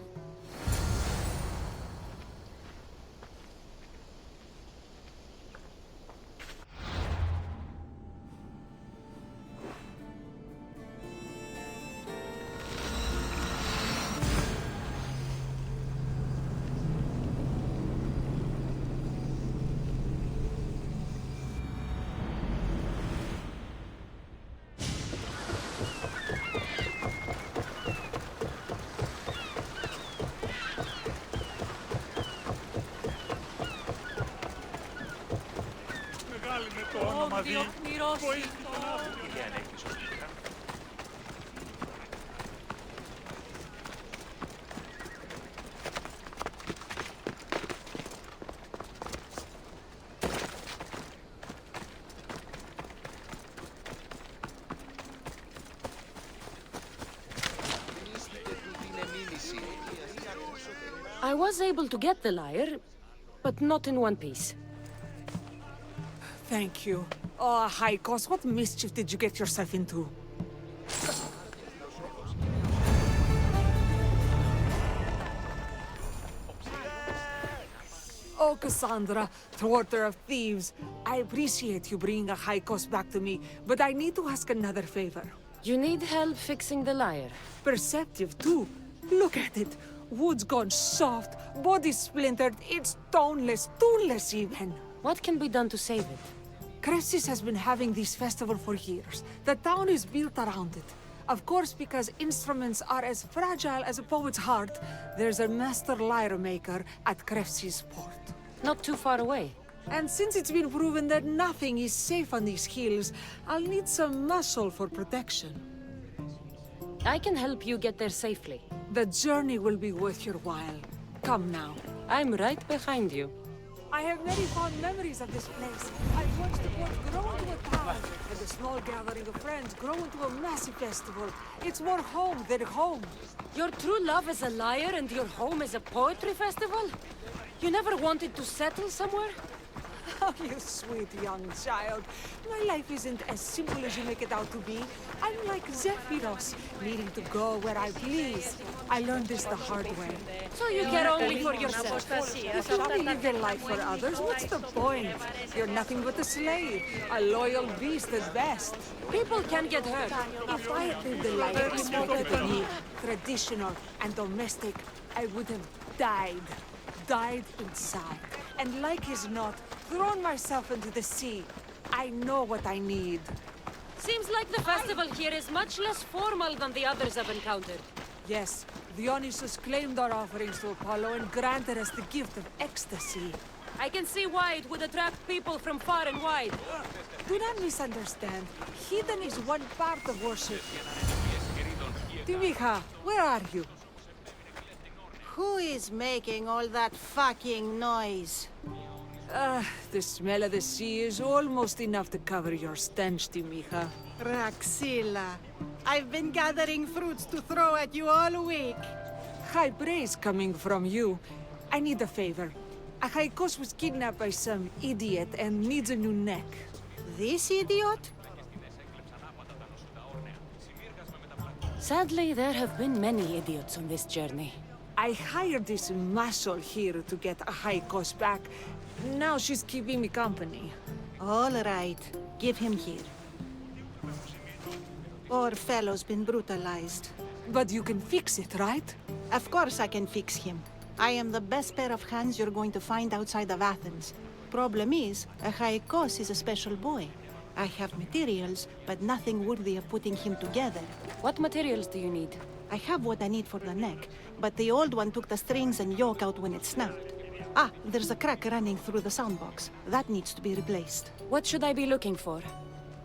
I was able to get the lyre, but not in one piece. Thank you. Oh, Haikos, what mischief did you get yourself into? Oh, Cassandra, thwarter of thieves. I appreciate you bringing a Haikos back to me, but I need to ask another favor. You need help fixing the lyre. Perceptive, too. Look at it. Wood's gone soft, body splintered, it's toneless, tooless even. What can be done to save it? Cressis has been having this festival for years. The town is built around it. Of course, because instruments are as fragile as a poet's heart, there's a master lyre maker at Cressis port. Not too far away. And since it's been proven that nothing is safe on these hills, I'll need some muscle for protection. I can help you get there safely. The journey will be worth your while. Come now. I'm right behind you. I have many fond memories of this place. I've watched the port grow into a town, and a small gathering of friends grow into a massive festival. It's more home than home. Your true love is a lyre and your home is a poetry festival? You never wanted to settle somewhere? Oh, you sweet young child. My life isn't as simple as you make it out to be. I'm like Zephyros, needing to go where I please. I learned this the hard way. So you care only for yourself? If you only live your life for others, what's the point? You're nothing but a slave, a loyal beast at best. People can get hurt. If I had lived the life expected of me, traditional and domestic, I would have died inside. And like as not, thrown myself into the sea. I know what I need. Seems like the festival here is much less formal than the others I've encountered. Yes, Dionysus claimed our offerings to Apollo and granted us the gift of ecstasy. I can see why it would attract people from far and wide. Do not misunderstand. Heathen is one part of worship. Timiha, where are you? Who is making all that fucking noise? The smell of the sea is almost enough to cover your stench, Timiha. Praxilla, I've been gathering fruits to throw at you all week. High praise coming from you. I need a favor. Achaikos was kidnapped by some idiot and needs a new neck. This idiot? Sadly, there have been many idiots on this journey. I hired this muscle here to get Achaikos back. Now she's keeping me company. All right, give him here. Our fellow's been brutalized. But you can fix it, right? Of course I can fix him. I am the best pair of hands you're going to find outside of Athens. Problem is, Achaikos is a special boy. I have materials, but nothing worthy of putting him together. What materials do you need? I have what I need for the neck, but the old one took the strings and yoke out when it snapped. Ah, there's a crack running through the soundbox. That needs to be replaced. What should I be looking for?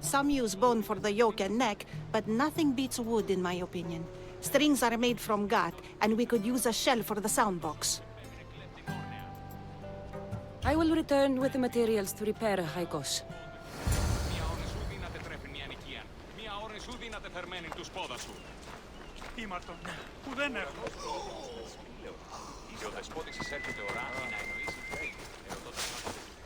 Some use bone for the yoke and neck, but nothing beats wood in my opinion. Strings are made from gut, and we could use a shell for the soundbox. I will return with the materials to repair Achaikos. Που δεν έχω. Και ο δεσπότης εισέρχεται ωρά να εννοήσει τρέιν, ερωτώντας μας από τους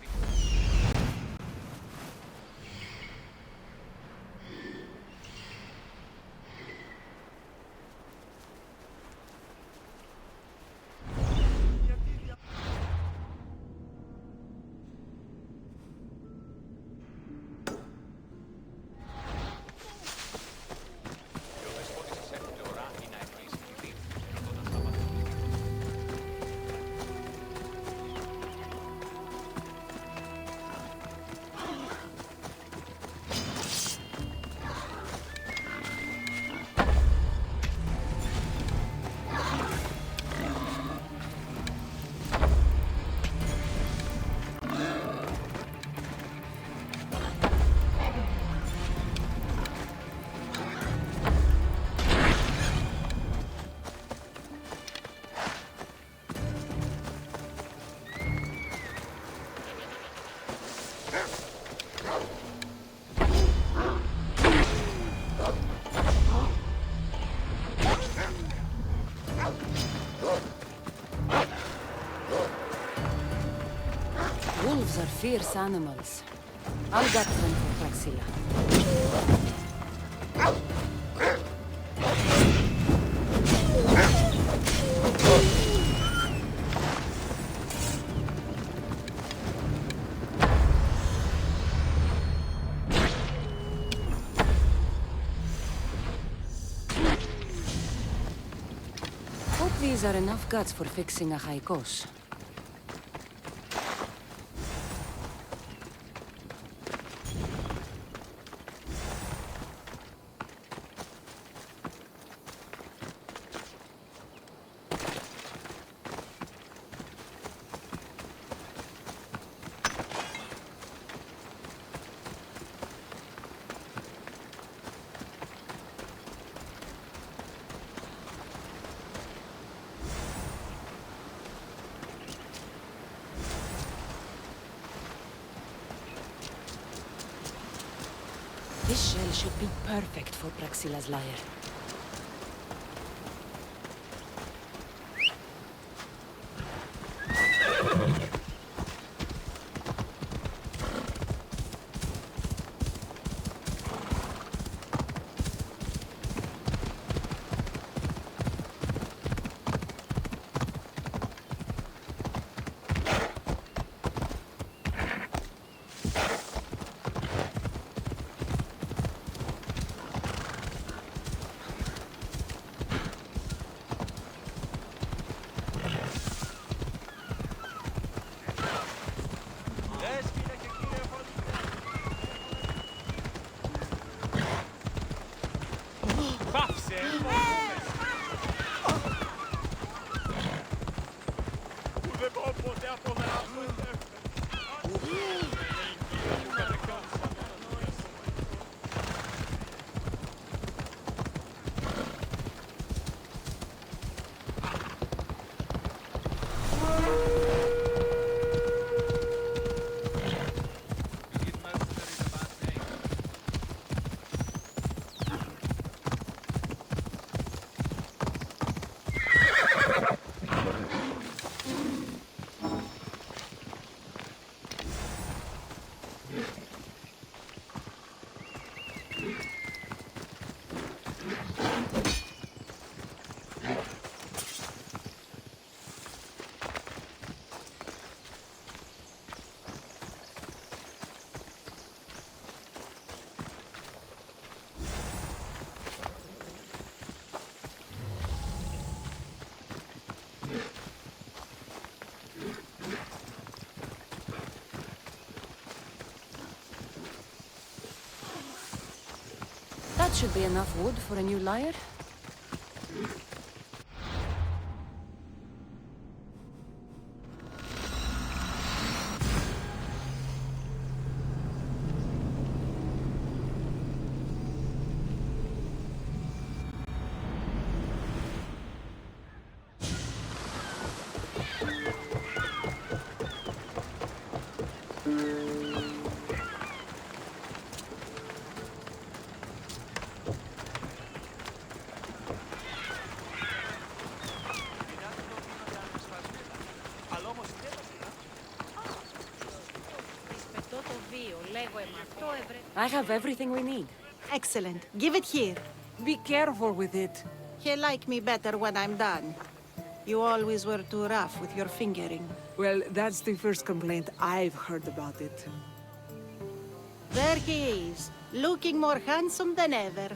Wolves are fierce animals. I'll get them for Praxilla. Hope these are enough guts for fixing Achaikos. This shell should be perfect for Praxilla's lyre. That should be enough wood for a new lyre. I have everything we need. Excellent. Give it here. Be careful with it. He'll like me better when I'm done. You always were too rough with your fingering. Well, that's the first complaint I've heard about it. There he is, looking more handsome than ever.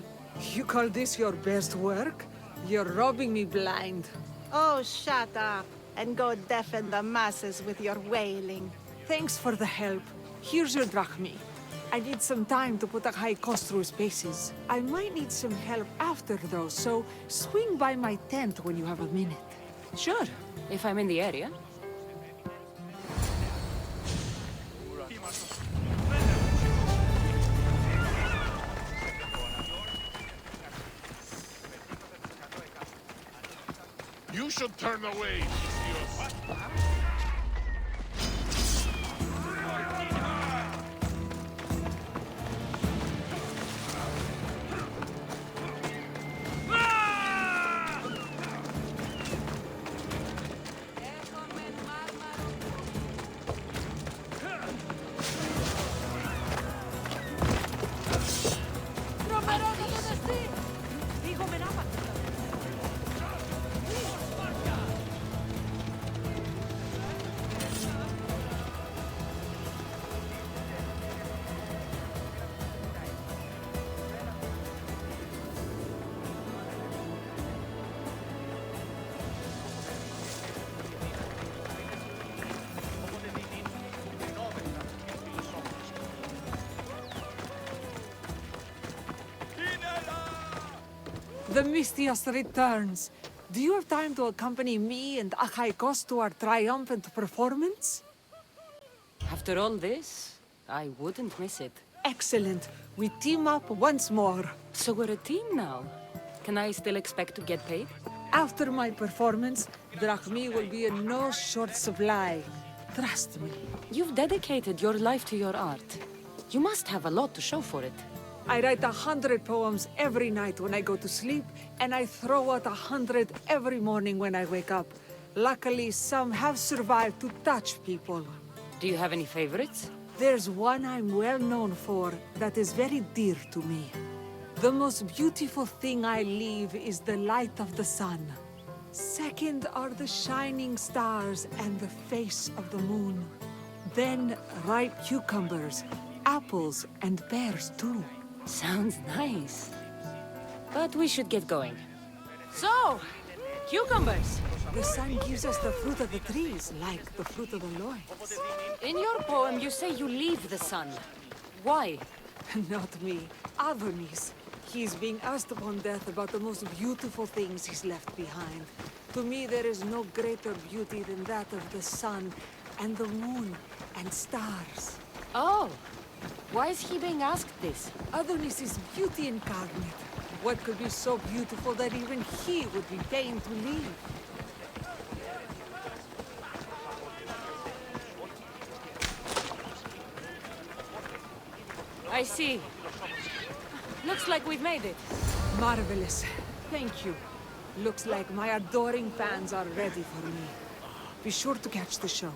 You call this your best work? You're robbing me blind. Oh, shut up, and go deafen the masses with your wailing. Thanks for the help. Here's your drachmi. I need some time to put a high cost through his paces. I might need some help after, though, so swing by my tent when you have a minute. Sure, if I'm in the area. You should turn away, Theseus. The Mystios returns. Do you have time to accompany me and Achaikos to our triumphant performance? After all this, I wouldn't miss it. Excellent. We team up once more. So we're a team now. Can I still expect to get paid? After my performance, drachmi will be in no short supply. Trust me. You've dedicated your life to your art. You must have a lot to show for it. I write 100 poems every night when I go to sleep, and I throw out 100 every morning when I wake up. Luckily, some have survived to touch people. Do you have any favorites? There's one I'm well known for that is very dear to me. The most beautiful thing I leave is the light of the sun. Second are the shining stars and the face of the moon. Then ripe cucumbers, apples, and pears too. Sounds nice. But we should get going. So, cucumbers! The sun gives us the fruit of the trees, like the fruit of the loins. In your poem, you say you leave the sun. Why? Not me. Adonis. He's being asked upon death about the most beautiful things he's left behind. To me, there is no greater beauty than that of the sun, and the moon, and stars. Oh! Why is he being asked this? Adonis is beauty incarnate. What could be so beautiful that even he would be fain to leave? I see. Looks like we've made it. Marvelous. Thank you. Looks like my adoring fans are ready for me. Be sure to catch the show.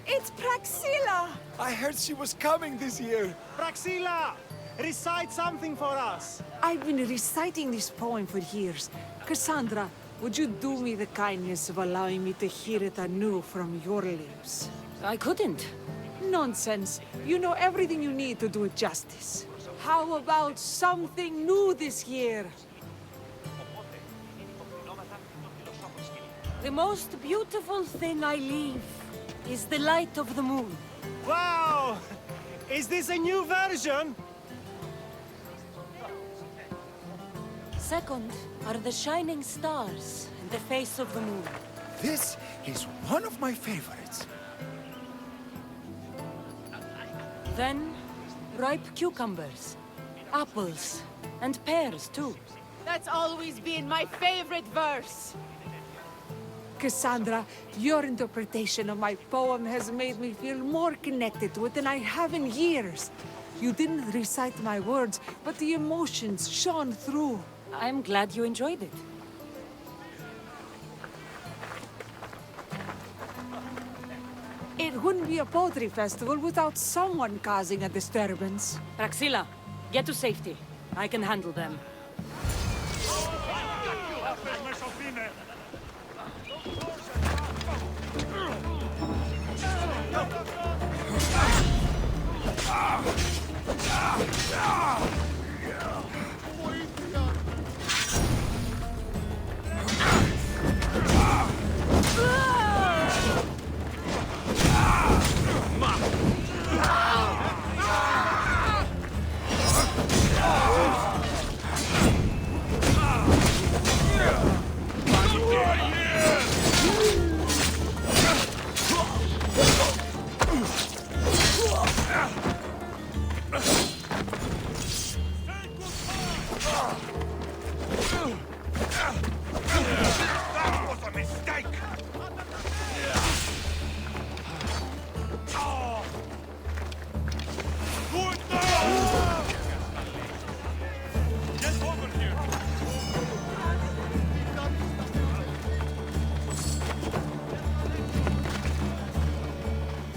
It's Praxilla! I heard she was coming this year. Praxilla! Recite something for us! I've been reciting this poem for years. Cassandra, would you do me the kindness of allowing me to hear it anew from your lips? I couldn't. Nonsense. You know everything you need to do it justice. How about something new this year? The most beautiful thing I leave is the light of the moon. Wow! Is this a new version? Second are the shining stars in the face of the moon. This is one of my favorites. Then, ripe cucumbers, apples, and pears too. That's always been my favorite verse. Cassandra, your interpretation of my poem has made me feel more connected to it than I have in years. You didn't recite my words, but the emotions shone through. I'm glad you enjoyed it. It wouldn't be a poetry festival without someone causing a disturbance. Praxilla, get to safety. I can handle them.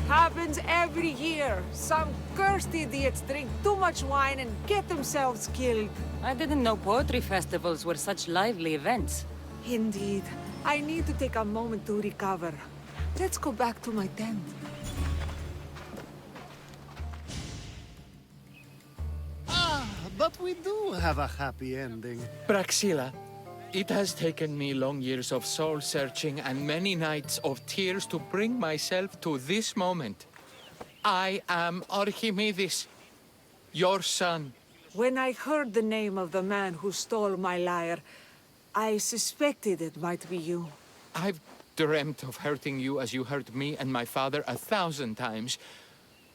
Happens every year. Some cursed idiots drink too much wine and get themselves killed. I didn't know poetry festivals were such lively events. Indeed. I need to take a moment to recover. Let's go back to my tent. But we do have a happy ending. Praxilla, it has taken me long years of soul-searching and many nights of tears to bring myself to this moment. I am Archimedes, your son. When I heard the name of the man who stole my lyre, I suspected it might be you. I've dreamt of hurting you as you hurt me and my father 1,000 times.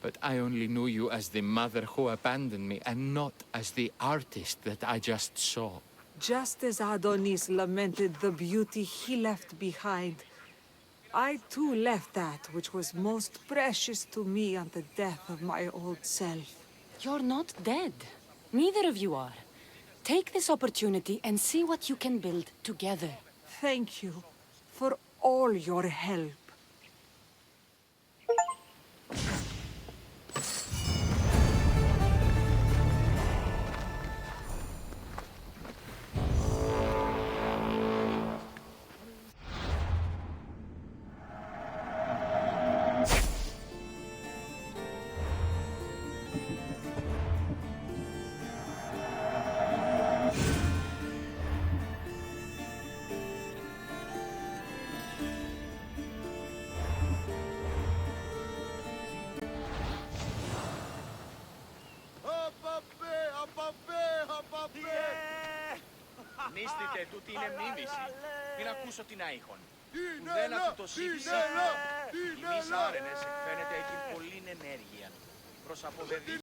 But I only knew you as the mother who abandoned me, and not as the artist that I just saw. Just as Adonis lamented the beauty he left behind, I too left that which was most precious to me on the death of my old self. You're not dead. Neither of you are. Take this opportunity and see what you can build together. Thank you for all your help. Νίστητε, τούτη είναι μίμηση. Μην ακούσω την άϊχον. Ουδένα του το σύμφισε. Εμείς άρενες εκφαίνεται εκεί πολλήν ενέργεια. Προς αποδεδεί